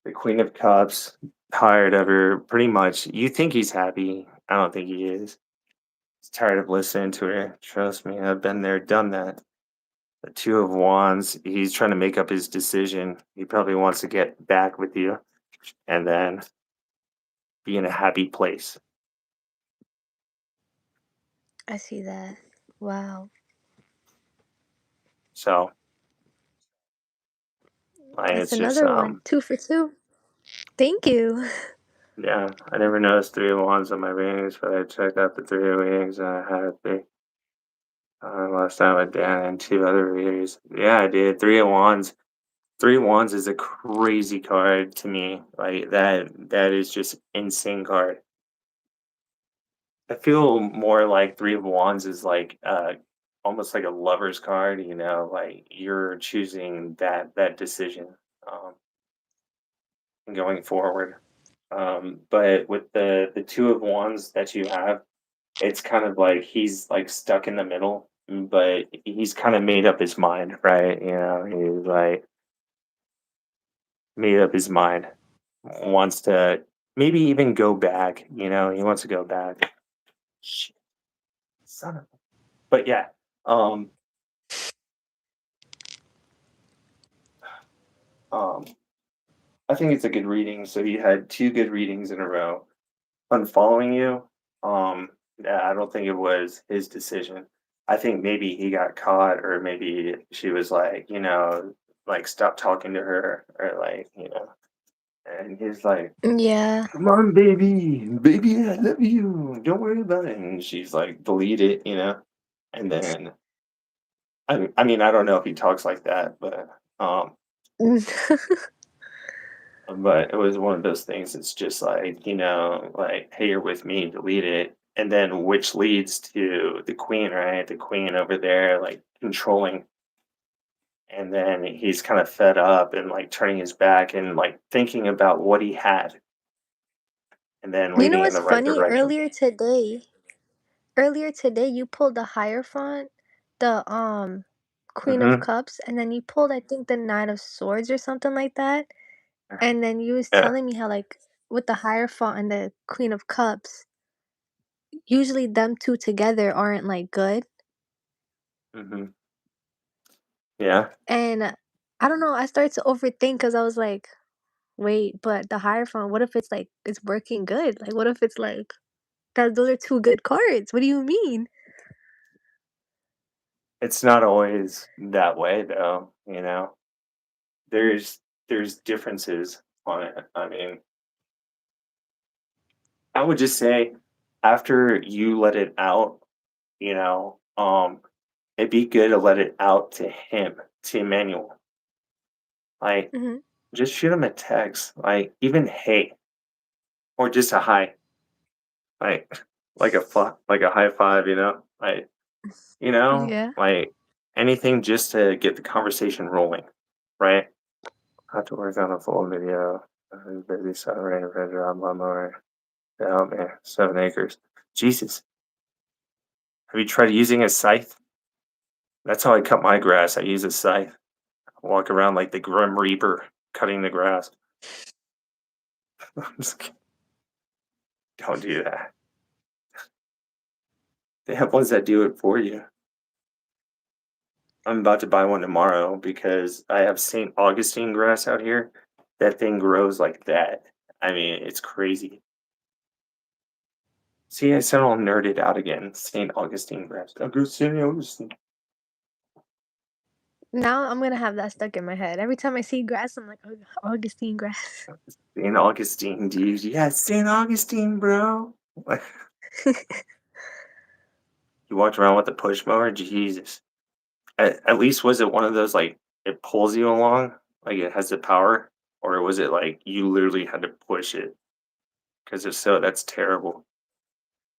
S2: The Queen of Cups, tired of her, pretty much. You think he's happy. I don't think he is. He's tired of listening to her. Trust me, I've been there, done that. The Two of Wands, he's trying to make up his decision. He probably wants to get back with you and then be in a happy place.
S3: I see that. Wow.
S2: So,
S3: That's
S2: it's just,
S3: another one. 2 for 2. Thank you.
S2: yeah, I never noticed Three of Wands on my readings, but I checked out the three readings and I had the last time with Dan and two other readers. Yeah, I did. Three of Wands. Three of Wands is a crazy card to me. Like that is just insane card. I feel more like Three of Wands is like almost like a lover's card, you know, like you're choosing that decision um going forward. But with the Two of Wands that you have, it's kind of like he's like stuck in the middle, but he's kind of made up his mind, right? You know, he's like made up his mind, wants to maybe even go back, you know, he wants to go back. Shit, son of but yeah, um, um, I think it's a good reading. So you had two good readings in a row. Unfollowing you, yeah, I don't think it was his decision. I think maybe he got caught, or maybe she was like, you know, like stop talking to her, or like, you know, and he's like,
S3: Yeah.
S2: come on, baby, baby, I love you. Don't worry about it. And she's like, delete it, you know, and then I mean, I don't know if he talks like that, um, but it was one of those things. It's just like, you know, like, hey, you're with me, delete it. And then which leads to the queen, right? The queen over there, like controlling. And then he's kind of fed up and like turning his back and like thinking about what he had and then
S3: You know
S2: leading in
S3: what's
S2: the right
S3: funny?
S2: direction.
S3: Earlier today, you pulled the Hierophant, the Queen of
S2: Hmm.
S3: Cups, and then you pulled I think the Knight of Swords or something like that. And then you was
S2: Yeah.
S3: telling me how like with the Hierophant and the Queen of Cups, usually them two together aren't like good.
S2: Hmm. Yeah.
S3: And I don't know, I started to overthink because I was like, wait, but the Hierophant, what if it's like it's working good? Like what if it's like that those are two good cards? What do you mean?
S2: It's not always that way though, you know. There's there's differences on it. I mean, I would just say after you let it out, you know, it'd be good to let it out to him, to Emmanuel. Like,
S3: Mhm.
S2: just shoot him a text, like even hey, or just a hi, like like a high five,
S3: Yeah.
S2: like anything just to get the conversation rolling, right? Have to work on a full video. Baby celebrating a job lawnmower to help me. 7 acres. Jesus, have you tried using a scythe? That's how I cut my grass. I use a scythe. I walk around like the Grim Reaper cutting the grass. I'm just kidding. Don't do that. They have ones that do it for you. I'm about to buy one tomorrow because I have St. Augustine grass out here. That thing grows like that. I mean, it's crazy. See, I sound all nerded out again. St. Augustine grass. I grew St. Augustine.
S3: Now I'm gonna have that stuck in my head. Every time I see grass, I'm like, Augustine grass.
S2: St. Augustine, dude. Yeah, St. Augustine, bro. You walked around with a push mower? Jesus. At least was it one of those like it pulls you along, like it has the power, or was it like you literally had to push it? Because if so, that's terrible.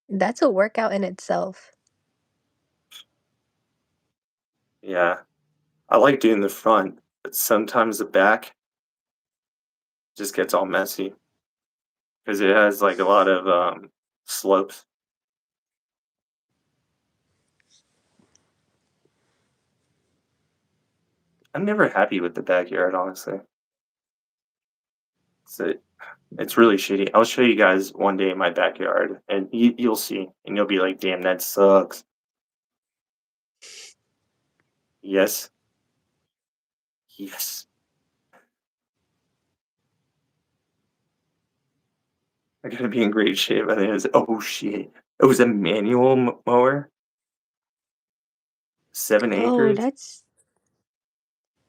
S3: That's a workout in itself.
S2: Yeah, I like doing the front, but sometimes the back just gets all messy because it has like a lot of slopes. I'm never happy with the backyard, honestly. So it's really shitty. I'll show you guys one day my backyard, and you'll see, and you'll be like, "Damn, that sucks." Yes, yes. I gotta be in great shape. I think it's oh shit. It was a manual mower, 7
S3: Oh,
S2: acres.
S3: that's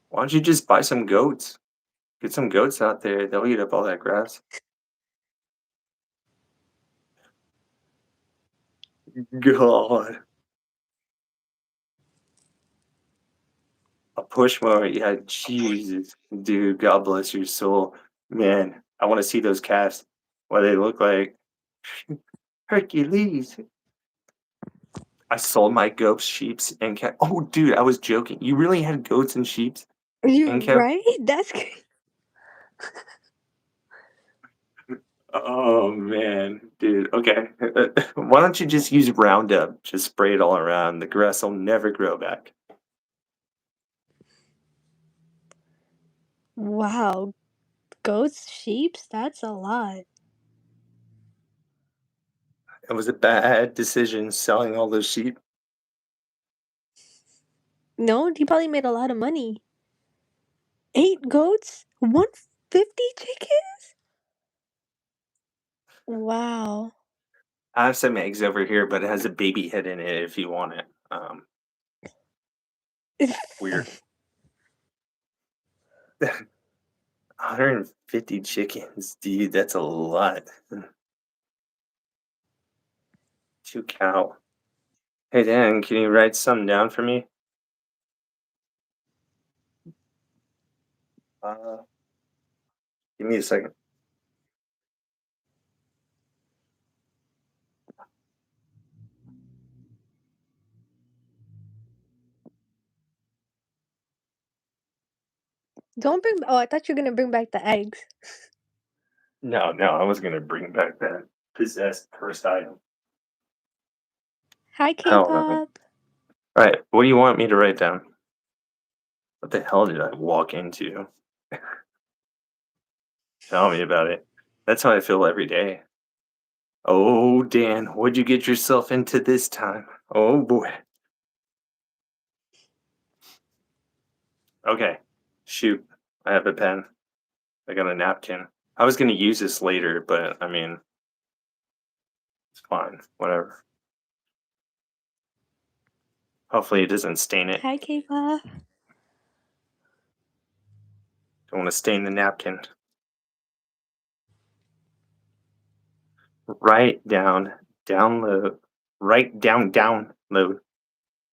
S2: Why don't you just buy some goats? Get some goats out there. They'll eat up all that grass. God, a push mower. Yeah, Jesus, dude. God bless your soul, man. I want to see those calves. What they look like. Hercules. I sold my goats, sheeps, and cat. Oh, dude, I was joking. You really had goats and sheeps and
S3: You
S2: cat?
S3: right? That's
S2: Oh man, dude. Okay, why don't you just use Roundup? Just spray it all around. The grass will never grow back.
S3: wow. Goats, sheeps, that's a lot.
S2: It was a bad decision selling all those sheep.
S3: No, he probably made a lot of money. 8 goats? 150 chickens? Wow.
S2: I have some eggs over here, but it has a baby head in it if you want it. Weird. 150 chickens, dude. That's a lot. 2 cow. Hey Dan, can you write something down for me? Uh, give me a second.
S3: Don't bring oh, I thought you were gonna bring back the eggs.
S2: No, no, I was gonna bring back that possessed cursed item.
S3: Hi,
S2: Hell no.
S3: K-pop.
S2: All right, what do you want me to write down? What the hell did I walk into? Tell me about it. That's how I feel every day. Oh, Dan, what'd you get yourself into this time? Oh boy. Okay, shoot. I have a pen. I got a napkin. I was gonna use this later, but I mean, it's fine. Whatever. Hopefully, it doesn't stain it.
S3: Hi, K-pop.
S2: Don't want to stain the napkin. Write down, download, write down, download,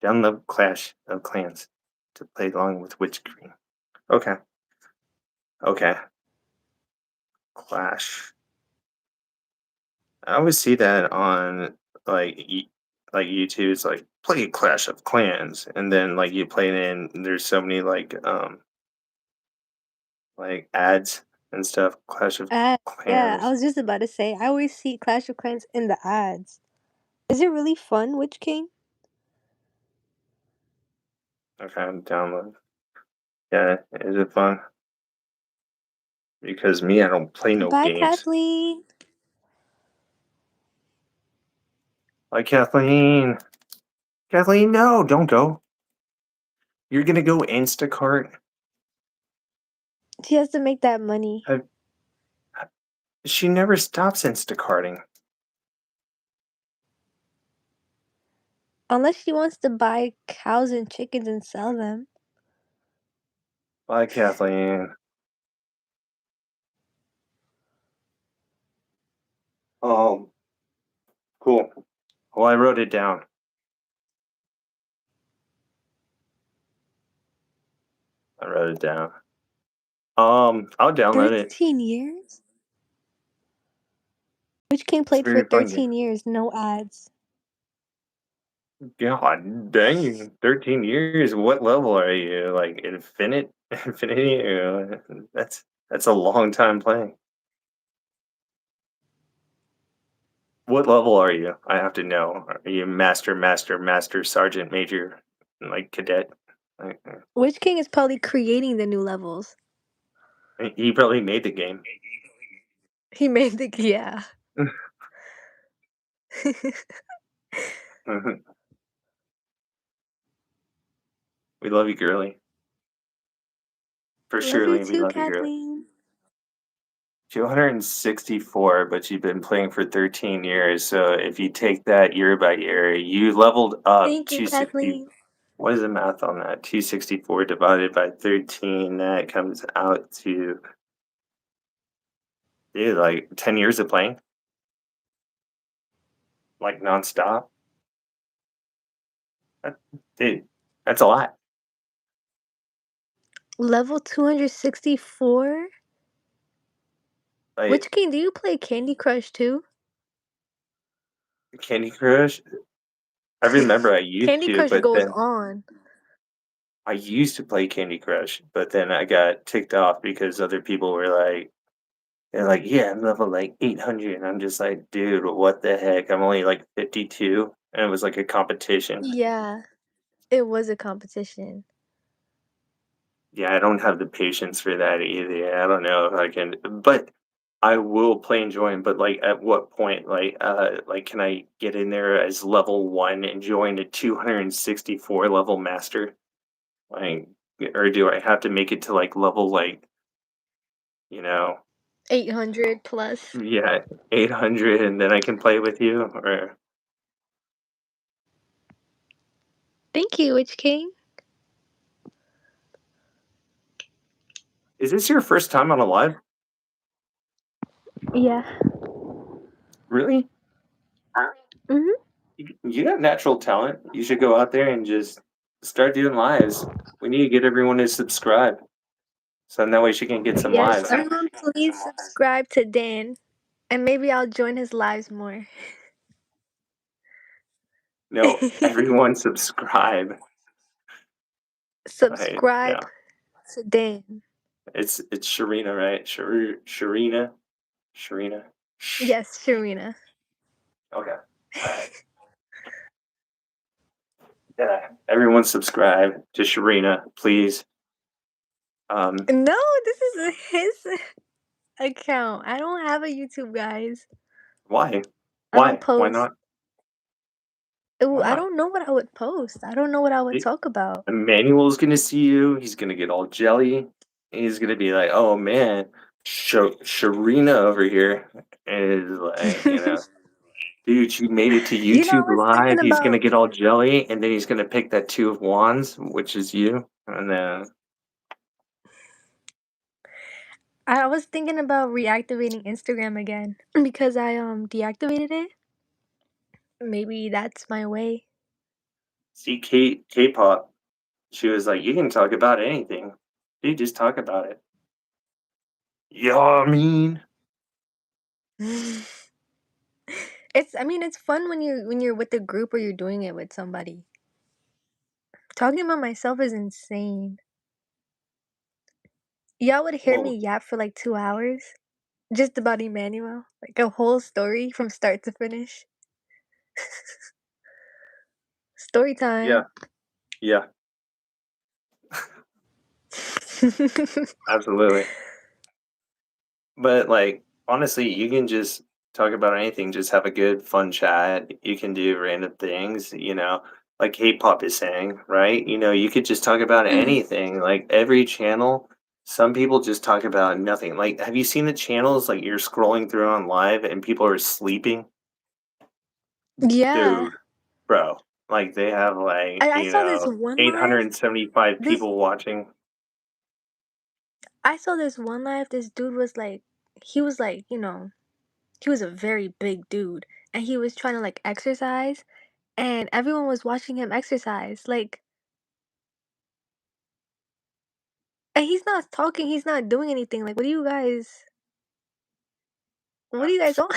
S2: download Clash of Clans to play along with Witch Queen. Okay, okay. Clash. I always see that on like like YouTube. It's like play Clash of Clans, and then like you play it in. There's so many like ads and stuff. Clash of
S3: Yeah, I
S2: Clans.
S3: was just about to say, I always see Clash of Clans in the ads. Is it really fun, Witch King?
S2: Okay, download. Yeah, is it fun? Because me, I don't play no
S3: Bye,
S2: games.
S3: Kathleen.
S2: Like Kathleen. Kathleen, no, don't go. You're gonna go Instacart.
S3: She has to make that money.
S2: I, she never stops Instacarting.
S3: Unless she wants to buy cows and chickens and sell them.
S2: Bye, Kathleen. Oh, cool. Well, I wrote it down. I wrote it down. I'll download it.
S3: 13 years? Witch King
S2: It's a
S3: played for
S2: very fun game.
S3: 13 years, no ads.
S2: God dang, 13 years. What level are you? Like infinite, infinity? That's a long time playing. What level are you? I have to know. Are you master, master, master, sergeant, major, like cadet? Like,
S3: Witch King is probably creating the new levels.
S2: he probably made the game.
S3: He made the yeah.
S2: We love you, girly. For
S3: Love you
S2: surely, we
S3: too,
S2: love you, girly.
S3: Kathleen.
S2: 264, but you've been playing for 13 years. So if you take that year by year, you leveled up
S3: Thank you,
S2: 260.
S3: Kathleen.
S2: What is the math on that? 264 divided by 13. That comes out to, dude, like 10 years of playing, like nonstop. That- Dude, that's a lot.
S3: Level 264?
S2: Like,
S3: Witch King, do you play Candy Crush too?
S2: Candy Crush? I remember I used
S3: Candy
S2: to,
S3: Crush
S2: but
S3: goes
S2: then
S3: on.
S2: I used to play Candy Crush, but then I got ticked off because other people were like, they're like, "Yeah, I'm level like 800." And I'm just like, "Dude, what the heck? I'm only like 52." And it was like a competition.
S3: Yeah, it was a competition.
S2: Yeah, I don't have the patience for that either. I don't know if I can, but I will play and join. But like, at what point, like, can I get in there as level one and join a 264 level master? Like, or do I have to make it to like level like, you know,
S3: 800 plus.
S2: yeah, 800 and then I can play with you? Or
S3: Thank you, Witch King.
S2: is this your first time on a live?
S3: Yeah.
S2: Really?
S3: Mhm.
S2: You got natural talent. You should go out there and just start doing lives. We need to get everyone to subscribe. So that way she can get some
S3: Yes,
S2: lives.
S3: everyone please subscribe to Dan, and maybe I'll join his lives more.
S2: No, everyone subscribe. Right?
S3: Subscribe
S2: Yeah.
S3: to Dan.
S2: It's Sharina, right? Sharina? Sharina? Shh.
S3: Yes, Sharina.
S2: Okay. Alright. Yeah. Everyone subscribe to Sharina, please.
S3: No, this is his account. I don't have a YouTube, guys.
S2: Why?
S3: I don't
S2: Why? Why
S3: post.
S2: not?
S3: Ooh,
S2: Why
S3: I
S2: not?
S3: don't know what I would post. I don't know what I would
S2: E-
S3: talk about.
S2: Emmanuel's gonna see you. He's gonna get all jelly. And he's gonna be like, "Oh man, Sharina over here is like, dude, she made it to
S3: I
S2: YouTube
S3: was thinking
S2: Live." He's gonna
S3: about.
S2: get all jelly, and then he's gonna pick that two of wands, which is you, and then
S3: I was thinking about reactivating Instagram again because I deactivated it. Maybe that's my way.
S2: see K-pop. She was like, "You can talk about anything. You just talk about it." Yeah, I mean,
S3: It's I mean it's fun when you're with a group or you're doing it with somebody. Talking about myself is insane. Y'all would hear me
S2: well,
S3: yap for like 2 hours just about Emmanuel, like a whole story from start to finish. Story
S2: yeah,
S3: time.
S2: yeah, absolutely. But, like, honestly, you can just talk about anything, just have a good fun chat. You can do random things, like K-pop is saying, right? You could just talk about
S3: Mhm.
S2: anything. Like every channel, some people just talk about nothing. Like, have you seen the channels like you're scrolling through on live and people are sleeping?
S3: Yeah.
S2: Dude, bro. Like they have like,
S3: I saw this one live.
S2: 875
S3: This
S2: people watching.
S3: I saw this one live. This dude was like, he was like, he was a very big dude, and he was trying to like exercise, and everyone was watching him exercise. Like, and he's not talking. He's not doing anything. Like, what do you guys? What do you guys want?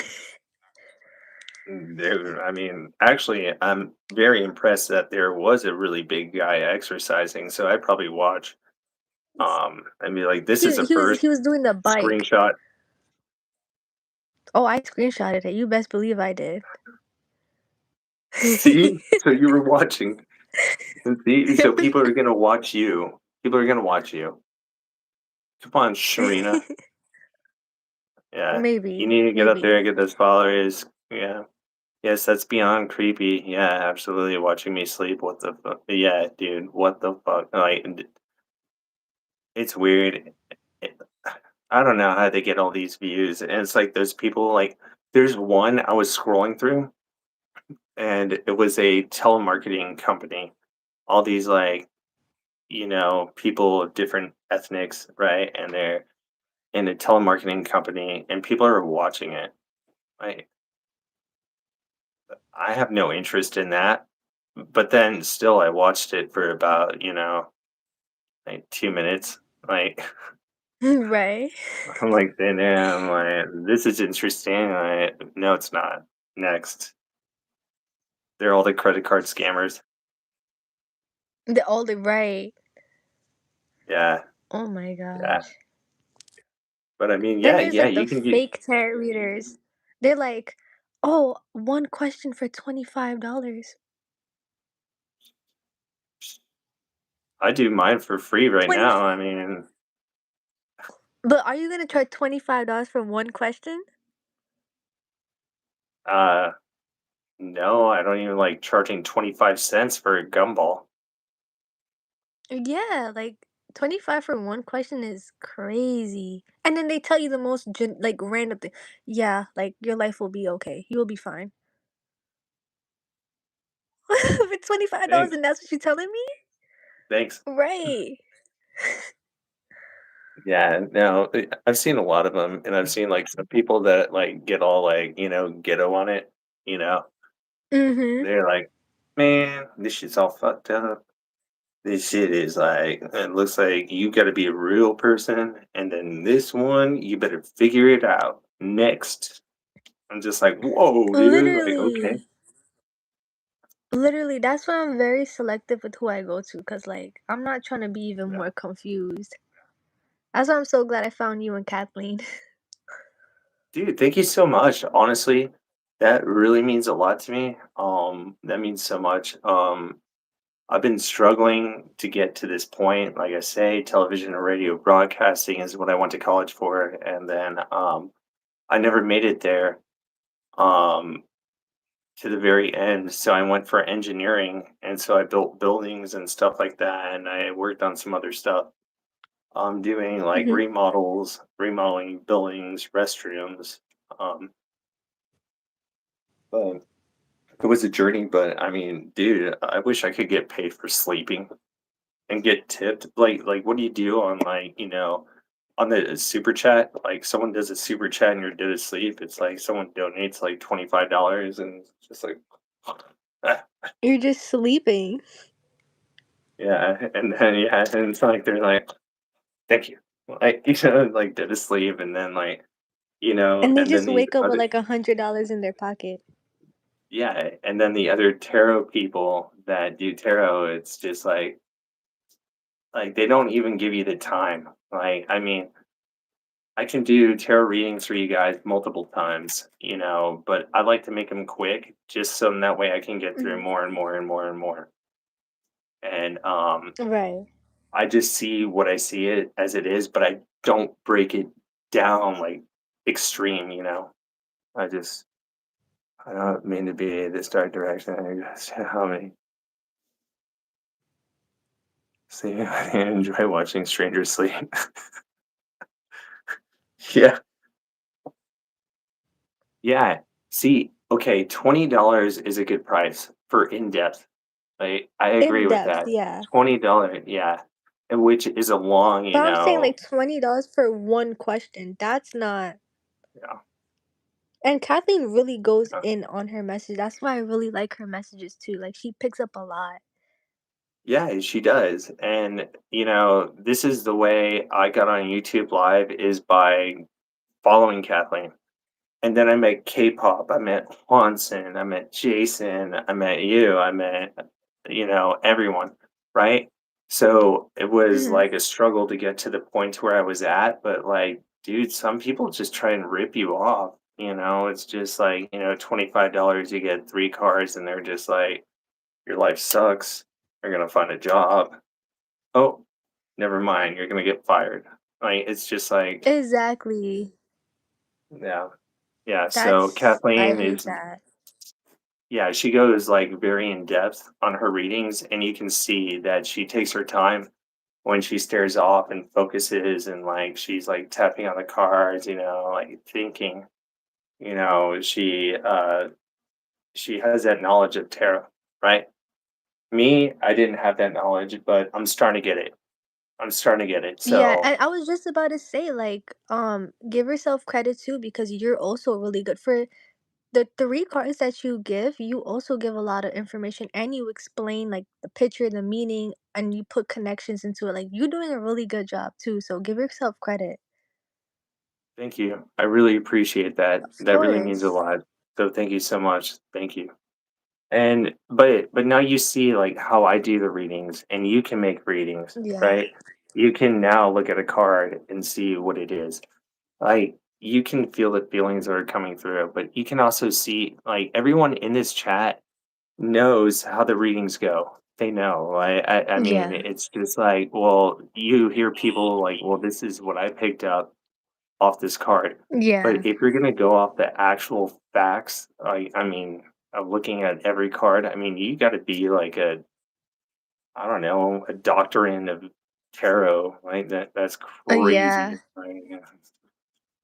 S2: Dude, I mean, actually, I'm very impressed that there was a really big guy exercising. So I'd probably watch. And be like, this is a first
S3: He was doing the bike.
S2: screenshot.
S3: Oh, I screenshotted it. You best believe I did.
S2: See, so you were watching. And see, so
S3: It was-
S2: people are gonna watch you. People are gonna watch you. Come on, Sharina. Yeah, you
S3: Maybe,
S2: need to get up there
S3: maybe.
S2: and get those followers. Yeah. Yes, that's beyond creepy. Yeah, absolutely. Watching me sleep. What the fuck? Yeah, dude. What the fuck? Like, it's weird. It I don't know how they get all these views, and it's like those people, like there's one I was scrolling through, and it was a telemarketing company. All these, like, people of different ethnics, right? And they're in a telemarketing company, and people are watching it. Like, I have no interest in that, but then still I watched it for about, like 2 minutes. Like,
S3: Right.
S2: I'm like sitting there, I'm like, "This is interesting." No, it's not. Next. They're all the credit card scammers.
S3: The only right.
S2: Yeah,
S3: Oh my
S2: yeah.
S3: gosh.
S2: But I mean,
S3: Then
S2: yeah,
S3: there's
S2: yeah,
S3: like the
S2: you can get.
S3: fake tarot readers. They're like, "Oh, one question for $25."
S2: I do mine for free right
S3: 20
S2: now. I mean,
S3: But are you gonna charge $25 for one question?
S2: uh, no, I don't even like charging 25 cents for a gumball.
S3: Yeah, like 25 for one question is crazy. And then they tell you the most like random thing. Yeah, like your life will be okay. You will be fine. For $25
S2: Thanks,
S3: and that's what you're telling me?
S2: thanks.
S3: Right.
S2: Yeah, no, I've seen a lot of them, and I've seen like some people that like get all like ghetto on it. You know,
S3: Mhm.
S2: they're like, man, this shit's all fucked up. This shit is like, it looks like you got to be a real person, and then this one, you better figure it out next. I'm just like, whoa, dude. Like, okay,
S3: Literally. Literally, that's why I'm very selective with who I go to, cause like I'm not trying to be even
S2: yeah.
S3: more confused. That's why I'm so glad I found you and Kathleen.
S2: Dude, thank you so much. Honestly, that really means a lot to me. That means so much. I've been struggling to get to this point. Like I say, television and radio broadcasting is what I went to college for, and then I never made it there um, to the very end. So I went for engineering, and so I built buildings and stuff like that, and I worked on some other stuff. I'm doing like
S3: Mhm.
S2: remodeling buildings, restrooms. Um, but it was a journey. But I mean, dude, I wish I could get paid for sleeping and get tipped. Like what do you do on like, on the super chat? Like someone does a super chat and you're dead asleep. It's like someone donates like $25 and it's just like ah,
S3: You're just sleeping.
S2: yeah. And then yeah, and it's like they're like, thank you. Like, like dead asleep and then like,
S3: And they
S2: and then
S3: just
S2: the
S3: wake up with
S2: other
S3: like $100 in their pocket.
S2: yeah, and then the other tarot people that do tarot, it's just like they don't even give you the time. Like, I mean, I can do tarot readings for you guys multiple times, but I like to make them quick just so that way I can get through
S3: Mhm.
S2: more and more and more and more. And
S3: Right.
S2: I just see what I see it as it is, but I don't break it down like extreme. I just I don't mean to be this dark direction. I just how many see I enjoy watching strangers sleep. Yeah. Yeah. See, okay, $20 is a good price for in-depth. I agree
S3: In
S2: with
S3: depth,
S2: that.
S3: yeah.
S2: $20, yeah, and which is a long,
S3: But I'm saying like $20 for one question. That's not.
S2: yeah,
S3: And Kathleen really goes
S2: yeah.
S3: in on her message. That's why I really like her messages too. Like she picks up a lot.
S2: Yeah, she does, and, this is the way I got on YouTube Live is by following Kathleen, and then I met K-pop, I met Hanson, I met Jason, I met you, I met, everyone, right? So, it was
S3: Mhm.
S2: like a struggle to get to the point where I was at, but, like, dude, some people just try and rip you off, It's just like, $25, you get 3 cars, and they're just like, "Your life sucks. You're gonna find a job. Oh, never mind, you're gonna get fired." Like, it's just like
S3: Exactly.
S2: yeah. Yeah, so
S3: I
S2: Kathleen
S3: hate
S2: is
S3: that.
S2: yeah, she goes, like, very in depth on her readings, and you can see that she takes her time when she stares off and focuses and, like, she's, like, tapping on the cards, like, thinking, she has that knowledge of tarot, right? Me, I didn't have that knowledge, but I'm starting to get it. I'm starting to get it,
S3: Yeah,
S2: so
S3: and I was just about to say like give yourself credit too because you're also really good for the three cards that you give. You also give a lot of information and you explain like the picture, the meaning, and you put connections into it. Like you're doing a really good job too. So give yourself credit.
S2: thank you. I really appreciate that.
S3: Of
S2: That really means a
S3: course.
S2: lot. So thank you so much. Thank you. And but now you see like how I do the readings and you can make readings,
S3: Yeah.
S2: right? You can now look at a card and see what it is. Like you can feel the feelings that are coming through, but you can also see like everyone in this chat knows how the readings go. They know. I mean,
S3: Yeah.
S2: it's just like, well, you hear people like, well, this is what I picked up off this card.
S3: Yeah.
S2: But if you're gonna go off the actual facts, like, I mean, of looking at every card, I mean, you got to be like a, I don't know, a doctorate of tarot, right? That's
S3: Yeah.
S2: crazy. Right?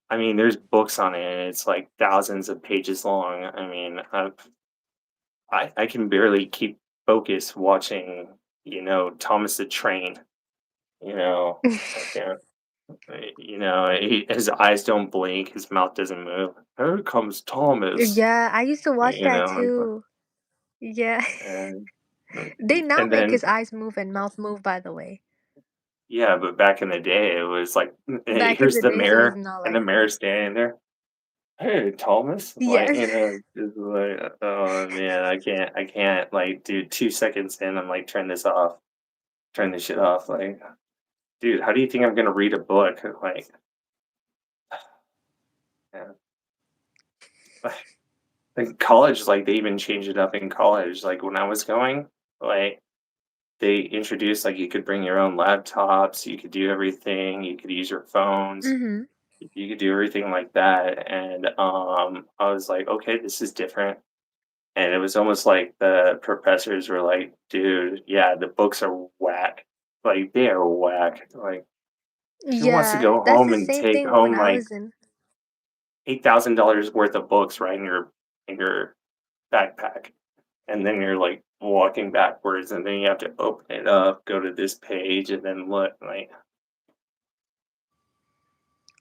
S2: I mean, there's books on it, and it's like thousands of pages long. I mean, I can barely keep focus watching, Thomas the Train. I can't. His eyes don't blink, his mouth doesn't move. Here comes Thomas.
S3: Yeah, I used to watch
S2: You
S3: that
S2: know,
S3: too. Yeah.
S2: and
S3: They now
S2: and
S3: make
S2: then
S3: his eyes move and mouth move, by the way.
S2: yeah, but back in the day, it was like,
S3: Back in
S2: here's
S3: the
S2: the
S3: days, it was
S2: mirror,
S3: not
S2: and the
S3: like
S2: mirror
S3: that.
S2: standing there. Hey, Thomas, like,
S3: Yes.
S2: just like, oh man, I can't, like, dude, 2 seconds in, I'm like, turn this shit off, like, dude, how do you think I'm gonna read a book? Like, yeah, like college, like they even changed it up in college. Like when I was going, like they introduced like you could bring your own laptops, you could do everything, you could use your phones,
S3: Mhm.
S2: you could do everything like that. And I was like, okay, this is different. And it was almost like the professors were like, dude, yeah, the books are whack. Like they are whack. Like who wants to
S3: Yeah,
S2: go
S3: that's
S2: home
S3: the
S2: and
S3: same
S2: take
S3: thing when
S2: home
S3: I
S2: like
S3: was in
S2: $8,000 worth of books right in your backpack? And then you're like walking backwards, and then you have to open it up, go to this page, and then look like,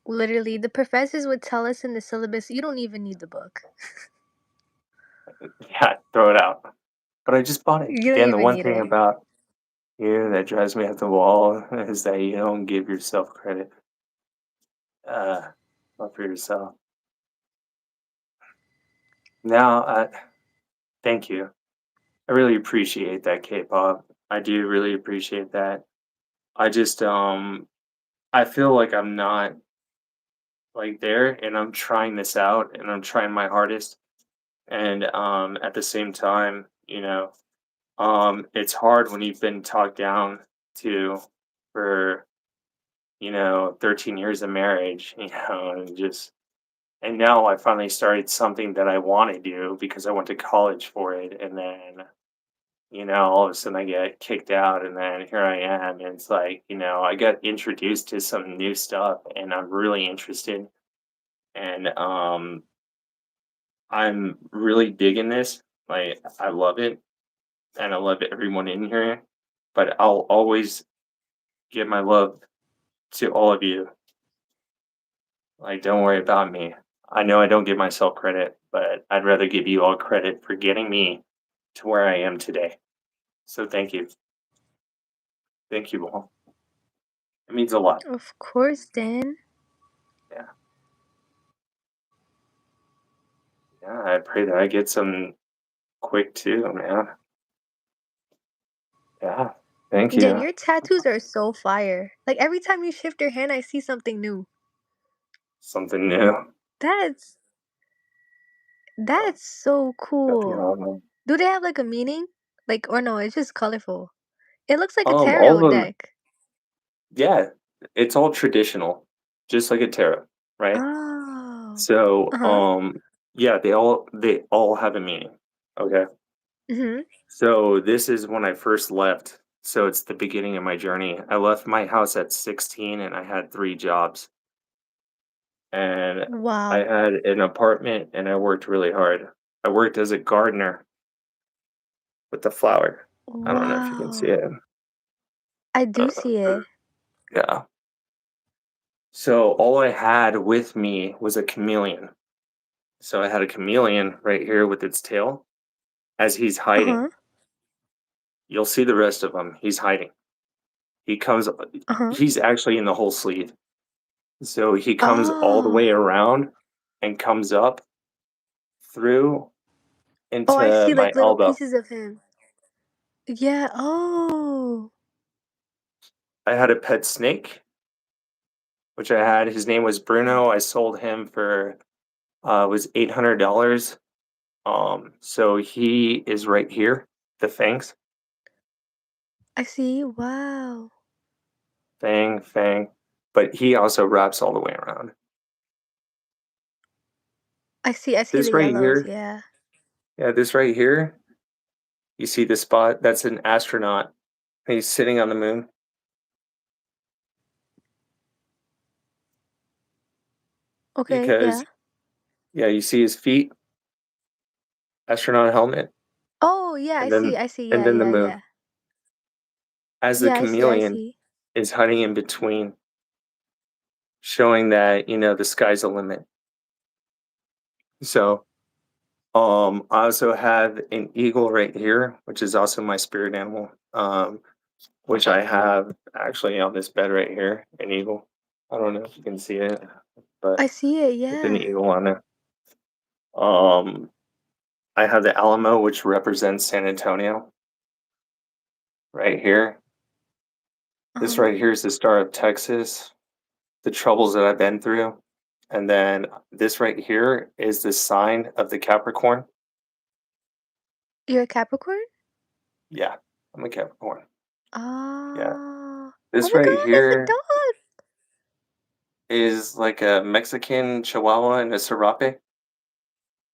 S3: literally the professors would tell us in the syllabus, you don't even need the book.
S2: yeah, throw it out. But I just bought it.
S3: You don't
S2: Dan, the
S3: even
S2: one
S3: need
S2: thing
S3: it.
S2: about you that drives me up the wall is that you don't give yourself credit. Uh, not for yourself. Now, thank you. I really appreciate that, K-pop. I do really appreciate that. I just, I feel like I'm not like there, and I'm trying this out, and I'm trying my hardest. And at the same time, it's hard when you've been talked down to for 13 years of marriage, and now I finally started something that I want to do because I went to college for it, and then all of a sudden I get kicked out, and then here I am, and it's like I got introduced to some new stuff, and I'm really interested, and I'm really digging this. Like I love it, and I love everyone in here, but I'll always give my love to all of you. Like, don't worry about me. I know I don't give myself credit, but I'd rather give you all credit for getting me to where I am today. So thank you. Thank you all. It means a lot.
S3: Of course, Dan.
S2: Yeah. Yeah. I pray that I get some quick too, man. Yeah. Thank
S3: Dan,
S2: you.
S3: your tattoos are so fire. Like every time you shift your hand, I see something new.
S2: Something new.
S3: That's
S2: Oh,
S3: that's so
S2: nothing
S3: cool.
S2: wrong.
S3: Do they have like a meaning? Like or no, it's just colorful. It looks like a
S2: All
S3: tarot
S2: of them.
S3: deck.
S2: Yeah. It's all traditional, just like a tarot, right?
S3: Oh.
S2: So,
S3: Uh-huh.
S2: yeah, they all have a meaning. Okay.
S3: Mhm.
S2: So this is when I first left. So it's the beginning of my journey. I left my house at 16 and I had 3 jobs. And I
S3: Wow.
S2: had an apartment and I worked really hard. I worked as a gardener with the flower. I don't know if you can see
S3: Wow.
S2: it.
S3: I do
S2: Uh,
S3: see it.
S2: yeah. So all I had with me was a chameleon. So I had a chameleon right here with its tail as he's hiding.
S3: Uh-huh.
S2: You'll see the rest of him. He's hiding. He comes
S3: Uh-huh.
S2: he's actually in the whole sleeve. So he comes all the way
S3: Oh.
S2: around and comes up through
S3: Oh, I
S2: into
S3: see,
S2: my
S3: like, little
S2: elbow.
S3: pieces of him. Yeah, oh.
S2: I had a pet snake, which I had. His name was
S3: Mhm.
S2: Bruno. I sold him for was $800. So he is right here, the fangs,
S3: I see, wow.
S2: fang, but he also wraps all the way around.
S3: I see
S2: This
S3: the
S2: right
S3: yellows,
S2: here,
S3: yeah.
S2: yeah, this right here, you see the spot? That's an astronaut. He's sitting on the moon
S3: Okay,
S2: because,
S3: yeah.
S2: yeah, you see his feet, astronaut helmet,
S3: Oh, yeah,
S2: and then
S3: I see,
S2: and
S3: yeah,
S2: then the
S3: yeah,
S2: moon.
S3: yeah.
S2: As the
S3: Yeah, I
S2: chameleon
S3: see.
S2: is hiding in between, showing that, the sky's the limit. So, I also have an eagle right here, which is also my spirit animal. Which I have actually on this bed right here, an eagle. I don't know if you can see it, but
S3: I see it,
S2: it's an
S3: yeah.
S2: eagle on it. Um, I have the Alamo, which represents San Antonio, right here. This
S3: Uh-huh.
S2: right here is the Star of Texas, the troubles that I've been through. And then this right here is the sign of the Capricorn.
S3: You're a Capricorn?
S2: Yeah, I'm a Capricorn. Yeah.
S3: Ah. Oh
S2: This
S3: my
S2: right
S3: god, it's a
S2: here
S3: dog!
S2: is like a Mexican Chihuahua and a Serape,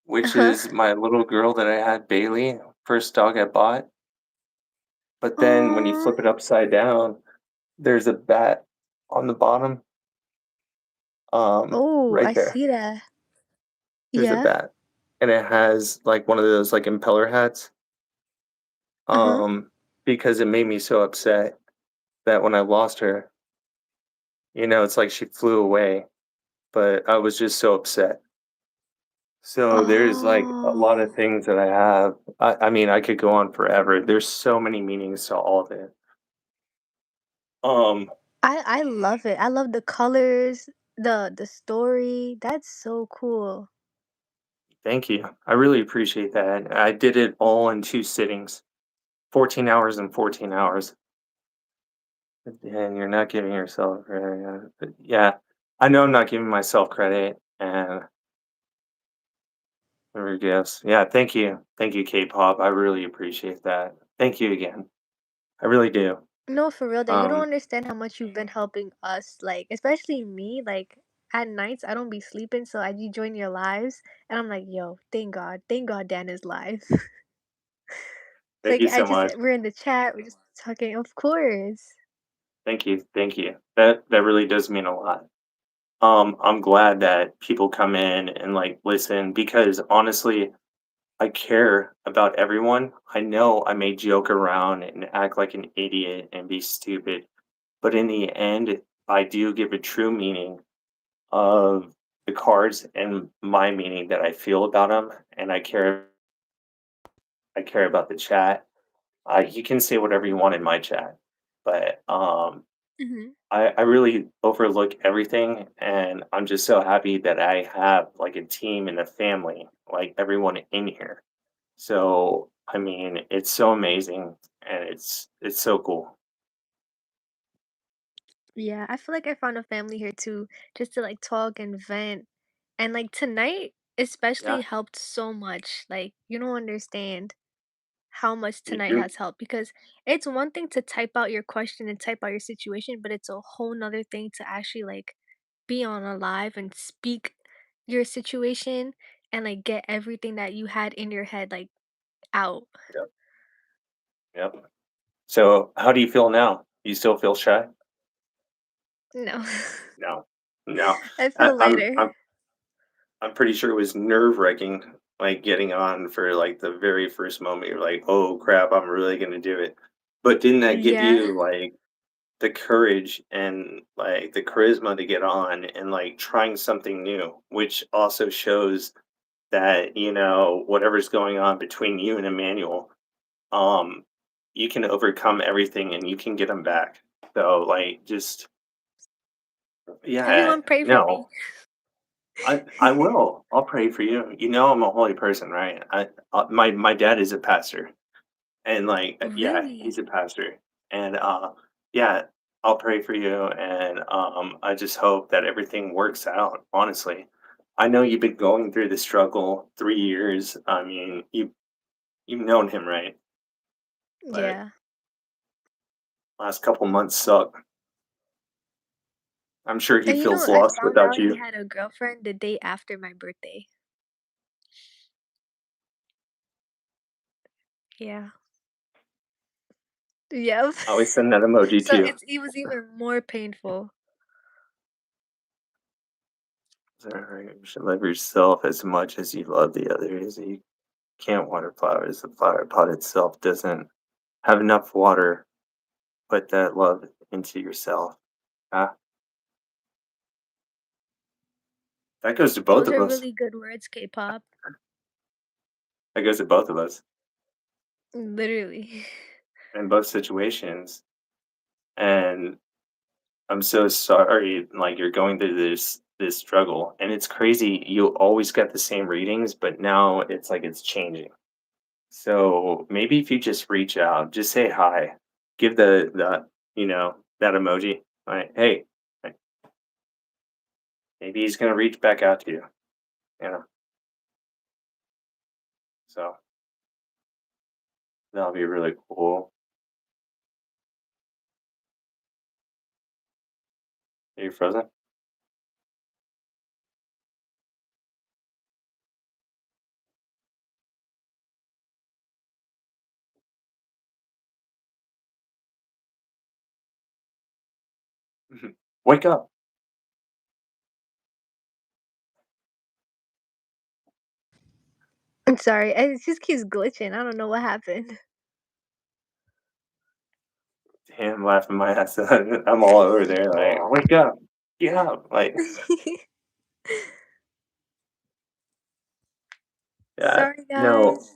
S2: which
S3: Uh-huh.
S2: is my little girl that I had, Bailey, first dog I bought. But then when you
S3: Aw.
S2: flip it upside down, there's a bat on the bottom,
S3: Oh,
S2: right
S3: I
S2: there.
S3: see that.
S2: There's a
S3: Yeah.
S2: bat, and it has like one of those like impeller hats.
S3: Uh-huh.
S2: Um, because it made me so upset that when I lost her, it's like she flew away, but I was just so upset. So there's like a lot
S3: Oh.
S2: of things that I have. I mean, I could go on forever. There's so many meanings to all of it. Um,
S3: I love it. I love the colors, the story. That's so cool.
S2: Thank you. I really appreciate that. I did it all in 2 sittings, 14 hours and 14 hours. And you're not giving yourself credit. But yeah, I know I'm not giving myself credit and every gifts. Yeah, thank you. Thank you, K-pop. I really appreciate that. Thank you again. I really do.
S3: No, for real, that you don't
S2: Um,
S3: understand how much you've been helping us, like, especially me, like, at nights, I don't be sleeping, so I be join your lives, and I'm like, "Yo, thank God Dan is live."
S2: Thank
S3: Like,
S2: you
S3: I
S2: so
S3: just
S2: much.
S3: we're in the chat, we're just talking, of course.
S2: Thank you. Thank you. That really does mean a lot. I'm glad that people come in and like listen because honestly, I care about everyone. I know I may joke around and act like an idiot and be stupid, but in the end, I do give a true meaning of the cards and my meaning that I feel about them, and I care. I care about the chat. You can say whatever you want in my chat, but
S3: Mhm.
S2: I really overlook everything, and I'm just so happy that I have like a team and a family, like everyone in here. So, I mean, it's so amazing and it's so cool.
S3: Yeah, I feel like I found a family here too, just to, like, talk and vent, and, like, tonight especially
S2: Yeah,
S3: helped so much, like, you don't understand how much
S2: me
S3: tonight
S2: too.
S3: has helped because it's one thing to type out your question and type out your situation, but it's a whole nother thing to actually like be on a live and speak your situation and like get everything that you had in your head like out.
S2: Yep, yep. So, how do you feel now? You still feel shy?
S3: No.
S2: No, no.
S3: I
S2: I,
S3: feel
S2: I'm
S3: lighter.
S2: I'm I'm pretty sure it was nerve wracking, like getting on for like the very first moment. You're like, oh crap, I'm really gonna do it. But didn't that give
S3: Yeah.
S2: you like the courage and like the charisma to get on and like trying something new, which also shows that whatever's going on between you and Emmanuel, um, you can overcome everything and you can get them back. So like, just yeah,
S3: Everyone pray for me.
S2: no, I will. I'll pray for you. You know I'm a holy person, right? My dad is a pastor, and yeah,
S3: Really?
S2: he's a pastor, and yeah, I'll pray for you, and I just hope that everything works out. Honestly, I know you've been going through the struggle 3 years. I mean, you've known him, right? But
S3: Yeah.
S2: last couple months suck. I'm sure he
S3: And you
S2: feels
S3: know, I
S2: lost
S3: found
S2: without
S3: out he
S2: you.
S3: had a girlfriend the day after my birthday. Yeah. Yep.
S2: I always send that emoji
S3: So
S2: too.
S3: it was even more painful.
S2: Alright, you should love yourself as much as you love the others. You can't water flowers. The flower pot itself doesn't have enough water. Put that love into yourself. Ah, that goes to both
S3: Those
S2: of
S3: are
S2: us.
S3: really good words, K-pop.
S2: That goes to both of us
S3: Literally.
S2: in both situations. And I'm so sorry, like you're going through this struggle. And it's crazy. You always get the same readings, but now it's like it's changing. So maybe if you just reach out, just say hi, give that emoji. Like, hey, like, maybe he's gonna reach back out to you. You know, so that'll be really cool. Are you frozen? Wake up!
S3: I'm sorry. It just keeps glitching. I don't know what happened.
S2: Damn, laughing my ass off. I'm all over there. Like, wake up! Get up! Like, yeah,
S3: Sorry,
S2: no,
S3: guys.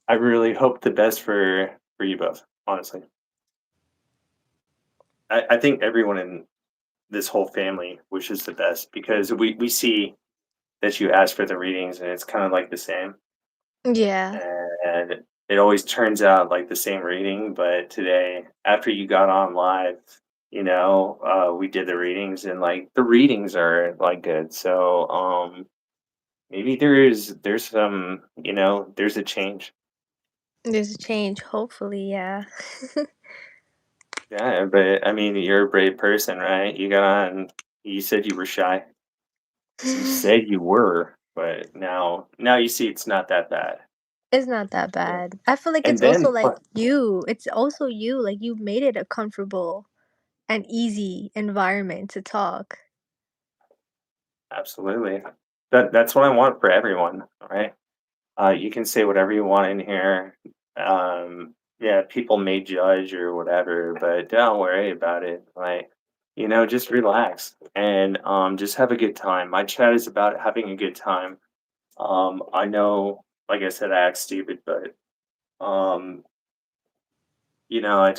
S2: I really hope the best for you both. Honestly, I think everyone in this whole family wishes the best because we see that you ask for the readings and it's kind of like the same,
S3: Yeah.
S2: and it always turns out like the same reading. But today, after you got on live, we did the readings and like the readings are like good. So maybe there's some there's a change.
S3: There's a change, hopefully, yeah.
S2: Yeah, but I mean, you're a brave person, right? You got on. You said you were shy. You said you were, but now you see it's not that bad.
S3: It's not that
S2: Yeah.
S3: bad. I feel like
S2: And
S3: it's also
S2: then
S3: like
S2: what?
S3: you. It's also you. Like you made it a comfortable and easy environment to talk.
S2: Absolutely. That's what I want for everyone, right? You can say whatever you want in here. Yeah, people may judge or whatever, but don't worry about it. Like, just relax and just have a good time. My chat is about having a good time. I know, like I said, I act stupid, but um, I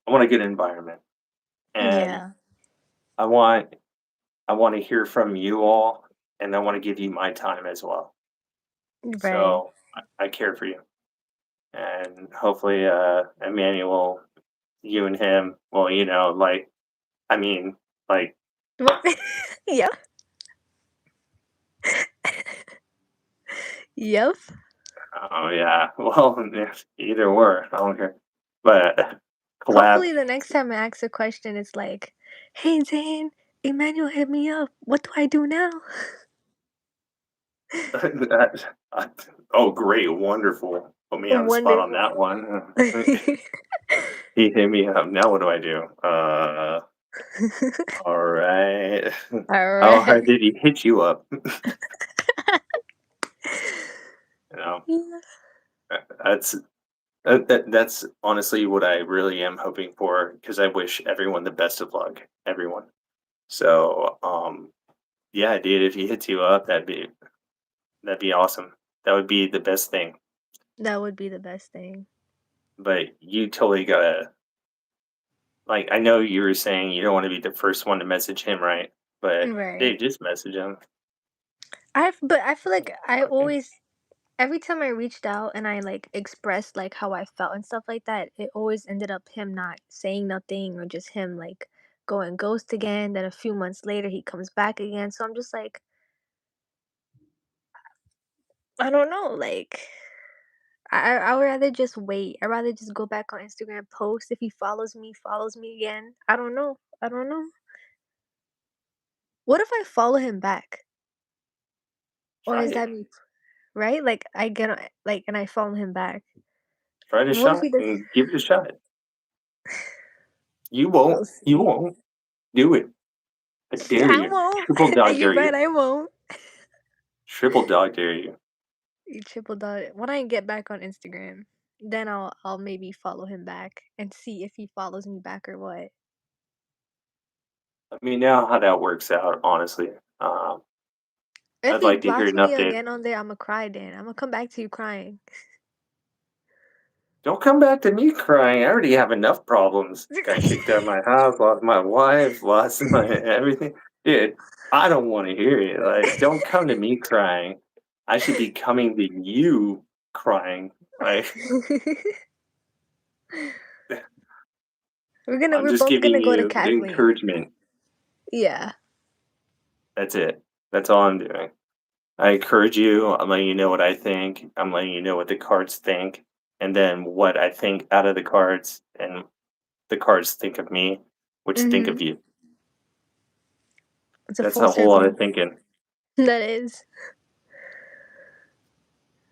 S2: want a good environment, and
S3: Yeah.
S2: I want I want to hear from you all, and I want to give you my time as well.
S3: Right.
S2: So I care for you, and hopefully, Emmanuel, you and him, well, I mean, like,
S3: What? Yep. Yep.
S2: oh yeah, well, either or, I don't care, but collab.
S3: Hopefully the next time I ask a question it's like, "Hey Zane, Emmanuel hit me up. What do I do now?"
S2: Uh, oh, great, wonderful. Put me on the spot on that
S3: Wonderful.
S2: one. He hit me up. Now what do I do? All right. How hard
S3: Alright.
S2: did he hit you up? You know,
S3: Yeah.
S2: that's that's honestly what I really am hoping for because I wish everyone the best of luck. Everyone. So, yeah, dude, if he hits you up, that'd be awesome. That would be the best thing.
S3: That would be the best thing.
S2: But you totally gotta like. I know you were saying you don't want to be the first one to message him, right? But
S3: Right.
S2: dude, just message him.
S3: but I feel like I
S2: Okay.
S3: always every time I reached out and I like expressed like how I felt and stuff like that, it always ended up him not saying nothing or just him like going ghost again. Then a few months later he comes back again. So I'm just like, I don't know, like I would rather just wait. I'd rather just go back on Instagram, post if he follows me again. I don't know. I don't know. What if I follow him back? Or
S2: Try
S3: is
S2: it.
S3: that me, right? Like I get on like and I follow him back.
S2: Try it a
S3: What if
S2: shot
S3: he does
S2: and give it a shot. You
S3: we'll
S2: won't. You
S3: see.
S2: won't. Do it. I dare
S3: I
S2: you.
S3: won't.
S2: Triple dog
S3: You're
S2: dare
S3: right,
S2: you.
S3: I won't.
S2: Triple dog dare you.
S3: You triple dot it. When I get back on Instagram, then I'll maybe follow him back and see if he follows me back or what.
S2: Let me know how that works out, honestly. Um,
S3: If
S2: I'd
S3: he
S2: like to hear
S3: blocks
S2: an
S3: me
S2: update.
S3: again on there, I'ma cry then. I'ma come back to you crying.
S2: Don't come back to me crying. I already have enough problems. Got kicked out of my house, lost my wife, lost my everything. Dude, I don't want to hear it. Like, don't come to me crying. I should be coming to you crying. Like, I'm
S3: We're
S2: just
S3: both
S2: giving
S3: gonna go to
S2: you the
S3: Kathleen.
S2: encouragement.
S3: Yeah.
S2: That's it. That's all I'm doing. I encourage you. I'm letting you know what I think. I'm letting you know what the cards think, and then what I think out of the cards, and the cards think of me, which think
S3: Mhm.
S2: of you.
S3: It's a
S2: That's
S3: full
S2: a whole lot of
S3: circle.
S2: thinking.
S3: That is.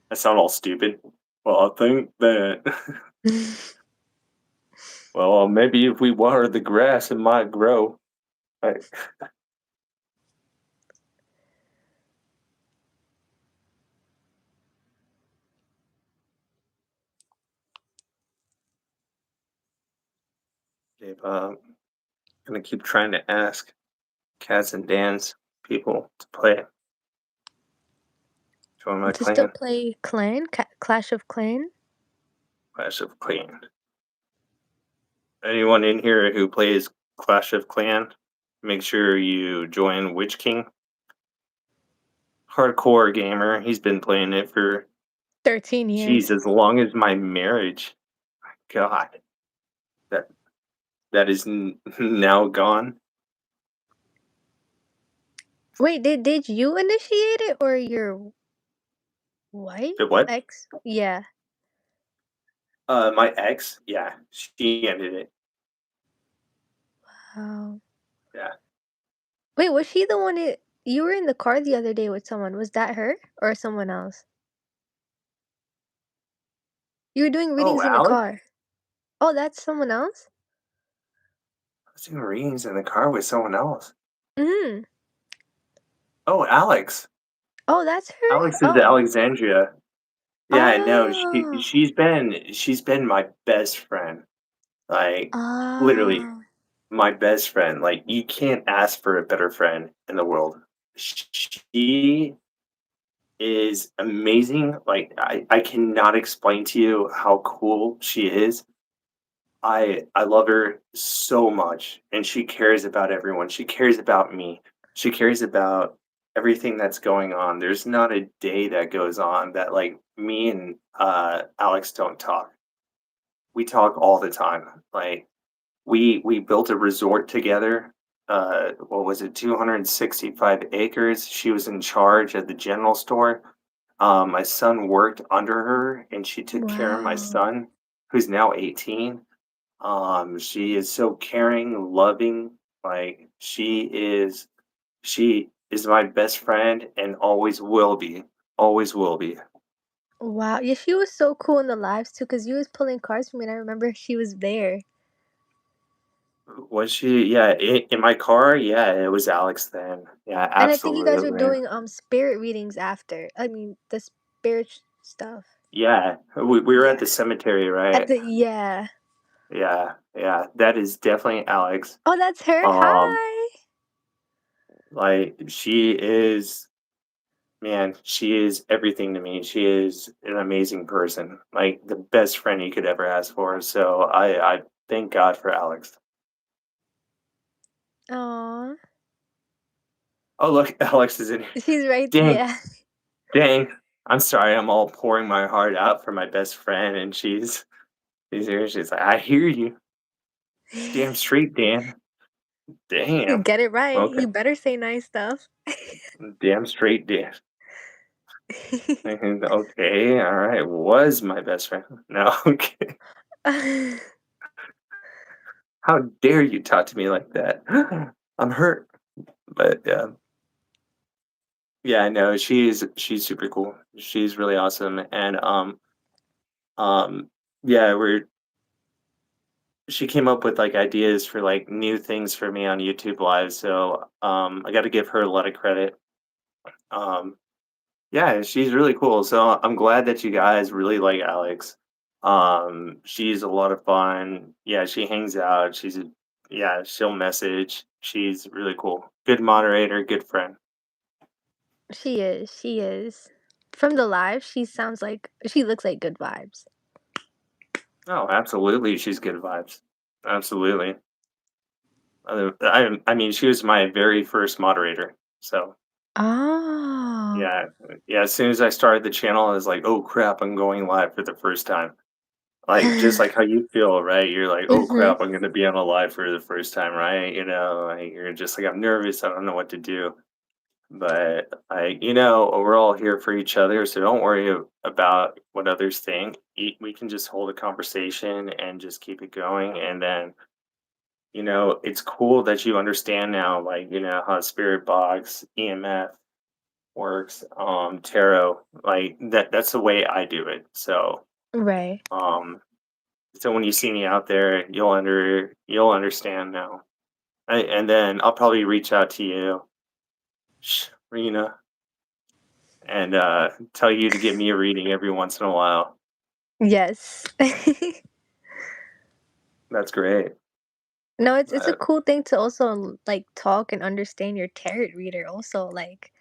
S2: I sound all stupid. Well, I think that, well, maybe if we water the grass, it might grow. Like, if, gonna keep trying to ask Kaz and Dan's people to play. Join my
S3: To still
S2: clan.
S3: play Clash of Clan.
S2: Clash of Clan. Anyone in here who plays Clash of Clan, make sure you join Witch King. Hardcore gamer. He's been playing it for,
S3: 13
S2: geez,
S3: years.
S2: as long as my marriage. God, that that is now gone.
S3: Wait, did you initiate it or your wife?
S2: The what?
S3: Ex? Yeah.
S2: My ex, yeah, she ended it.
S3: Wow.
S2: Yeah.
S3: Wait, was she the one that you were in the car the other day with someone? Was that her or someone else? You were doing
S2: Oh,
S3: readings in the
S2: Alex?
S3: car. Oh, that's someone else?
S2: I was doing readings in the car with someone else.
S3: Mhm.
S2: Oh, Alex.
S3: Oh, that's her?
S2: Alex is
S3: Oh.
S2: Alexandria. Yeah, no,
S3: Oh.
S2: she's been my best friend. Like, literally
S3: Oh.
S2: my best friend. Like, you can't ask for a better friend in the world. She is amazing. Like, I cannot explain to you how cool she is. I love her so much, and she cares about everyone. She cares about me. She cares about everything that's going on. There's not a day that goes on that, like, me and, Alex don't talk. We talk all the time. Like, we built a resort together. What was it? 265 acres. She was in charge of the general store. My son worked under her, and she took care of my
S3: Wow.
S2: son, who's now 18. She is so caring, loving. Like, she is my best friend and always will be. Always will be.
S3: Wow. Yeah, she was so cool in the lives too, cause you was pulling cards for me and I remember she was there.
S2: Was she? Yeah, in my car. Yeah, it was Alex then. Yeah,
S3: And I think you guys were
S2: absolutely.
S3: doing spirit readings after. I mean, the spirit stuff.
S2: Yeah, we were at the
S3: Yeah.
S2: cemetery,
S3: At
S2: right?
S3: the yeah.
S2: Yeah, yeah. That is definitely Alex.
S3: Oh, that's her.
S2: Um,
S3: Hi.
S2: like, she is, man, she is everything to me. She is an amazing person, like the best friend you could ever ask for. So I thank God for Alex.
S3: Aw.
S2: Oh, look, Alex is in here.
S3: She's right,
S2: Dang,
S3: yeah.
S2: dang. I'm sorry. I'm all pouring my heart out for my best friend, and she's here. She's like, I hear you. Damn straight, Dan.
S3: You
S2: Damn.
S3: get it right.
S2: Okay.
S3: You better say nice stuff.
S2: Damn straight, Dan. Okay. All right. Was my best friend. No. Okay. How dare you talk to me like that? I'm hurt. But yeah. Yeah, no, she's super cool. She's really awesome. And um yeah, she came up with like ideas for like new things for me on YouTube Live. So I gotta give her a lot of credit. Um yeah, she's really cool. So I'm glad that you guys really like Alex. She's a lot of fun. Yeah, she hangs out. Yeah, she'll message. She's really cool. Good moderator, good friend.
S3: She is, she is. From the live, she looks like good vibes.
S2: Oh, absolutely. She's good vibes. Absolutely. I mean, she was my very first moderator. So
S3: Oh.
S2: yeah, yeah. As soon as I started the channel, I was like, "Oh crap, I'm going live for the first time." Like just like how you feel, right? You're like, "Oh
S3: Mhm.
S2: crap, I'm gonna be on a live for the first time," right? Like, you're just like, "I'm nervous. I don't know what to do." But we're all here for each other, so don't worry about what others think. We can just hold a conversation and just keep it going, and then it's cool that you understand now, like, how spirit box, EMF works, tarot, like that's the way I do it.
S3: Right.
S2: Um, so when you see me out there, you'll understand now. And then I'll probably reach out to you, Rena, and tell you to give me a reading every once in a while.
S3: Yes.
S2: That's great.
S3: No, it's a
S2: Uh,
S3: cool thing to also like talk and understand your tarot reader also, like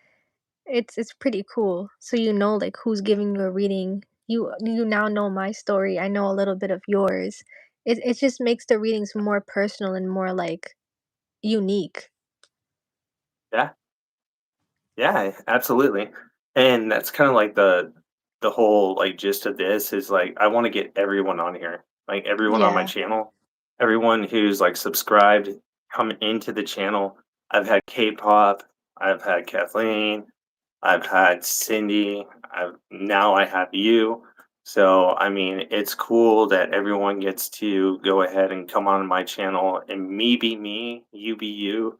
S3: it's pretty cool. So you know like who's giving you a reading. You now know my story. I know a little bit of yours. It just makes the readings more personal and more like unique.
S2: yeah, yeah, absolutely. And that's kind of like the whole like gist of this is like I want to get everyone on here. Like everyone on my
S3: Yeah.
S2: channel, everyone who's like subscribed, come into the channel. I've had K-pop, I've had Kathleen, I've had Cindy, I have you. So I mean, it's cool that everyone gets to go ahead and come on my channel and me be me, you be you,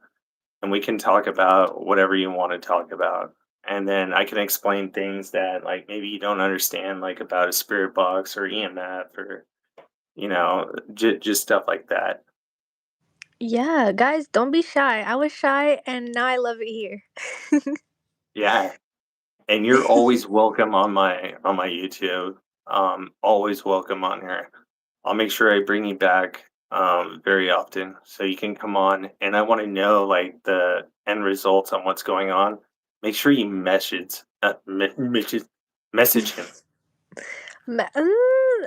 S2: and we can talk about whatever you want to talk about. And then I can explain things that like maybe you don't understand, like about a spirit box or EMF or just stuff like that.
S3: Yeah, guys, don't be shy. I was shy and now I love it here.
S2: Yeah, and you're always welcome on my YouTube. Always welcome on here. I'll make sure I bring you back very often so you can come on. And I want to know like the end results on what's going on. Make sure you message him.
S3: I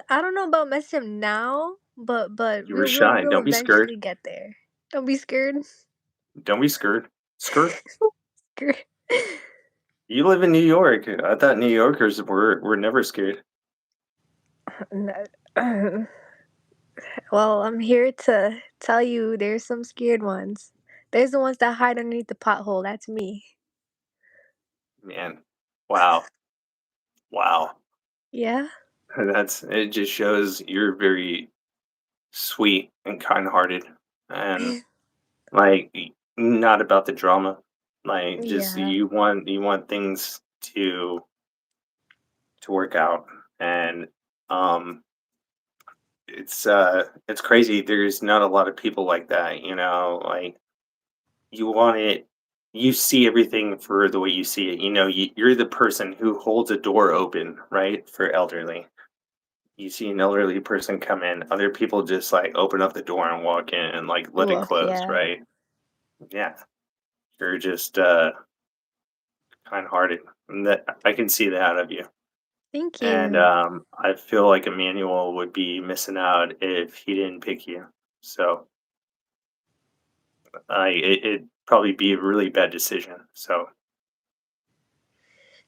S3: don't know about mess him now, but
S2: You were
S3: we'll
S2: shy.
S3: we'll
S2: Don't be scared.
S3: eventually get there. Don't be scared.
S2: Don't be scared. Skirt.
S3: Scared.
S2: You live in New York. I thought New Yorkers were never scared.
S3: No. Well, I'm here to tell you there's some scared ones. There's the ones that hide underneath the pothole. That's me.
S2: Man. Wow. Wow.
S3: Yeah.
S2: That's it just shows you're very sweet and kind-hearted and like not about the drama. Like just
S3: Yeah.
S2: you want things to work out and um it's crazy. There's not a lot of people like that, like you want it you see everything for the way you see it. You're the person who holds a door open, right? For elderly. You see an elderly person come in, other people just like open up the door and walk in and like let it
S3: Look,
S2: close,
S3: yeah.
S2: right? Yeah. You're just kind hearted. And that I can see that out of you.
S3: Thank
S2: And
S3: you.
S2: I feel like Emmanuel would be missing out if he didn't pick you. So it probably be a really bad decision. So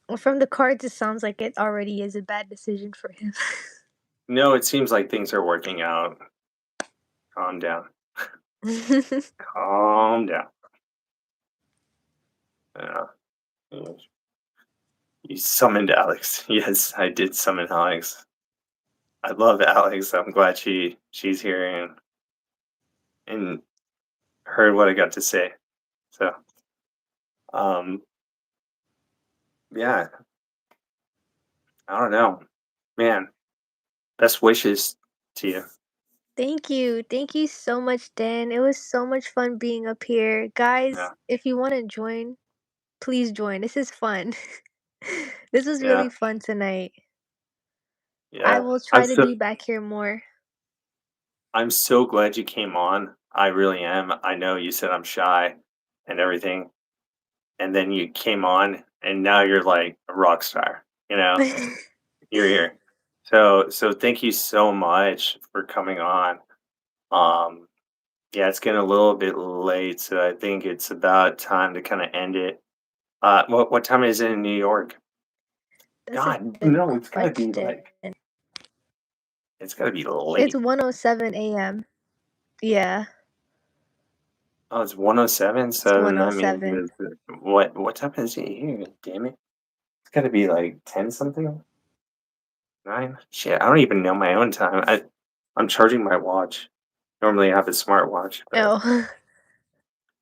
S3: Well, from the cards, it sounds like it already is a bad decision for him.
S2: no, it seems like things are working out. Calm down. Calm down. Uh, you you summoned Alex. Yes, I did summon Alex. I love Alex. I'm glad she's here and heard what I got to say. So um yeah, I don't know. Man, best wishes to you.
S3: Thank you. Thank you so much, Dan. It was so much fun being up here. Guys,
S2: Yeah.
S3: if you want to join, please join. This is fun. This was
S2: Yeah.
S3: really fun tonight. I
S2: Yeah.
S3: will
S2: I'm
S3: try to
S2: so
S3: be back here more.
S2: I'm so glad you came on. I really am. I know you said I'm shy and everything, and then you came on and now you're like a rock star, you know? You're here. So thank you so much for coming on. Um yeah, it's getting a little bit late, so I think it's about time to kind of end it. What time is it in New York?
S3: That's a
S2: God,
S3: good
S2: no,
S3: question.
S2: it's gotta be
S3: It's
S2: late.
S3: 1:07 a.m. Yeah,
S2: Oh, it's 1:07,
S3: it's
S2: so then that means
S3: 1:07.
S2: what time is it here? Damn it. It's gotta be like 10 something? 9? Shit, I don't even know my own time. I'm charging my watch. Normally I have a smartwatch, but
S3: Oh.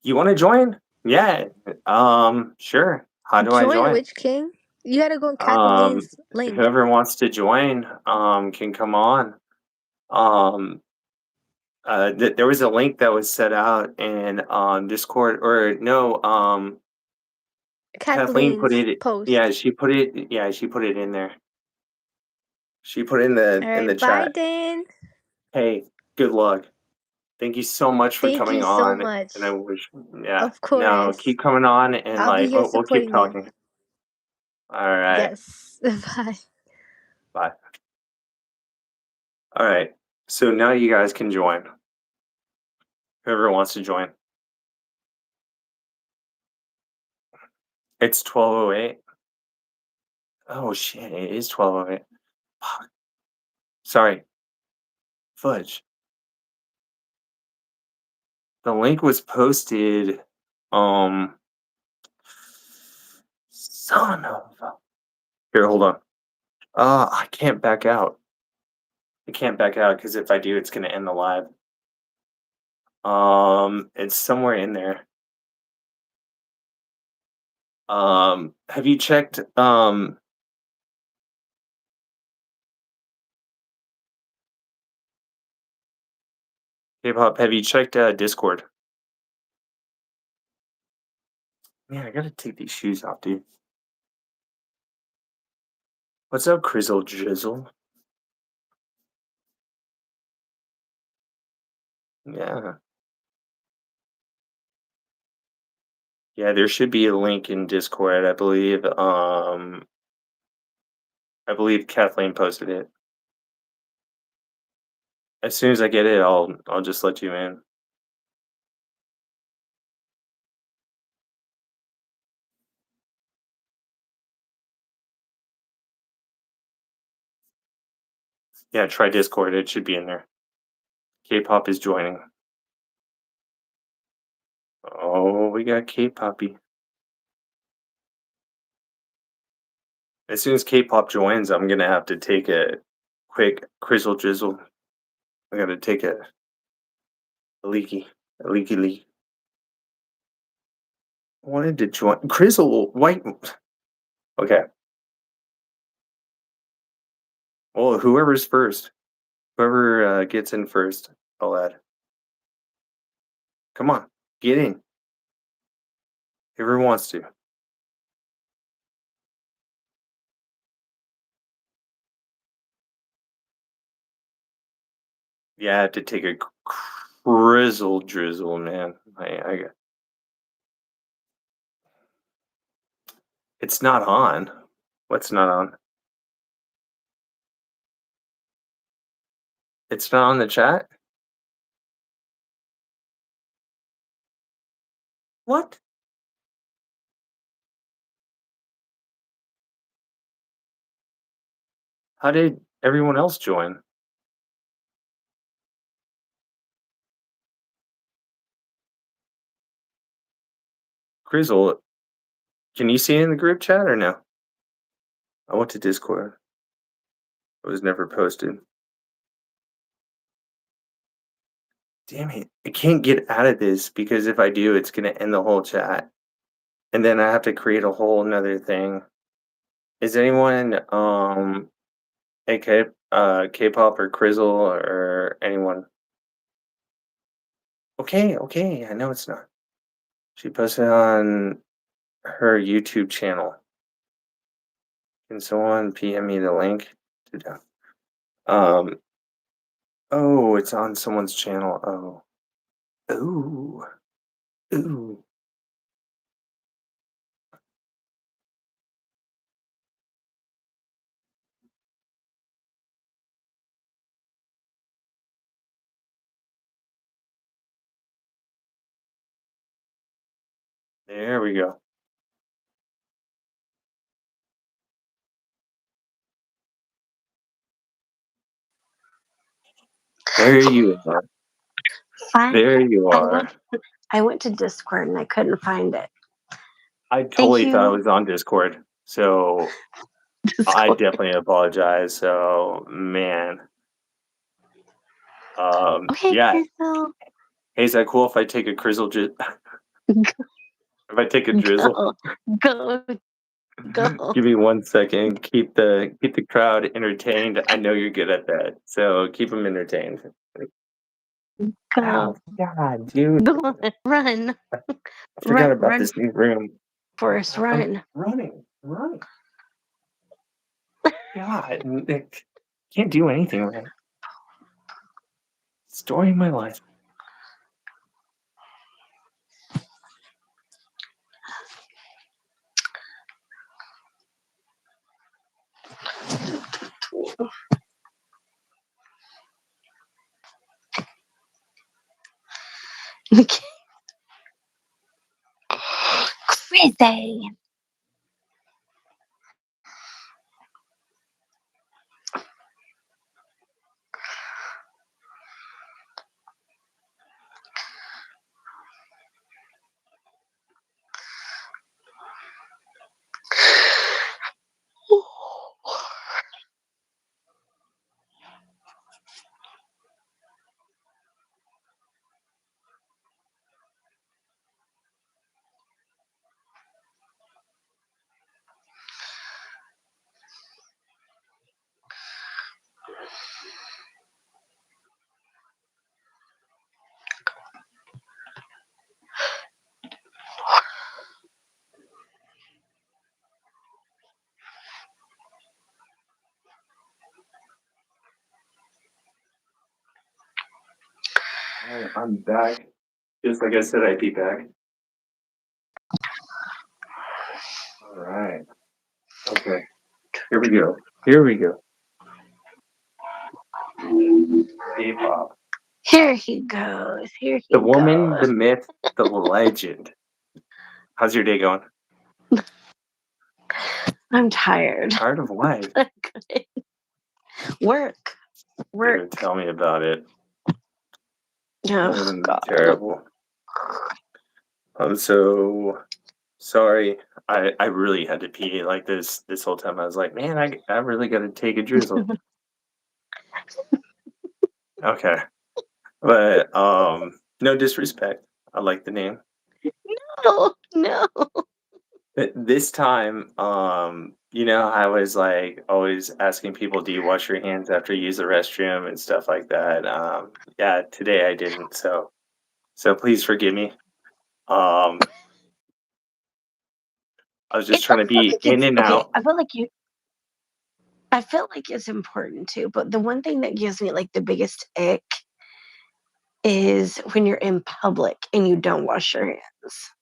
S2: you wanna join? Yeah. Sure. How do I
S3: Join
S2: join?
S3: Witch King? You gotta go on
S2: Um,
S3: Kathleen's link.
S2: Whoever wants to join, can come on. Um, there was a link that was set out in Discord, or no, Kathleen put
S3: Kathleen's
S2: it.
S3: post.
S2: Yeah, she put it. Yeah, she put it in there. She put it in the
S3: Alright, bye,
S2: chat.
S3: Dan.
S2: Hey, good luck. Thank you so much for
S3: Thank
S2: coming
S3: you so
S2: on, and I
S3: much.
S2: wish. Yeah,
S3: Of
S2: no,
S3: course.
S2: keep coming on, and
S3: I'll be
S2: like
S3: here
S2: we'll keep
S3: supporting you.
S2: talking. All right,
S3: Yes. Bye.
S2: bye. All right, so now you guys can join. Whoever wants to join. It's 12:08. Oh shit, it is 12:08. Fuck. Sorry, fudge. The link was posted. Um, son of a. Here, hold on. I can't back out. I can't back out because if I do, it's gonna end the live. It's somewhere in there. Have you checked? Hip hop. Have you checked Discord? Man, I gotta take these shoes off, dude. What's up, Crizzle Jizzle? Yeah. Yeah, there should be a link in Discord, I believe. I believe Kathleen posted it. As soon as I get it, I'll just let you in. Yeah, try Discord. It should be in there. K-pop is joining. Oh, we got K-poppy. As soon as K-pop joins, I'm gonna have to take a quick crizzle drizzle. I gotta take a leaky leak. I wanted to join Crizzle White. Okay. Well, whoever's first, whoever gets in first, I'll add. Come on, get in. Whoever wants to. Yeah, I have to take a crizzle drizzle, man. It's not on. What's not on? It's not on the chat? What? How did everyone else join? Grizzle, can you see it in the group chat or no? I went to Discord. It was never posted. Damn it. I can't get out of this because if I do, it's gonna end the whole chat. And then I have to create a whole another thing. Is anyone a K-pop or Crizzle or anyone? Okay, I know it's not. She posted on her YouTube channel. Can someone PM me the link to um oh, it's on someone's channel. Oh. Ooh. Ooh. There we go. There you are.
S4: Fine.
S2: There you
S4: I
S2: are.
S4: went I went to Discord and I couldn't find it.
S2: I
S4: Thank
S2: totally thought it
S4: you.
S2: was on Discord. So I
S4: Discord.
S2: definitely apologize. So man.
S4: Okay,
S2: Yeah.
S4: Crystal.
S2: Hey, is that cool if I take a crizzle if I take a drizzle?
S4: Go. Go.
S2: Give me 1 second. Keep the crowd entertained. I know you're good at that. So keep them entertained.
S4: Go.
S2: Ow, God, dude.
S4: Go on. Run.
S2: I forgot about
S4: Run,
S2: this new room.
S4: Forrest, run.
S2: Running. God, Nick, can't do anything right. Story of my life.
S4: Crazy.
S2: Alright, I'm back. Just like I said, I'd be back. Alright. Okay. Here we go. K-pop.
S4: Here he goes.
S2: The woman, the myth, the legend. How's your day going?
S4: I'm tired.
S2: Tired of what?
S4: Work.
S2: Dude, tell me about it.
S4: Oh, God.
S2: Terrible. I'm so sorry. I really had to pee like this whole time. I was like, man, I really got to take a drizzle. Okay, but no disrespect. I like the name.
S4: No.
S2: This time, you know, I was like always asking people, "Do you wash your hands after you use the restroom and stuff like that?" Yeah, today I didn't, so please forgive me. I was just trying to be in and out.
S4: I feel like it's important too, but the one thing that gives me like the biggest ick is when you're in public and you don't wash your hands.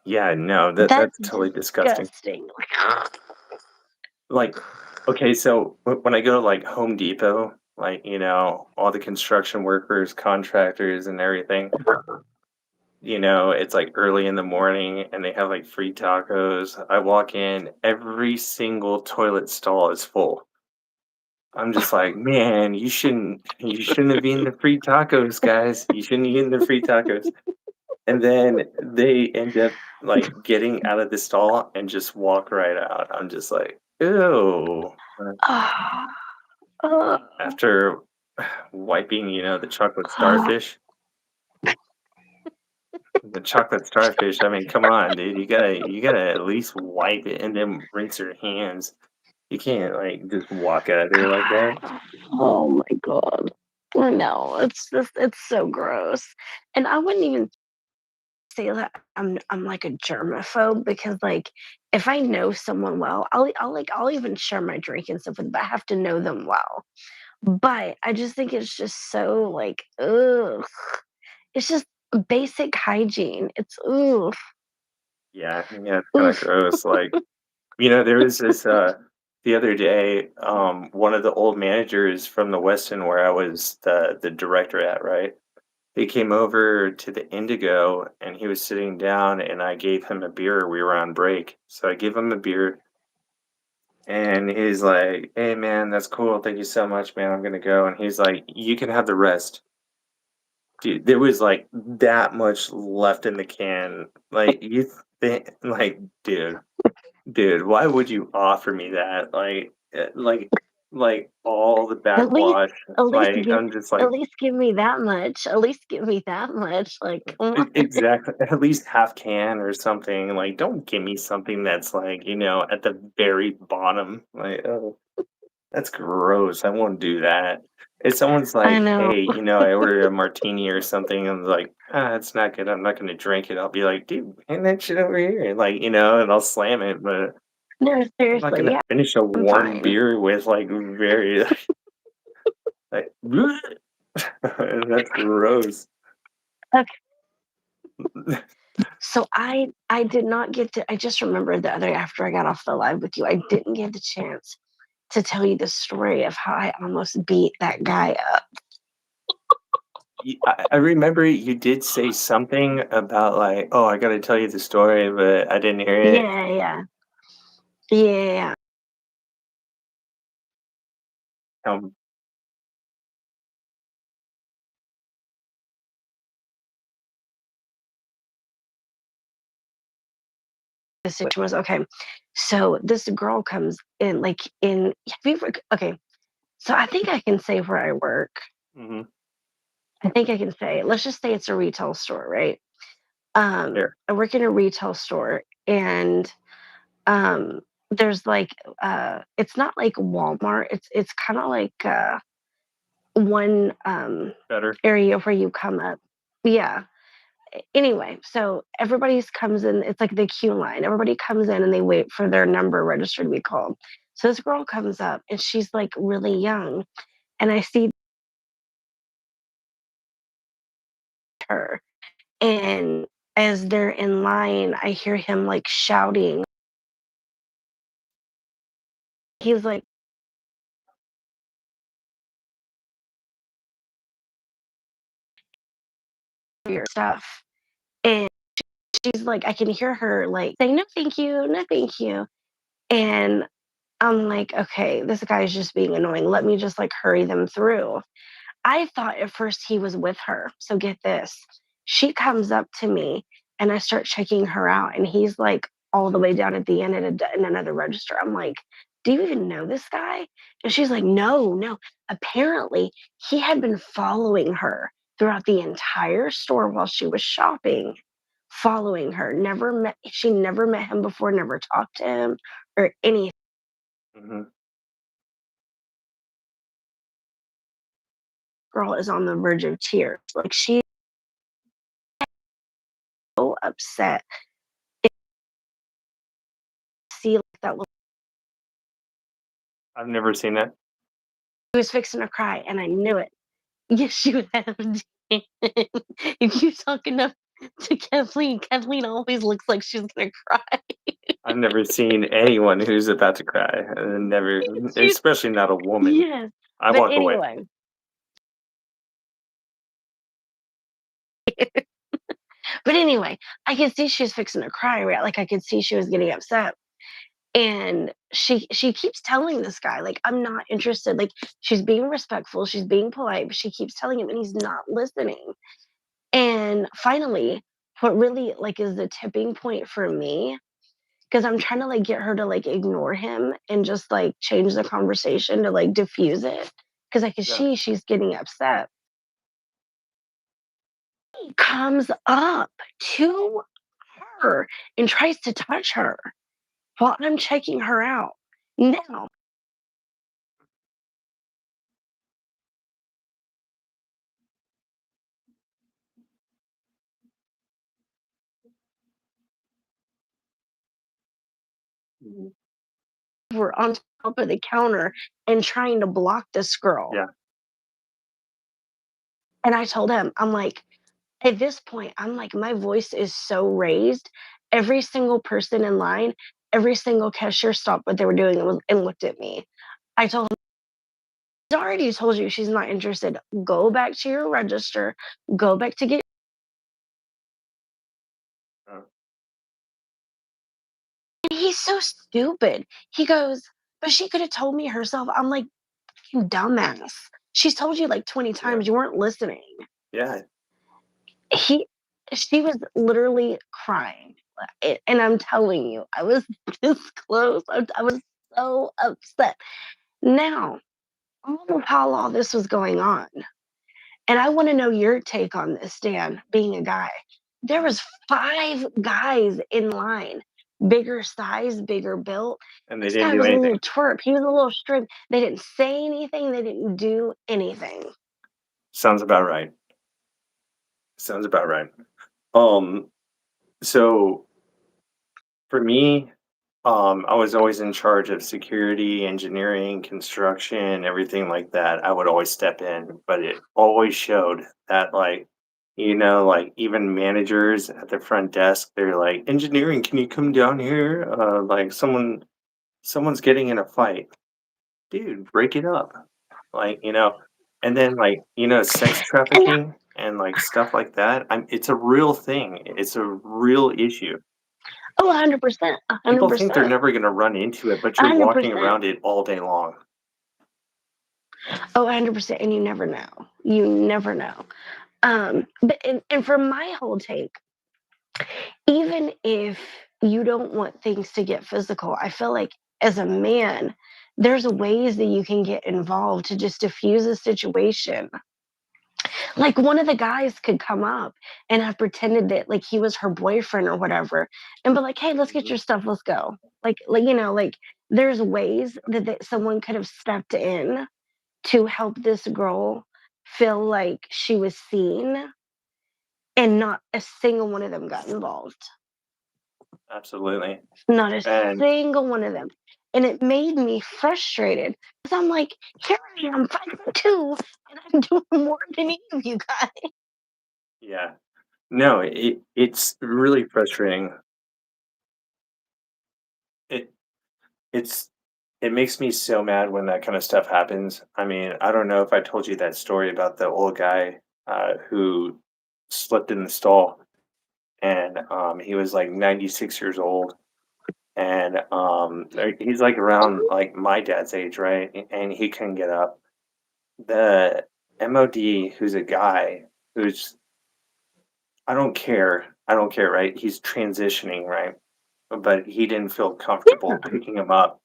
S2: Yeah, no, that's totally disgusting. Like, okay, so when I go to like Home Depot, like, you know, all the construction workers, contractors, and everything, it's like early in the morning and they have like free tacos. I walk in, every single toilet stall is full. I'm just like, man, you shouldn't have eaten the free tacos, guys. You shouldn't have eaten the free tacos. And then they end up like getting out of the stall and just walk right out. I'm just like, ew.
S4: Ah, oh,
S2: After wiping, the chocolate
S4: oh,
S2: starfish. The chocolate starfish, I mean, come on, dude. You gotta at least wipe it and then rinse your hands. You can't like just walk out of there like that.
S4: God. Oh my God. No, it's so gross. And I wouldn't even say that I'm like a germaphobe because like if I know someone well, I'll even share my drink and stuff with them, but I have to know them well. But I just think it's just so like ugh. It's just basic hygiene. It's oof.
S2: Yeah, it's kind of
S4: Oof.
S2: gross. Like, there was this the other day, one of the old managers from the Westin where I was the director at, right? He came over to the Indigo and he was sitting down and I gave him a beer. We were on break. So I gave him a beer and he's like, "Hey man, that's cool. Thank you so much, man. I'm gonna go." And he's like, "You can have the rest." Dude, there was like that much left in the can. Like you think dude, why would you offer me that? Like all the
S4: At least
S2: backwash.
S4: at least
S2: Like
S4: give
S2: I'm just
S4: at
S2: like
S4: least give me that much. At least give me that much. Like, come on.
S2: exactly, at least half can or something. Like don't give me something that's like, at the very bottom. Like, oh, that's gross. I won't do that. If someone's
S4: I
S2: like,
S4: know.
S2: "Hey, I ordered a martini or something," and like, it's not good. I'm not gonna drink it." I'll be like, "Dude, hand that shit over here," and like, and I'll slam it. But
S4: No,
S2: I'm not
S4: seriously,
S2: gonna
S4: yeah,
S2: finish a
S4: I'm
S2: warm
S4: fine.
S2: beer with like very like, that's gross.
S4: Okay. So I did not get to I just remembered the other after I got off the live with you, I didn't get the chance to tell you the story of how I almost beat that guy up.
S2: I remember you did say something about like, "Oh, I gotta tell you the story," but I didn't hear it.
S4: Yeah, yeah. Yeah.
S2: Um,
S4: The situation was okay. So this girl comes in like in have you ever okay, so I think I can say where I work.
S2: mhm,
S4: I think I can say, let's just say it's a retail store, right?
S2: sure,
S4: I work in a retail store and um there's like it's not like Walmart. It's kind of like one
S2: better.
S4: area where you come up. Yeah. Anyway, so everybody's comes in, it's like the queue line. Everybody comes in and they wait for their number registered to be called. So this girl comes up and she's like really young and I see her and as they're in line, I hear him like shouting. He's like your stuff. And she's like, I can hear her like saying, no, thank you, no, thank you. And I'm like, okay, this guy's just being annoying. Let me just like hurry them through. I thought at first he was with her. So get this. She comes up to me and I start checking her out, and he's like all the way down at the end in another register. I'm like, do you even know this guy? And she's like, no, no. Apparently, he had been following her throughout the entire store while she was shopping, following her. She never met him before, never talked to him or anything.
S2: Mhm.
S4: Girl is on the verge of tears. Like she's so upset. See like that little
S2: I've never seen that.
S4: she was fixing to cry and I knew it. Yes, she would have. If you talk enough to Kathleen, Kathleen always looks like she's gonna cry.
S2: I've never seen anyone who's about to cry, never,
S4: She's
S2: especially not a woman.
S4: yes.
S2: I
S4: But
S2: walk away.
S4: anyway, But anyway, I could see she was fixing to cry, right? Like I could see she was getting upset. And she keeps telling this guy, like, I'm not interested. Like she's being respectful, she's being polite, but she keeps telling him and he's not listening. And finally, what really like is the tipping point for me, because I'm trying to like get her to like ignore him and just like change the conversation to like diffuse it. Because I can
S2: Yeah.
S4: see she's getting upset. He comes up to her and tries to touch her while I'm checking her out. Now,
S2: Mhm.
S4: we're on top of the counter and trying to block this girl.
S2: Yeah.
S4: And I told him, I'm like, at this point, I'm like, my voice is so raised. Every single person in line, every single cashier stopped what they were doing and looked at me. I told him, "I already told you she's not interested. Go back to your register. Go back to get."
S2: Uh,
S4: And he's so stupid. He goes, "But she could have told me herself." I'm like, "You dumbass. She's told you like 20
S2: yeah.
S4: times. You weren't listening."
S2: Yeah.
S4: He, she was literally crying. And I'm telling you, I was this close. I was so upset. Now, all the while all this was going on, and I want to know your take on this, Dan, being a guy. There was 5 guys in line, bigger size, bigger built.
S2: And they
S4: This
S2: didn't
S4: guy
S2: do
S4: was a
S2: anything.
S4: little twerp. He was a little shrimp. They didn't say anything. They didn't do anything.
S2: Sounds about right. Sounds about right. Um, so for me, I was always in charge of security, engineering, construction, everything like that. I would always step in, but it always showed that, like, like even managers at the front desk, they're like, "Engineering, can you come down here? Like someone's getting in a fight, dude. Break it up." Like, and then like sex
S4: And
S2: trafficking and like stuff like that. It's a real thing. It's a real issue.
S4: oh, 100%,
S2: People think they're
S4: 100%,
S2: never gonna run into it, but you're walking
S4: 100%.
S2: around it all day long.
S4: Oh, 100%. And you never know. You never know. But and for my whole take, even if you don't want things to get physical, I feel like as a man, there's ways that you can get involved to just diffuse a situation. Like one of the guys could come up and have pretended that like he was her boyfriend or whatever, and be like, "Hey, let's get
S2: Mhm.
S4: your stuff. Let's go." Like there's ways that someone could have stepped in to help this girl feel like she was seen, and not a single one of them got involved.
S2: Absolutely.
S4: Not a
S2: And
S4: single one of them. And it made me frustrated because I'm like, here I am, 5'2", and I'm doing more than any of you guys.
S2: yeah. No, it's really frustrating. It it's it makes me so mad when that kind of stuff happens. I mean, I don't know if I told you that story about the old guy who slipped in the stall, and he was like 96 years old, and he's like around like my dad's age, right? And he couldn't get up. The MOD, who's a guy who's I don't care, right? He's transitioning, right? But he didn't feel comfortable picking him up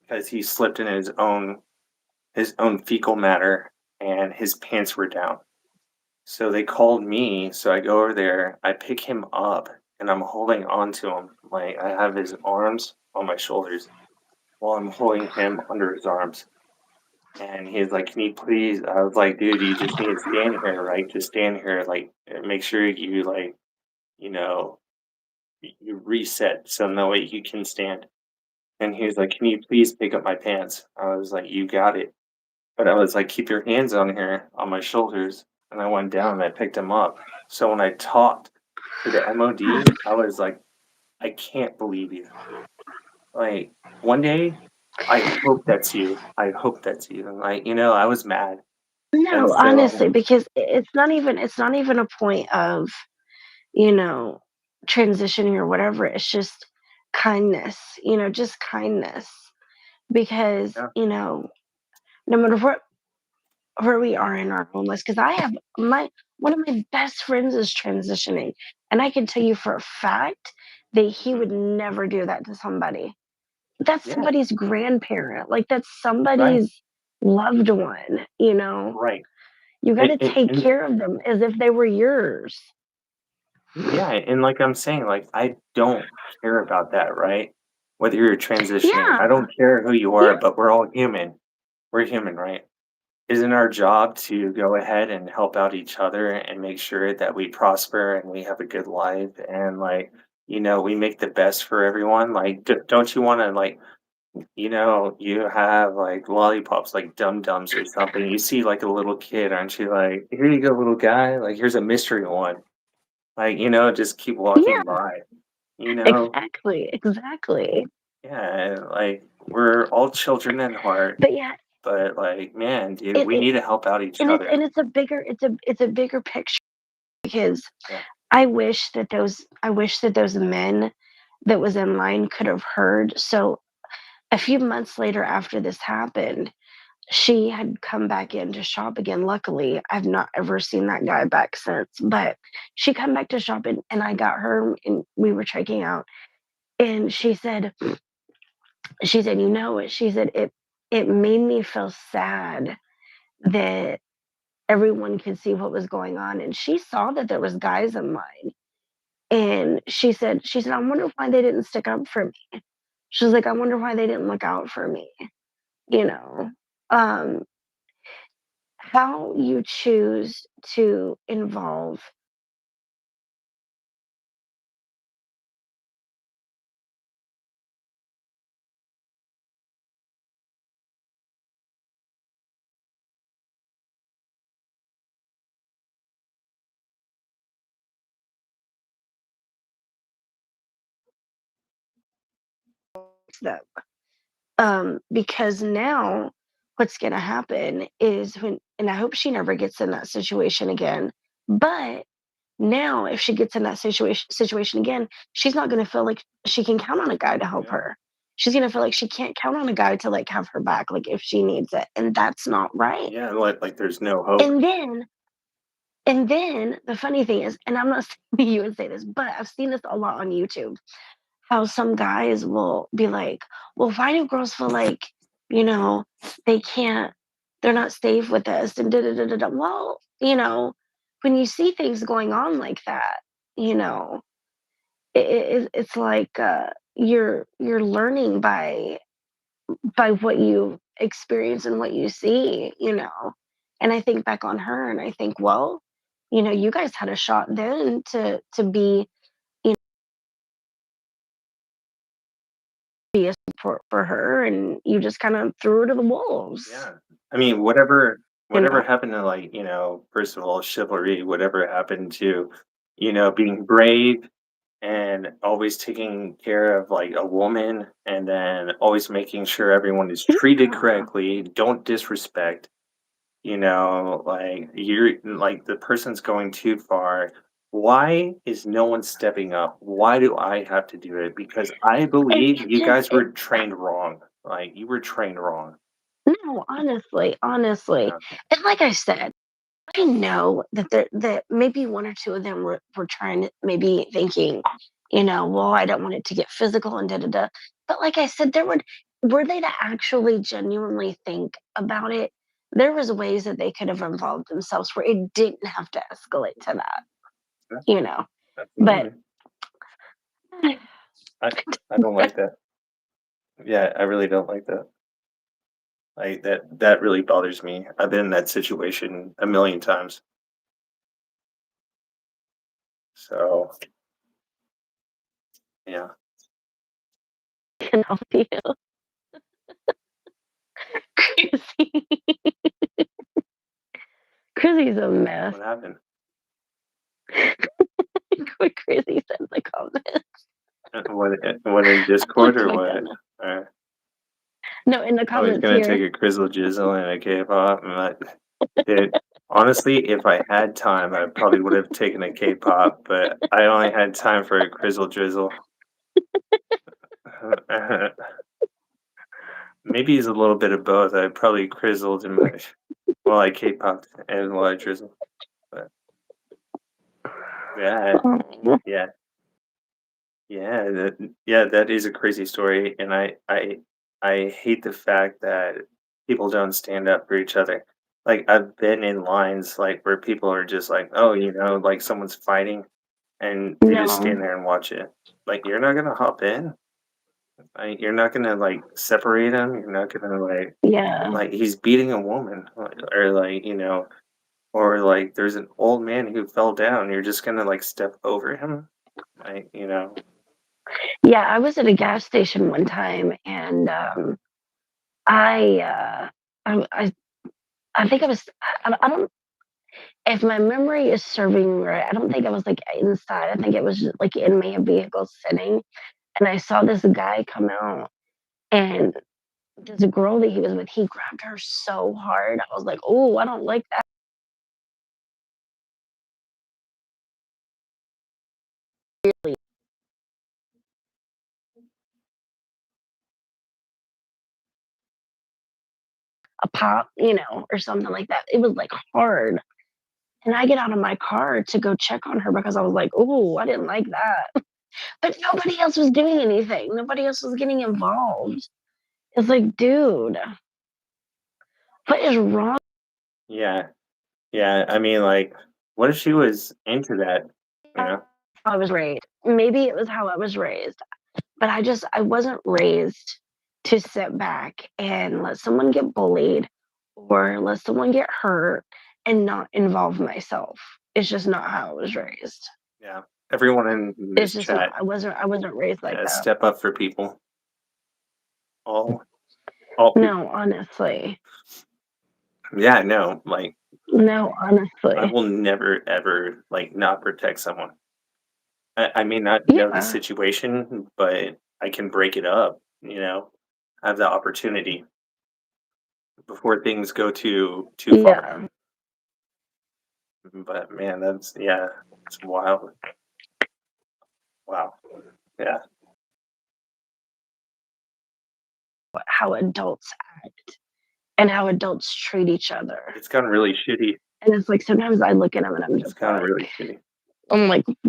S2: because he slipped in his own fecal matter and his pants were down. So they called me, so I go over there, I pick him up, and I'm holding on to him. Like I have his arms on my shoulders while I'm holding him under his arms. And he's like, "Can you please?" I was like, "Dude, you just need to stand here, right? Just stand here, like, make sure you like, you know, you reset so that way you can stand." And he was like, "Can you please pick up my pants?" I was like, "You got it." But I was like, "Keep your hands on here, on my shoulders." And I went down and I picked him up. So when I talked to the MOD, I was like, "I can't believe you." Like, one day, I hope that's you. I hope that's you. And like, I was mad. And
S4: No,
S2: so,
S4: honestly, because it's not even a point of you know, transitioning or whatever. It's just kindness, just kindness. Because,
S2: Yeah.
S4: no matter where we are in our own lives, because I have my one of my best friends is transitioning, and I can tell you for a fact that he
S2: Mhm.
S4: would never do that to somebody. That's
S2: Yeah.
S4: somebody's grandparent, like, that's
S2: Right.
S4: somebody's loved one,
S2: Right.
S4: You gotta take
S2: And
S4: care of them as if they were yours.
S2: yeah, and like I'm saying, like I don't care about that, right? Whether you're transitioning, I
S4: Yeah,
S2: don't care who you
S4: yeah,
S2: are, but we're all human. We're human, right? Isn't our job to go ahead and help out each other and make sure that we prosper and we have a good life and like, we make the best for everyone? Like, don't you want to like, you have like lollipops, like Dum Dums or something. You see like a little kid, aren't you like, here you go, little guy. Like, here's a mystery one. Like, just keep walking
S4: yeah,
S2: by, you know?
S4: exactly, exactly.
S2: Yeah, like we're all children at heart,
S4: But yeah,
S2: but like, man, dude,
S4: it,
S2: we
S4: it
S2: need to help out each
S4: and
S2: other.
S4: it's a bigger picture because
S2: Yeah.
S4: I wish that those men that was in line could have heard. So a few months later after this happened, she had come back in to shop again. Luckily, I've not ever seen that guy back since, but she come back to shop and I got her and we were checking out. And she said, she said, it made me feel sad that everyone could see what was going on. And she saw that there was guys in line. And she said, I wonder why they didn't stick up for me. She was like, I wonder why they didn't look out for me. You know, um, how you choose to involve them. Because now what's going to happen is and I hope she never gets in that situation again. But now, if she gets in that situation again, she's not going to feel like she can count on a guy to help
S2: Yeah.
S4: her. She's going to feel like she can't count on a guy to like have her back, like if she needs it, and that's not right.
S2: Yeah, like there's no hope.
S4: And then, and then the funny thing is, and I'm not saying you would say this, but I've seen this a lot on YouTube how some guys will be like, well, why do girls feel like, you know, they can't, they're not safe with us and da da da da da. Well, when you see things going on like that, you know, it's like you're learning by what you experience and what you see, And I think back on her and I think, well, you guys had a shot then to be a support for her, and you just kind of threw her to the wolves,
S2: Yeah. I mean, whatever
S4: you
S2: whatever
S4: know?
S2: happened to like, first of all, chivalry, whatever happened to, being brave and always taking care of like a woman and then always making sure everyone is treated
S4: Yeah.
S2: correctly, don't disrespect, like you're like the person's going too far. Why is no one stepping up? Why do I have to do it? Because I
S4: It
S2: believe
S4: it
S2: you
S4: just
S2: guys
S4: it
S2: were trained wrong. Like you were trained wrong.
S4: no, honestly,
S2: Yeah.
S4: and like I said, I know that maybe 1 or 2 of them were trying to maybe thinking, "Well, I don't want it to get physical and da da da." But like I said, were they to actually genuinely think about it, there was ways that they could have involved themselves where it didn't have to escalate to that,
S2: Yeah,
S4: you know? But
S2: absolutely. I I don't like that. Yeah, I really don't like that. Like that really bothers me. I've been in that situation a million times. So yeah.
S4: can help you. Chrissy. Chrissy's a mess.
S2: What happened?
S4: What Chrissy said in the comments.
S2: What in
S4: Oh
S2: Discord or
S4: my
S2: what?
S4: goodness.
S2: Uh,
S4: No, in the
S2: oh, he's
S4: comments
S2: gonna take
S4: here.
S2: a Crizzle Jizzle and a K-pop and like, dude. Honestly, if I had time, I probably would have taken a K-pop, but I only had time for a Crizzle Drizzle. Maybe it's a little bit of both. I probably crizzled and well, I K-popped and while I drizzled. But yeah,
S4: Oh,
S2: yeah, yeah, that is a crazy story, and I hate the fact that people don't stand up for each other. Like I've been in lines like where people are just like, oh, like someone's fighting, and they just
S4: no.
S2: stand there and watch it. Like you're not gonna hop in. Like, you're not gonna like separate him. You're not gonna
S4: Yeah.
S2: like he's beating a woman, or or like there's an old man who fell down. You're just gonna like step over him, like.
S4: Yeah, I was at a gas station one time and I I I think I was I don't if my memory is serving me right, I don't think I was like inside. I think it was just, like in my vehicle sitting and I saw this guy come out and this girl that he was with, he grabbed her so hard. I was like, "Oh, I don't like that." A pop, or something like that. It was like hard. And I get out of my car to go check on her because I was like, "Oh, I didn't like that." But nobody else was doing anything. Nobody else was getting involved. It's like, dude, what is wrong?
S2: Yeah, yeah. I mean, like, what if she was into that? You know?
S4: I was raised. Maybe it was how I was raised, but I wasn't raised to sit back and let someone get bullied or let someone get hurt and not involve myself. It's just not how I was raised.
S2: Yeah. Everyone in
S4: It's
S2: this
S4: just not.
S2: chat,
S4: I wasn't raised like that.
S2: step up for people. All, all people.
S4: No, honestly.
S2: Yeah, no, like
S4: No,
S2: I
S4: honestly.
S2: will never ever like not protect someone. I may not know the
S4: Yeah.
S2: situation, but I can break it up. I have the opportunity before things go too far.
S4: Yeah.
S2: But man, it's wild. Wow. Yeah.
S4: How adults act and how adults treat each other.
S2: It's gotten really shitty.
S4: And it's like sometimes I look at them and I'm
S2: It's
S4: just
S2: gotten
S4: like,
S2: really shitty.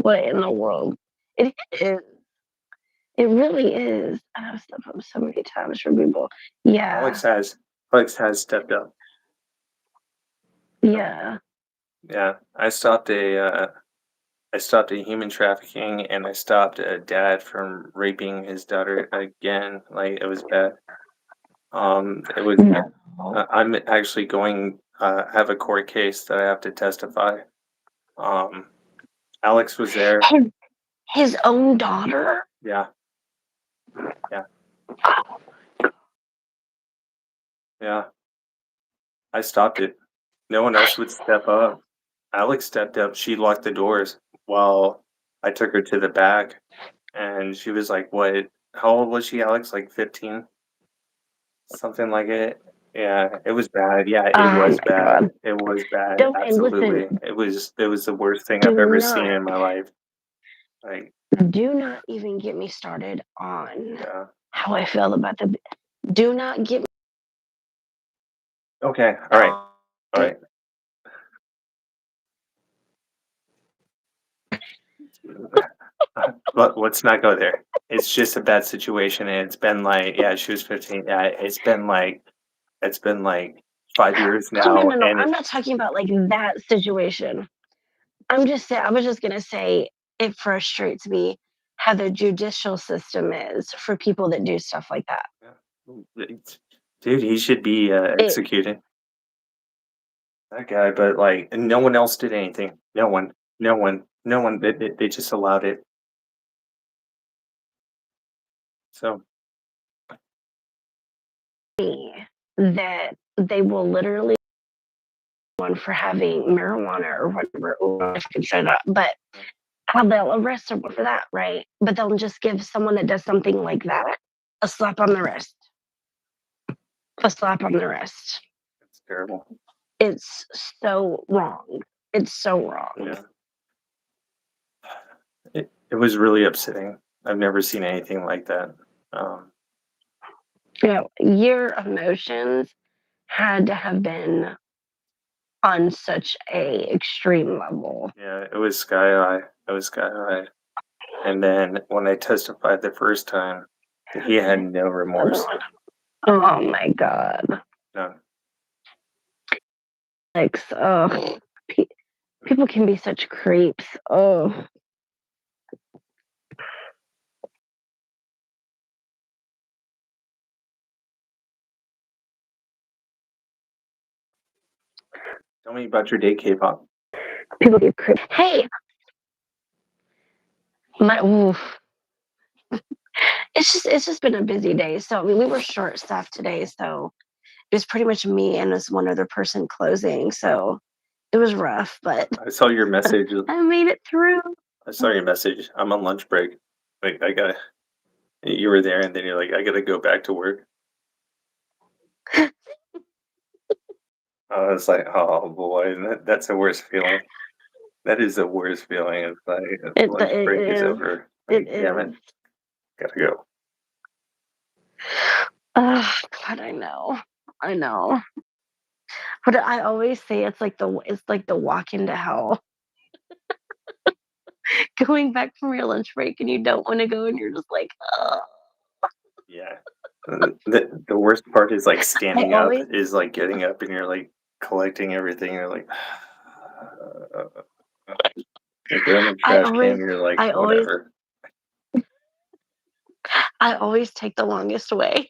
S4: what in the world? It is. It really is. I've stepped up so many times for people.
S2: Alex
S4: Yeah.
S2: has Alex has stepped up.
S4: Yeah.
S2: Yeah. I stopped a human trafficking, and I stopped a dad from raping his daughter again. Like it was bad. It was
S4: No.
S2: I'm actually going have a court case that I have to testify. Um Alex was there.
S4: His, his own daughter?
S2: Yeah. Yeah. Yeah. I stopped it. No one else would step up. Alex stepped up. She locked the doors while I took her to the back, and she was like, "What? How old was she, Alex? Like 15, something like it." Yeah, it was bad. Yeah, it
S4: Oh
S2: was
S4: my
S2: bad.
S4: God.
S2: It was bad.
S4: Don't, and listen,
S2: Absolutely. It was the worst thing
S4: do
S2: I've ever seen
S4: not,
S2: in my life. Like,
S4: do not even get me started on
S2: yeah.
S4: how I feel about do not get me
S2: Okay. All right.
S4: on
S2: All right. But let's not go there. It's just a bad situation, and it's been like, yeah, she was 15. Yeah, it's been like 5 years
S4: Oh, no,
S2: now,
S4: no, no.
S2: and
S4: I'm not talking about like that situation. I'm just saying, I was just going to say it frustrates me how the judicial system is for people that do stuff like that.
S2: dude, he should be
S4: It,
S2: executed. That guy, but like, no one else did anything. No one, no one, no one. They just allowed it. So
S4: me that they will literally one for having marijuana or whatever, or if I can say that, but how they'll arrest someone for that, right? But they'll just give someone that does something like that a slap on the wrist, a slap on the wrist.
S2: it's terrible.
S4: it's so wrong. It's so wrong.
S2: Yeah. It was really upsetting. I've never seen anything like that. Um,
S4: You know, your emotions had to have been on such a extreme level.
S2: yeah, it was sky high. It was sky high. And then when I testified the first time, he had no remorse.
S4: Oh my god.
S2: None.
S4: Like, oh, people can be such creeps. Oh,
S2: Tell me about your day, K-pop.
S4: people get creeps. Hey, oof. It's just been a busy day. So I mean, we were short staffed today, so it was pretty much me and this one other person closing. So it was rough, but
S2: I saw your message.
S4: I made it through.
S2: I saw your message. I'm on lunch break. Like I gotta. You were there, and then you're like, I gotta go back to work. I was like, oh boy, that's the worst feeling. That is the worst feeling. It's like lunch
S4: It
S2: break is
S4: is.
S2: over.
S4: It
S2: Like, damn it,
S4: is.
S2: gotta go.
S4: Oh God, I know. I know. But I always say it's like the walk into hell. Going back from your lunch break and you don't want to go and you're just like, oh.
S2: Yeah. The worst part is like
S4: I
S2: standing up,
S4: always
S2: is like getting up and you're like collecting everything. You're like, you throw in the
S4: I
S2: trash can.
S4: always
S2: You're like,
S4: I always
S2: whatever.
S4: I always take the longest way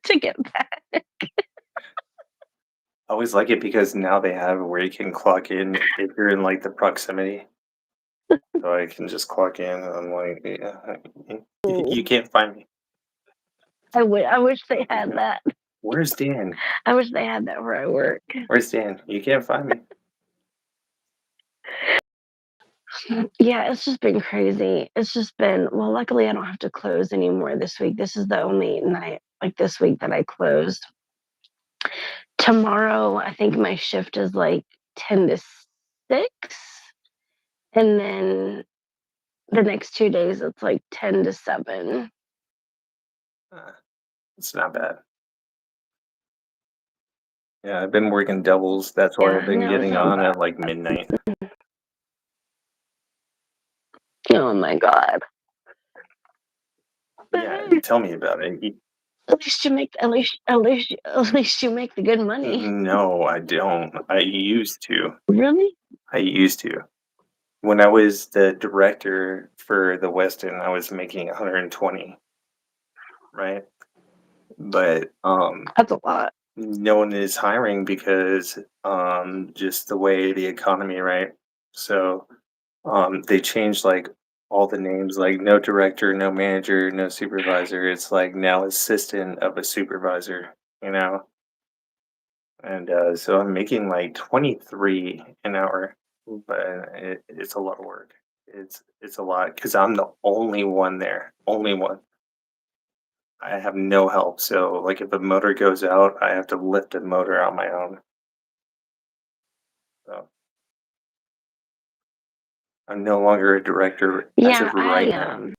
S4: to get back.
S2: I always like it because now they have where you can clock in if you're in like the proximity. So I can just clock in. And I'm like, yeah, you can't find me.
S4: I wish they had that.
S2: Where's Dan?
S4: I wish they had that where I work.
S2: Where's Dan? You can't find me.
S4: Yeah, it's just been crazy. It's just been well, luckily I don't have to close anymore this week. This is the only night like this week that I closed. Tomorrow, I think my shift is like 10 to 6. And then the next 2 days, it's like 10 to 7.
S2: Uh, it's not bad. Yeah, I've been working doubles. That's why I've
S4: Yeah,
S2: been
S4: no, it's
S2: getting
S4: not
S2: on
S4: bad.
S2: at like midnight.
S4: Oh my God. But
S2: Yeah,
S4: hey,
S2: tell me about it.
S4: at least you make at least you make the good money.
S2: No, I don't. I used to.
S4: Really?
S2: I used to. When I was the director for the Westin, I was making 120, right? But
S4: That's a lot.
S2: no one is hiring because just the way the economy, right? So they changed like all the names, like no director, no manager, no supervisor. It's like now assistant of a supervisor, you know? And so I'm making like 23 an hour, but it's a lot of work. It's a lot because I'm the only one there, only one. I have no help. So like if a motor goes out, I have to lift a motor on my own. So I'm no longer a director as
S4: Yeah,
S2: of
S4: I
S2: right now.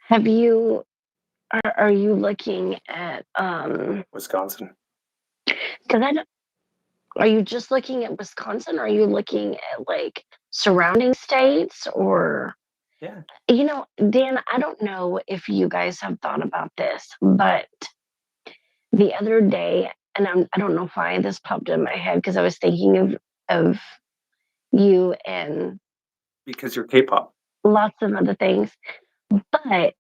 S4: have you are you looking at
S2: Wisconsin.
S4: because I don't, are you just looking at Wisconsin or are you looking at like surrounding states or
S2: Yeah.
S4: Dan, I don't know if you guys have thought about this, but the other day, and I don't know why this popped in my head because I was thinking of you and
S2: Because you're K-pop.
S4: lots of other things. But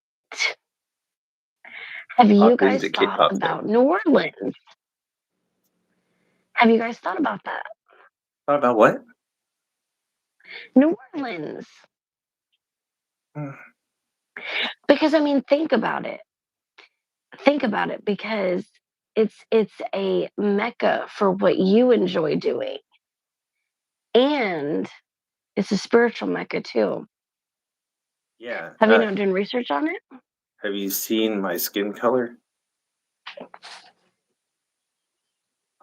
S4: have you
S2: Pop is
S4: guys
S2: a
S4: thought
S2: K-pop thing.
S4: about New Orleans? Have you guys thought about that?
S2: Thought about what?
S4: New Orleans.
S2: Mm,
S4: Because I mean, think about it. Think about it because it's a mecca for what you enjoy doing. And it's a spiritual mecca too.
S2: yeah.
S4: Have you not done research on it?
S2: Have you seen my skin color?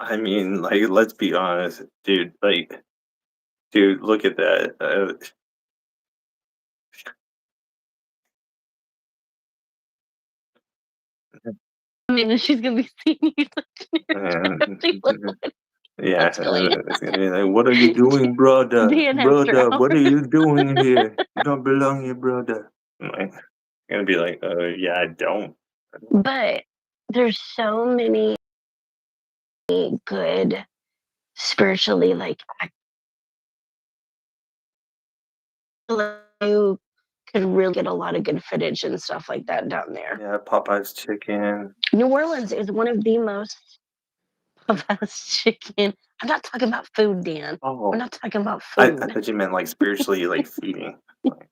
S2: I mean, like, let's be honest, dude. Like, dude, look at that.
S4: I mean, she's gonna be seeing you touching her
S2: And,
S4: She's like,
S2: yeah,
S4: what's going
S2: it's gonna be like, "What are you doing,
S4: on?
S2: brother?
S4: Dan after
S2: Brother, what are
S4: hours.
S2: you doing here? You don't belong here, brother." I'm like, gonna be like, yeah, I don't."
S4: But there's so many good spiritually like you could really get a lot of good footage and stuff like that down there.
S2: Yeah, Popeye's chicken.
S4: New Orleans is one of the most Popeye's chicken. I'm not talking about food, Dan. I'm
S2: Oh,
S4: not talking about
S2: I
S4: food.
S2: thought you meant like spiritually, like feeding. Like,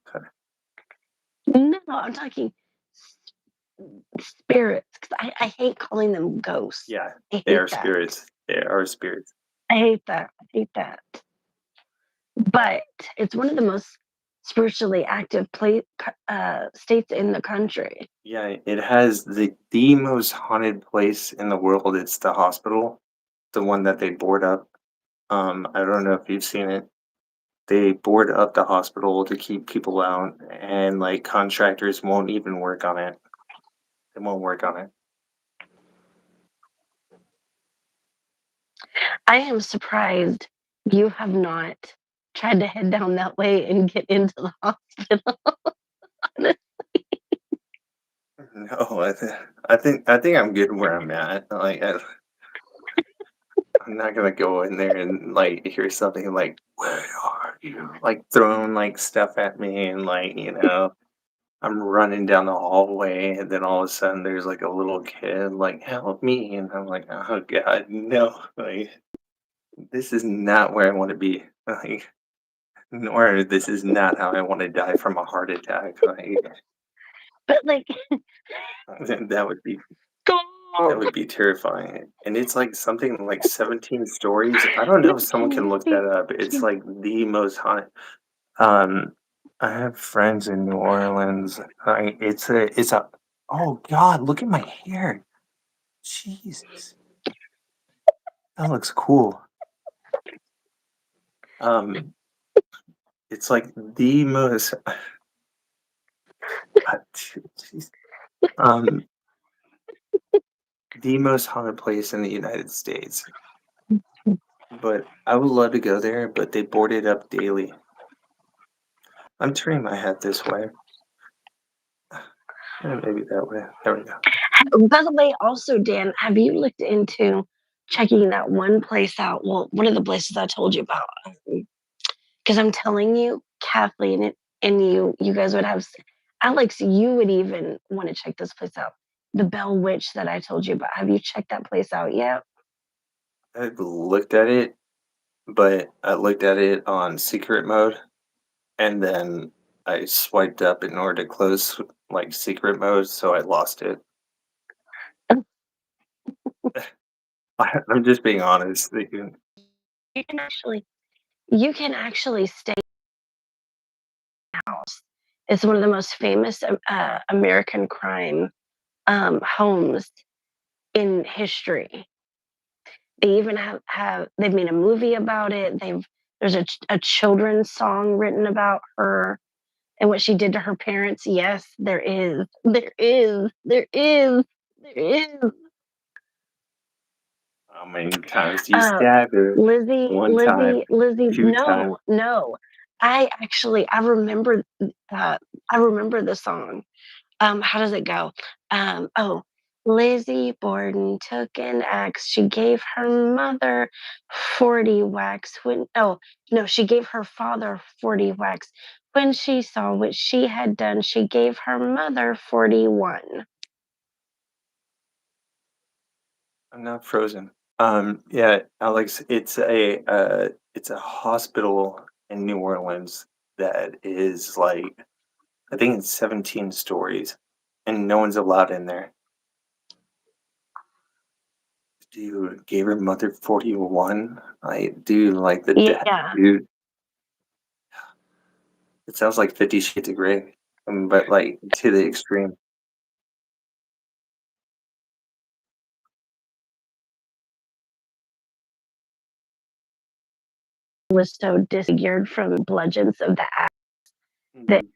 S4: No, I'm talking spirits. 'Cause I hate calling them ghosts.
S2: yeah,
S4: I
S2: they
S4: hate
S2: are
S4: that.
S2: spirits. They are spirits.
S4: I hate that. I hate that. But it's one of the most spiritually active states in the country.
S2: Yeah, it has the most haunted place in the world. It's the hospital, the one that they board up. I don't know if you've seen it. They board up the hospital to keep people out, and like contractors won't even work on it. They won't work on it.
S4: I am surprised you have not tried to head down that way and get into the hospital.
S2: No, I think I'm good where I'm at. Like I'm not gonna go in there and like hear something like "Where are you?" like throwing like stuff at me and like I'm running down the hallway and then all of a sudden there's like a little kid like help me and I'm like oh god no like this is not where I want to be like nor this is not how I want to die from a heart attack like
S4: But like,
S2: that would be that
S4: go.
S2: would be terrifying. And it's like something like 17 stories. I don't know
S4: No,
S2: if someone
S4: can
S2: can
S4: you
S2: look
S4: see?
S2: that up. It's
S4: Can,
S2: like the most haunted. Um, I have friends in New Orleans. It's a. Oh God! Look at my hair. Jesus, that looks cool. Um, it's like the most. Jeez. Um, the most haunted place in the United States. But I would love to go there, but they board it up daily. I'm turning my head this way. Maybe that way. There we go.
S4: by the way, also, Dan, have you looked into checking that one place out? Well, one of the places I told you about. Because I'm telling you, Kathleen and you guys would have, Alex, you would even want to check this place out. The Bell Witch that I told you about. Have you checked that place out yet?
S2: I've looked at it, but I looked at it on secret mode, and then I swiped up in order to close like secret mode, so I lost it. I'm just being honest.
S4: You can actually, you can actually stay house. It's one of the most famous American crime homes in history. They even have they've made a movie about it. There's a children's song written about her and what she did to her parents. Yes, there is. There is. There is. There is.
S2: How many times do you stab her? One time,
S4: Lizzie,
S2: two times.
S4: no, no. I remember I remember the song. How does it go? Oh, Lizzie Borden took an axe. She gave her mother 40 whacks when oh no, she gave her father 40 whacks. When she saw what she had done, she gave her mother 41.
S2: I'm not frozen. Yeah, Alex, it's a hospital in New Orleans that is like I think it's 17 stories, and no one's allowed in there. Dude, gave her mother 41? Like, dude, like the death,
S4: Yeah.
S2: dude. It sounds like 50 Shades of Grey, but like to the extreme.
S4: was so disfigured from bludgeons of the axe that
S2: Mhm.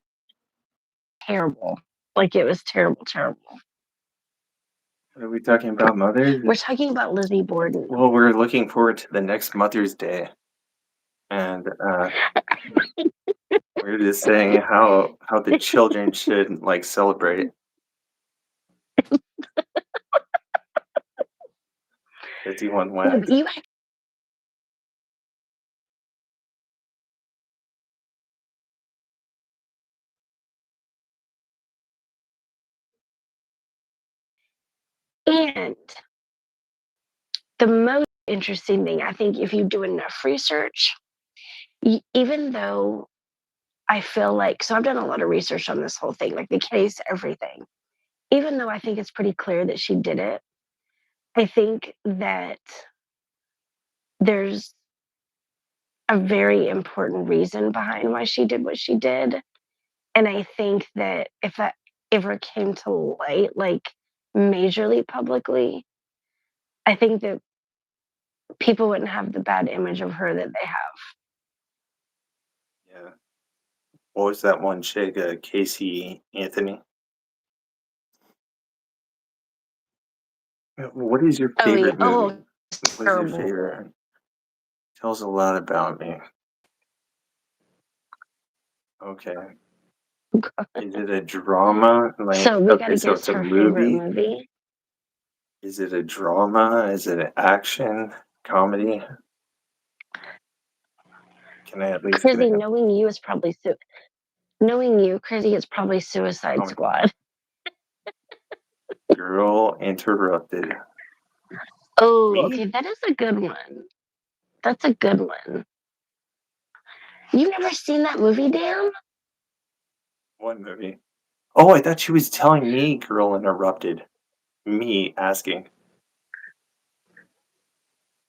S4: terrible. Like, it was terrible, terrible.
S2: Are we talking about mothers?
S4: We're talking about Lizzie Borden.
S2: Well, we're looking forward to the next Mother's Day, and we're just saying how the children should like celebrate 51
S4: Yeah, but
S2: West.
S4: you and the most interesting thing, I think, if you do enough research, even though I feel like, so I've done a lot of research on this whole thing, like the case, everything. Even though I think it's pretty clear that she did it, I think that there's a very important reason behind why she did what she did. And I think that if that ever came to light, like majorly publicly, I think that people wouldn't have the bad image of her that they have.
S2: Yeah. What was that one chick, Casey Anthony? What is your
S4: Oh, yeah.
S2: favorite
S4: Oh,
S2: movie?
S4: it's
S2: What is your
S4: terrible.
S2: favorite? Tells a lot about me. Okay. Is it a drama? Like,
S4: So we got
S2: okay,
S4: to
S2: so
S4: guess
S2: it's a
S4: her favorite
S2: movie.
S4: movie.
S2: Is it a drama? Is it an action comedy? Can I at least get
S4: Crizzy,
S2: a
S4: knowing you is probably knowing you, Crizzy, is probably Suicide
S2: oh,
S4: Squad.
S2: girl interrupted
S4: Oh,
S2: me?
S4: okay, that is a good one. That's a good one. You've never seen that movie, Dan?
S2: What movie? Oh, I thought she was telling me girl interrupted. Me asking.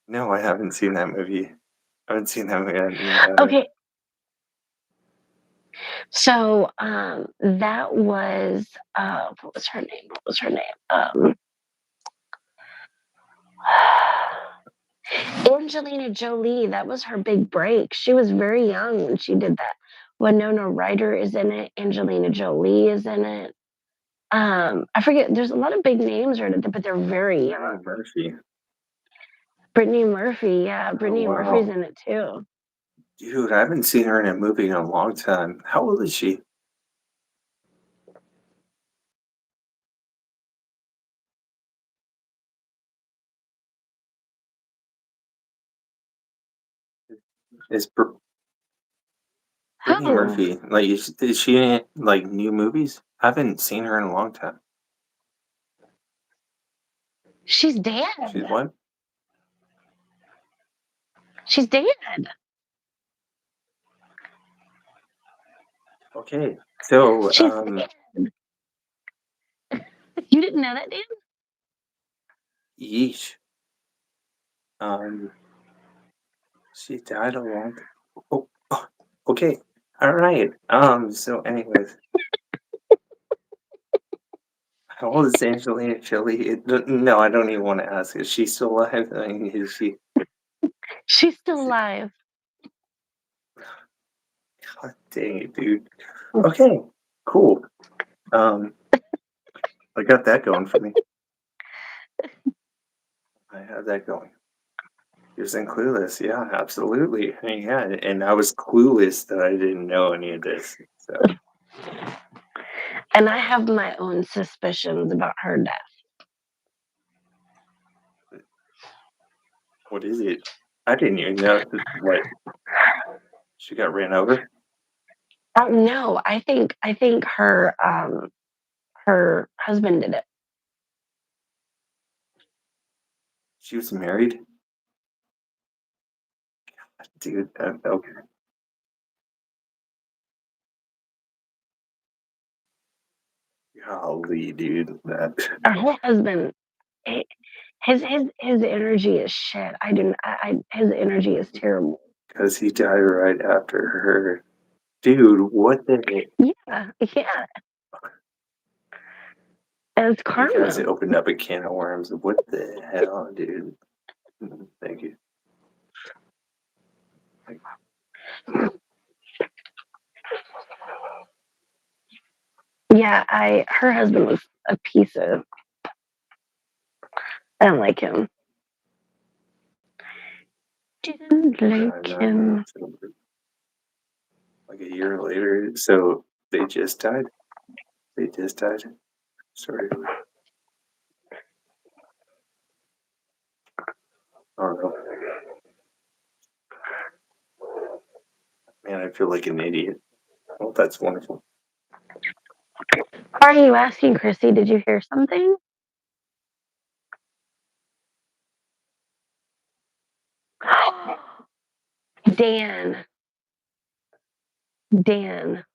S2: No, I haven't seen that movie. I haven't seen that movie.
S4: Okay, so that was what was her name? What was her name? Angelina Jolie. That was her big break. She was very young when she did that. Winona Ryder is in it. Angelina Jolie is in it. I forget. There's a lot of big names in it, but they're very young.
S2: Murphy.
S4: Brittany Murphy, yeah,
S2: Oh,
S4: Brittany Murphy's in it too.
S2: Dude, I haven't seen her in a movie in a long time. How old is she? Is Brittany
S4: Who?
S2: Murphy like is she in like new movies? I haven't seen her in a long time.
S4: She's
S2: She's
S4: dead.
S2: what?
S4: She's dead.
S2: Okay, so
S4: She's dead. You didn't know that, Dan?
S2: yeesh. She died a long. Oh, okay, all right. So anyways, how old is Angelina Jolie? No, I don't even want to ask. Is she still alive? I mean, is she?
S4: She's still alive.
S2: God dang it, dude. Okay, cool. Um, I got that going for me. I have that going. He was in Clueless, yeah, absolutely. Yeah, and I was clueless that I didn't know any of this. So,
S4: And I have my own suspicions about her death.
S2: what is it? I didn't even know. What? She got ran over?
S4: Oh no, I think her husband did it.
S2: She was married? Dude, okay. Golly, dude. That
S4: Her husband, eh, his energy is shit. I didn't. His energy is terrible.
S2: because he died right after her. Dude, what the heck?
S4: Yeah, yeah. And it's
S2: You guys
S4: karma.
S2: opened up a can of worms. What the hell, dude? Thank you.
S4: Yeah, her husband was a piece of. I don't like him. Didn't like
S2: No,
S4: him.
S2: like a year later, so they just died. They just died. Sorry. I don't know. Man, I feel like an idiot. Oh, that's wonderful.
S4: Why are you asking, Chrissy? Did you hear something? Dan. Dan.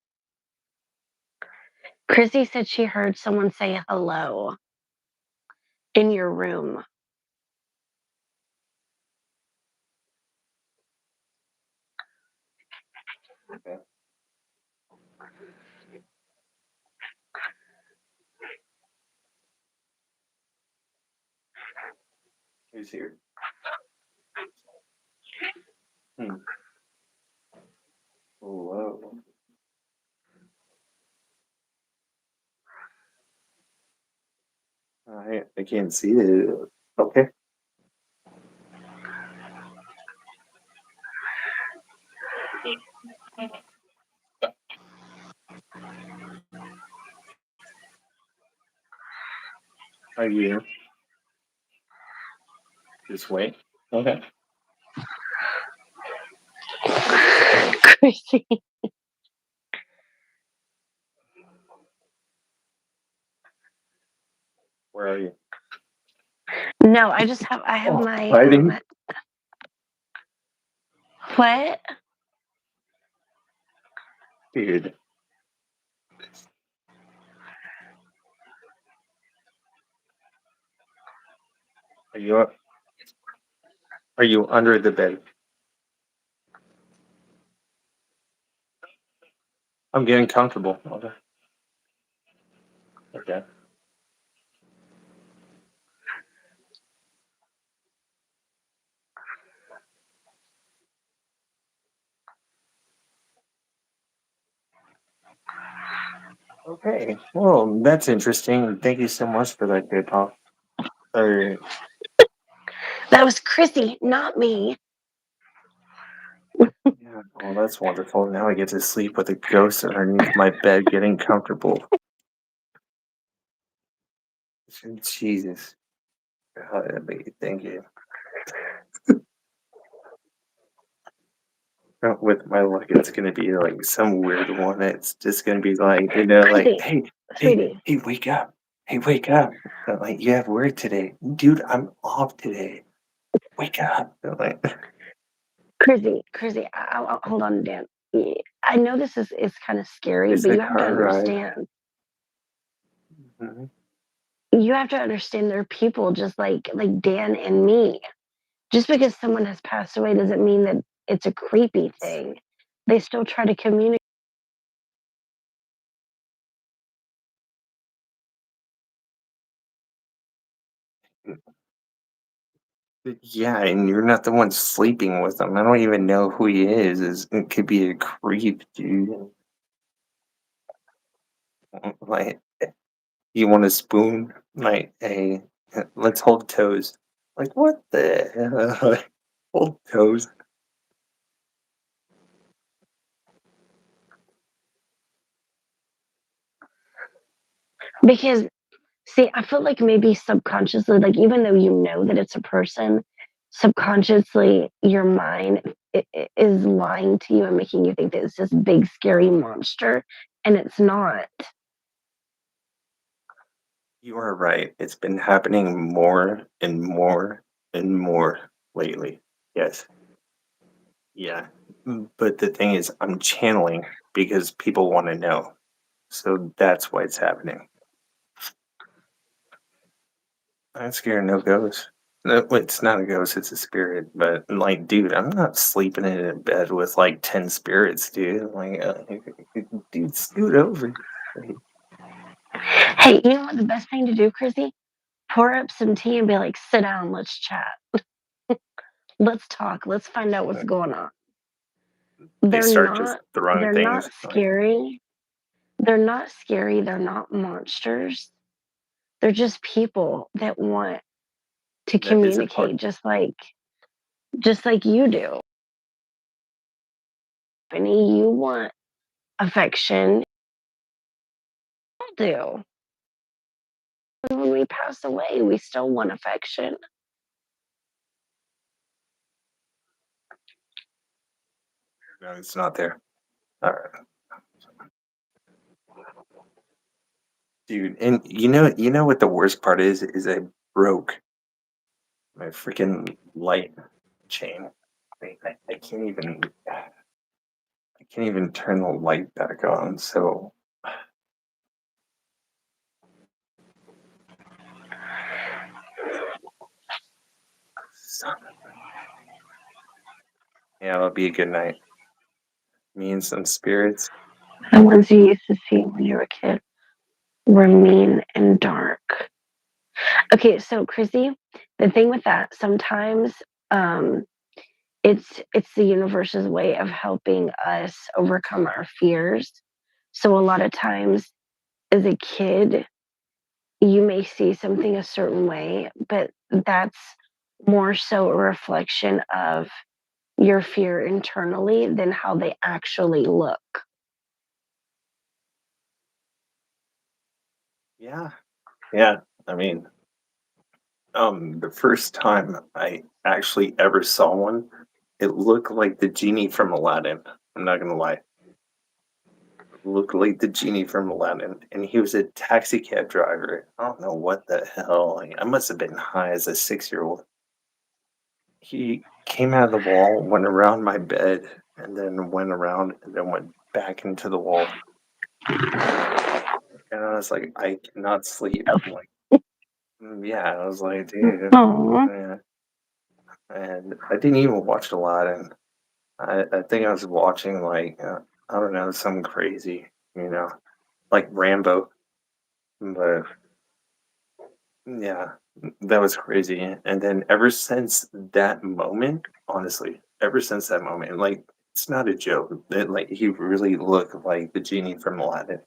S4: Chrissy said she heard someone say hello in your room.
S2: Okay. Who's here? Hmm. Whoa. I can't see it. Okay. Are you this way? Okay.
S4: Chrissy.
S2: Where are you?
S4: No, I have
S2: Oh,
S4: my
S2: hiding.
S4: what?
S2: Dude. Are you up? Are you under the bed? I'm getting comfortable. Okay. Okay. Okay. Well, that's interesting. Thank you so much for that good talk. Or
S4: That was Chrissy, not me.
S2: yeah, well, that's wonderful. Now I get to sleep with a ghost underneath my bed, getting comfortable. Jesus. Thank you. With my luck, it's gonna be like some weird one. It's just gonna be like, like,
S4: Chrissy,
S2: hey,
S4: sweetie.
S2: hey, wake up. Hey, wake up. Like, you have work today. Dude, I'm off today. Wake up. Like,
S4: Chrissy, hold on, Dan. I know this is kind of scary,
S2: it's
S4: but
S2: a
S4: you have to
S2: car ride.
S4: understand.
S2: Mhm.
S4: You have to understand there are people just like Dan and me. Just because someone has passed away doesn't mean that it's a creepy thing. They still try to communicate.
S2: Yeah, and you're not the one sleeping with him. I don't even know who he is. It could be a creep, dude. Like, you want a spoon? Like, hey, let's hold toes. Like, what the hell? Hold toes.
S4: Because see, I feel like maybe subconsciously, like even though you know that it's a person, subconsciously your mind is lying to you and making you think that it's this big scary monster, and it's not.
S2: You are right. It's been happening more and more and more lately. Yes. Yeah. But the thing is, I'm channeling because people want to know. So that's why it's happening. I'm scared no ghost. No, it's not a ghost, it's a spirit. But like, dude, I'm not sleeping in a bed with like 10 spirits, dude. Like, dude, scoot over. Like,
S4: Hey, you know what the best thing to do, Chrissy? Pour up some tea and be like, sit down, let's chat. Let's talk. Let's find out what's going on.
S2: they
S4: They're
S2: start just
S4: not
S2: throwing
S4: they're
S2: things
S4: not
S2: like
S4: scary. They're not scary, they're not monsters. They're just people that want to
S2: that is a part.
S4: communicate just like you do. Penny, you want affection. I'll do. When we pass away, we still want affection.
S2: No, it's not there. All right. Dude, and you know what the worst part is I broke my freaking light chain. I can't even turn the light back on. So yeah, it'll be a good night. Me and some spirits.
S4: The ones you used to see when you were a kid were mean and dark. Okay, so Chrissy, the thing with that, sometimes um it's the universe's way of helping us overcome our fears. So a lot of times as a kid, you may see something a certain way, but that's more so a reflection of your fear internally than how they actually look.
S2: Yeah. Yeah. I mean, the first time I actually ever saw one, it looked like the genie from Aladdin. I'm not gonna lie. It looked like the genie from Aladdin, and he was a taxi cab driver. I don't know what the hell. Like, I must have been high as a 6-year-old. He came out of the wall, went around my bed, and then went around and then went back into the wall. And I was like, I cannot sleep. I'm like, yeah, I was like, dude.
S4: Oh,
S2: Yeah. And I didn't even watch Aladdin. I think I was watching like I don't know, something crazy, you know, like Rambo. But yeah, that was crazy. And then ever since that moment, honestly, ever since that moment, like it's not a joke. That like he really looked like the genie from Aladdin.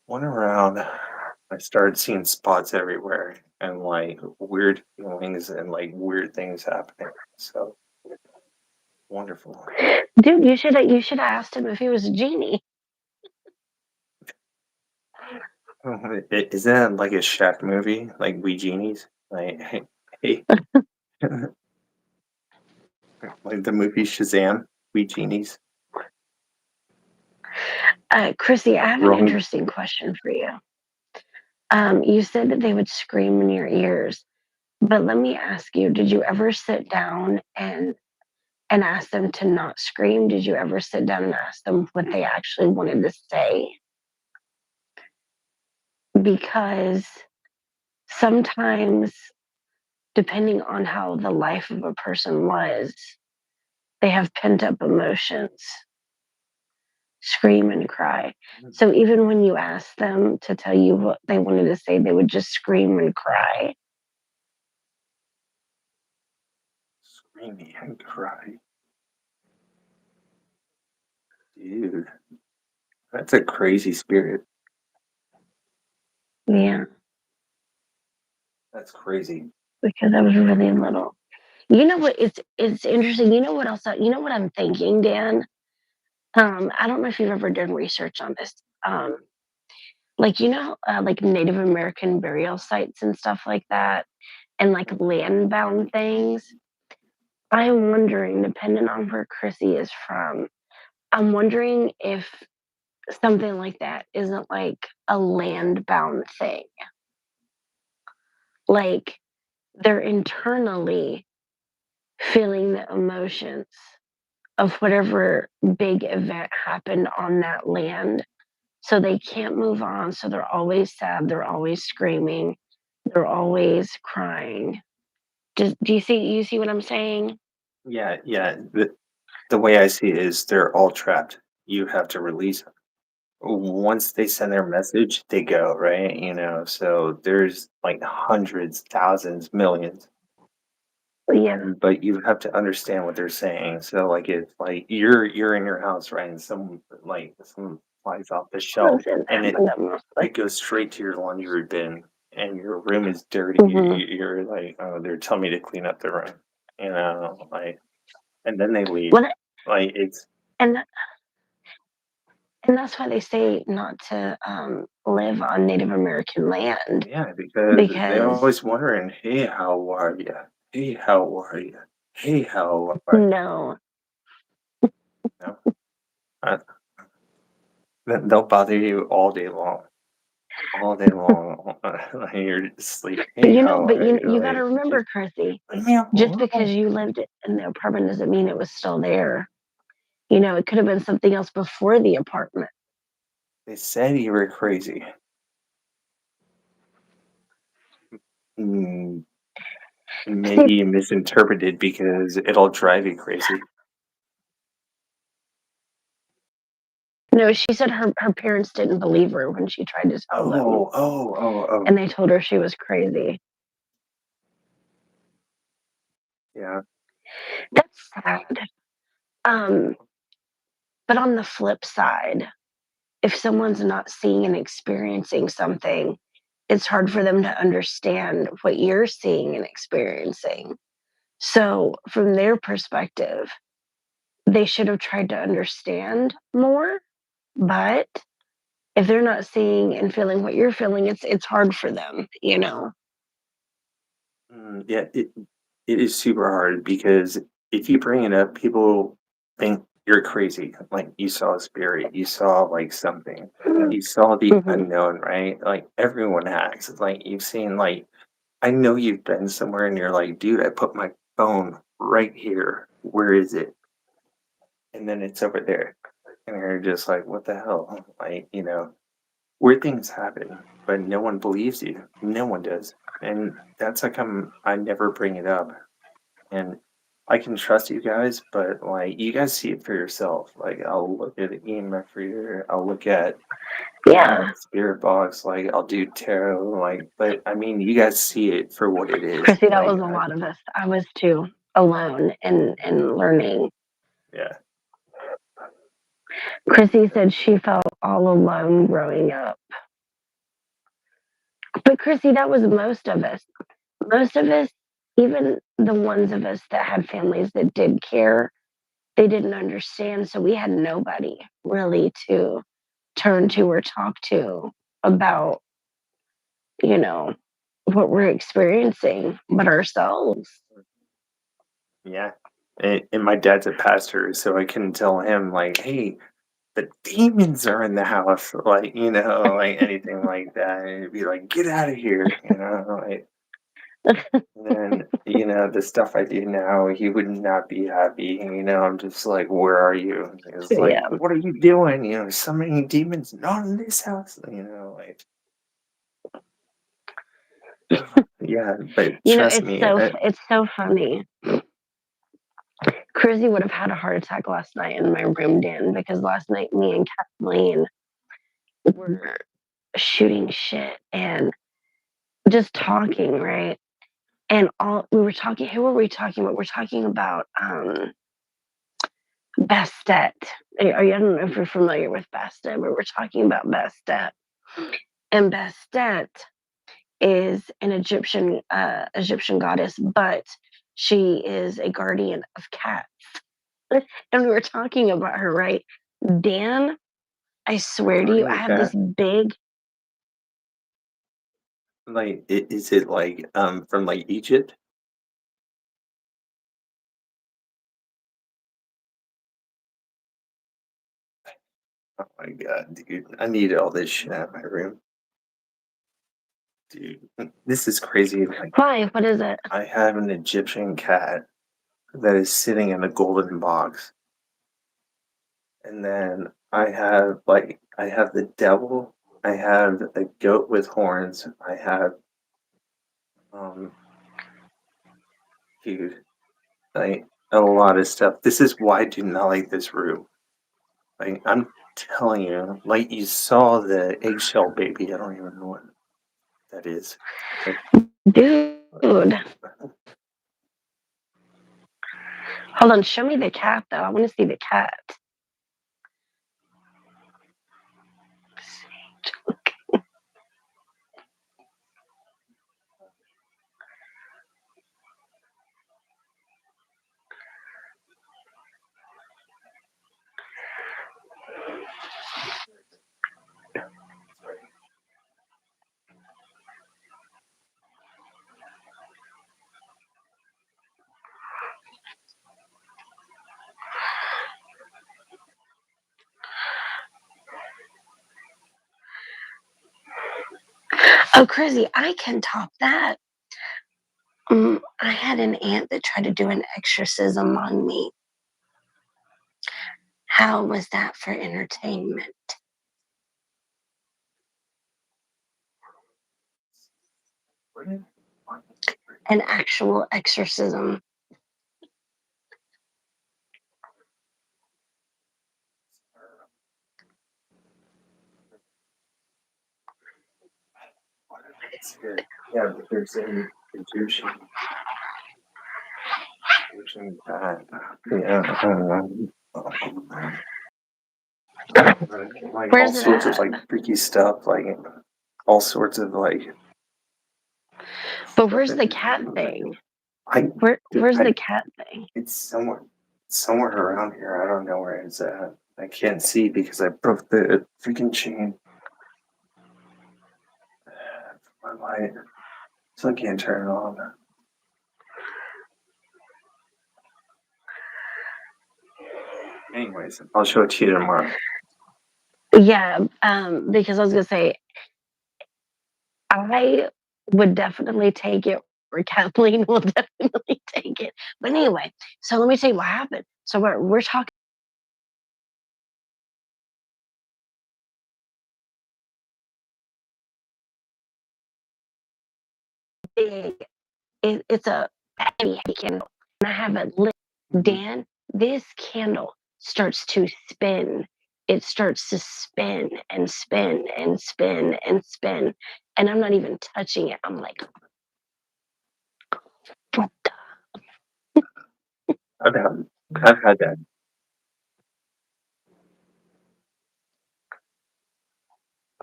S2: Went around, I started seeing spots everywhere and like weird feelings and like weird things happening. So wonderful.
S4: dude, you should have asked him if he was a genie.
S2: Is that like a Shaq movie? Like We Genies? Like, hey, like the movie Shazam? We Genies?
S4: Chrissy, I have an
S2: Wrong.
S4: interesting question for you. You said that they would scream in your ears, but let me ask you, did you ever sit down and ask them to not scream? Did you ever sit down and ask them what they actually wanted to say? Because sometimes, depending on how the life of a person was, they have pent up emotions, scream and cry. So even when you ask them to tell you what they wanted to say, they would just scream and cry.
S2: Screaming and cry. Dude, that's a crazy spirit.
S4: Yeah,
S2: That's crazy.
S4: because I was really little. You know what? It's interesting. You know what else? You know what I'm thinking, Dan? I don't know if you've ever done research on this. Like like Native American burial sites and stuff like that, and like land bound things. I'm wondering, depending on where Chrissy is from, I'm wondering if something like that isn't like a land bound thing. Like they're internally feeling the emotions of whatever big event happened on that land. So they can't move on. So they're always sad. They're always screaming. They're always crying. Do you see what I'm saying?
S2: Yeah, yeah. The way I see it is they're all trapped. You have to release them. Once they send their message, they go, right? So there's like hundreds, thousands, millions.
S4: Yeah.
S2: but you have to understand what they're saying. So like if like you're in your house, right, and someone flies off the shelf
S4: Doesn't
S2: and
S4: happen that mostly.
S2: it goes straight to your laundry bin and your room is dirty,
S4: Hmm.
S2: you're like, oh, they're telling me to clean up the room, like, and then they leave.
S4: Well,
S2: Like it's
S4: and and that's why they say not to live on Native American land
S2: yeah, because they're
S4: because
S2: always wondering, hey, how are you? Hey, how are you? Hey, how are you?
S4: no,
S2: No, uh, they'll bother you all day long. All day long, and you're just asleep.
S4: but
S2: "Hey, how are you?"
S4: you got to
S2: Like,
S4: remember,
S2: just
S4: Chrissy,
S2: leave me
S4: just because
S2: alone.
S4: you lived in the apartment doesn't mean it was still there. You know, it could have been something else before the apartment.
S2: They said you were crazy. Mm,
S4: See,
S2: maybe you misinterpreted because it'll drive you crazy.
S4: no, she said her parents didn't believe her when she tried to tell them,
S2: Oh, oh, oh, oh.
S4: and they told her she was crazy.
S2: Yeah.
S4: That's sad. Um, but on the flip side, if someone's not seeing and experiencing something, it's hard for them to understand what you're seeing and experiencing. So, from their perspective, they should have tried to understand more, but if they're not seeing and feeling what you're feeling, it's hard for them, you know.
S2: Yeah, it is super hard because if you bring it up, people think you're crazy. Like you saw a spirit, you saw like something, you saw the
S4: Mhm.
S2: unknown, right? Like everyone has. It's like you've seen like I know you've been somewhere and you're like, dude, I put my phone right here. Where is it? And then it's over there. And you're just like, what the hell? Like, weird things happen, but no one believes you. No one does. And that's how come I never bring it up. And I can trust you guys, but like you guys see it for yourself. Like I'll look at the EMF reader, I'll look at
S4: Yeah,
S2: spirit box, like I'll do tarot, like but I mean you guys see it for what it is.
S4: Chrissy, that
S2: Like
S4: was a lot of us. I was too alone and learning.
S2: yeah.
S4: Chrissy said she felt all alone growing up. But Chrissy, that was most of us. Most of us, even the ones of us that had families that did care, they didn't understand. So we had nobody really to turn to or talk to about, you know, what we're experiencing but ourselves.
S2: Yeah. And my dad's a pastor, so I can tell him like, hey, the demons are in the house, like, like anything like that. And it'd be like, get out of here, like and then, the stuff I do now, he would not be happy. I'm just like, where are you? It's like,
S4: Yeah.
S2: what are you doing? Summoning demons, not in this house, like, yeah, but
S4: You know,
S2: trust me,
S4: it's so funny. Chrissy would have had a heart attack last night in my room, Dan, because last night me and Kathleen were shooting shit and just talking, right? And all we were talking, who were we talking about? We're talking about Bastet. I don't know if you're familiar with Bastet, but we're talking about Bastet. And Bastet is an Egyptian goddess, but she is a guardian of cats. And we were talking about her, right? Dan, I swear to you, I
S2: guardian
S4: have this
S2: cat.
S4: big.
S2: Like, is it like from like Egypt? Oh my god, dude! I need all this shit out of my room, dude. This is crazy. Like,
S4: Why? What is it?
S2: I have an Egyptian cat that is sitting in a golden box. And then I have the devil, I have a goat with horns, I have um dude, like a lot of stuff. This is why I do not like this room. Like I'm telling you, like you saw the eggshell baby. I don't even know what that is. Like,
S4: Dude, Hold on, show me the cat though. I want to see the cat. Oh, crazy! I can top that. I had an aunt that tried to do an exorcism on me. How was that for entertainment? An actual exorcism.
S2: Yeah, but there's any Egyptian. Like
S4: Where's
S2: all
S4: it
S2: sorts of
S4: at?
S2: like freaky stuff, like all sorts of like.
S4: But where's the cat thing? Where's the cat thing?
S2: It's somewhere around here. I don't know where it's at. I can't see because I broke the freaking chain. My light, so I can't turn it on. Anyways, I'll show it to you tomorrow.
S4: Yeah, because I was gonna say I would definitely take it, or Kathleen will definitely take it. But anyway, so let me tell you what happened. So we're talking big. It's a heavy candle, and I have it lit. Dan, this candle starts to spin. It starts to spin and spin and spin and spin, and I'm not even touching it. I'm like, what the?
S2: I've had that.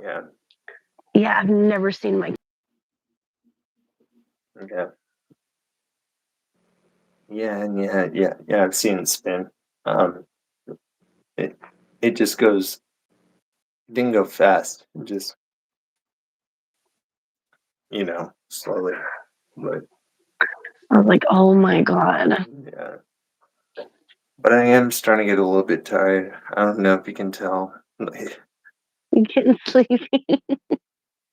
S2: Yeah.
S4: Yeah, I've never seen my.
S2: Yeah. Yeah. I've seen it spin. It just goes. It didn't go fast. It just slowly. But
S4: I was like, oh my god.
S2: yeah. But I am starting to get a little bit tired. I don't know if you can tell.
S4: I'm getting sleepy.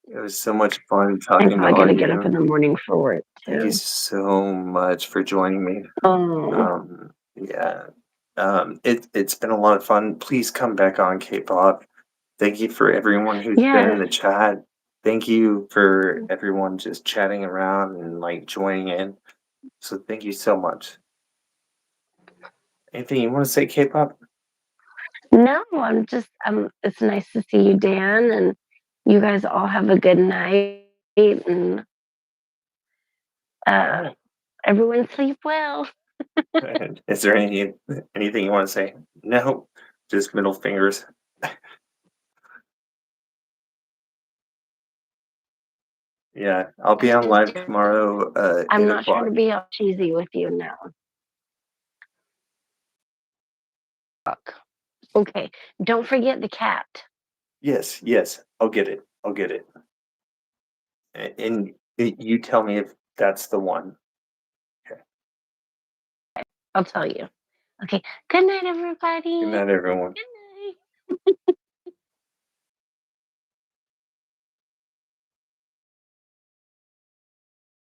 S2: It was so much fun
S4: I'm
S2: talking to
S4: probably
S2: all
S4: gonna get up
S2: you.
S4: in the morning for work
S2: Thank you
S4: too.
S2: so much for joining me.
S4: Oh,
S2: Yeah. It's been a lot of fun. Please come back on K-pop. Thank you for everyone who's been in
S4: yes.
S2: the chat. Thank you for everyone just chatting around and like joining in. So thank you so much. Anything you want to say, K-pop?
S4: No, it's nice to see you, Dan, and you guys all have a good night, and everyone sleep well.
S2: Is there anything you want to say? No, just middle fingers. Yeah, I'll be on live tomorrow,
S4: I'm
S2: 8
S4: not trying to
S2: o'clock.
S4: be all cheesy with you now. Okay, don't forget the cat.
S2: Yes, I'll get it. I'll get it. And you tell me if that's the one. Okay.
S4: I'll tell you. Okay, good night, everybody.
S2: Good night, everyone.
S4: Good night.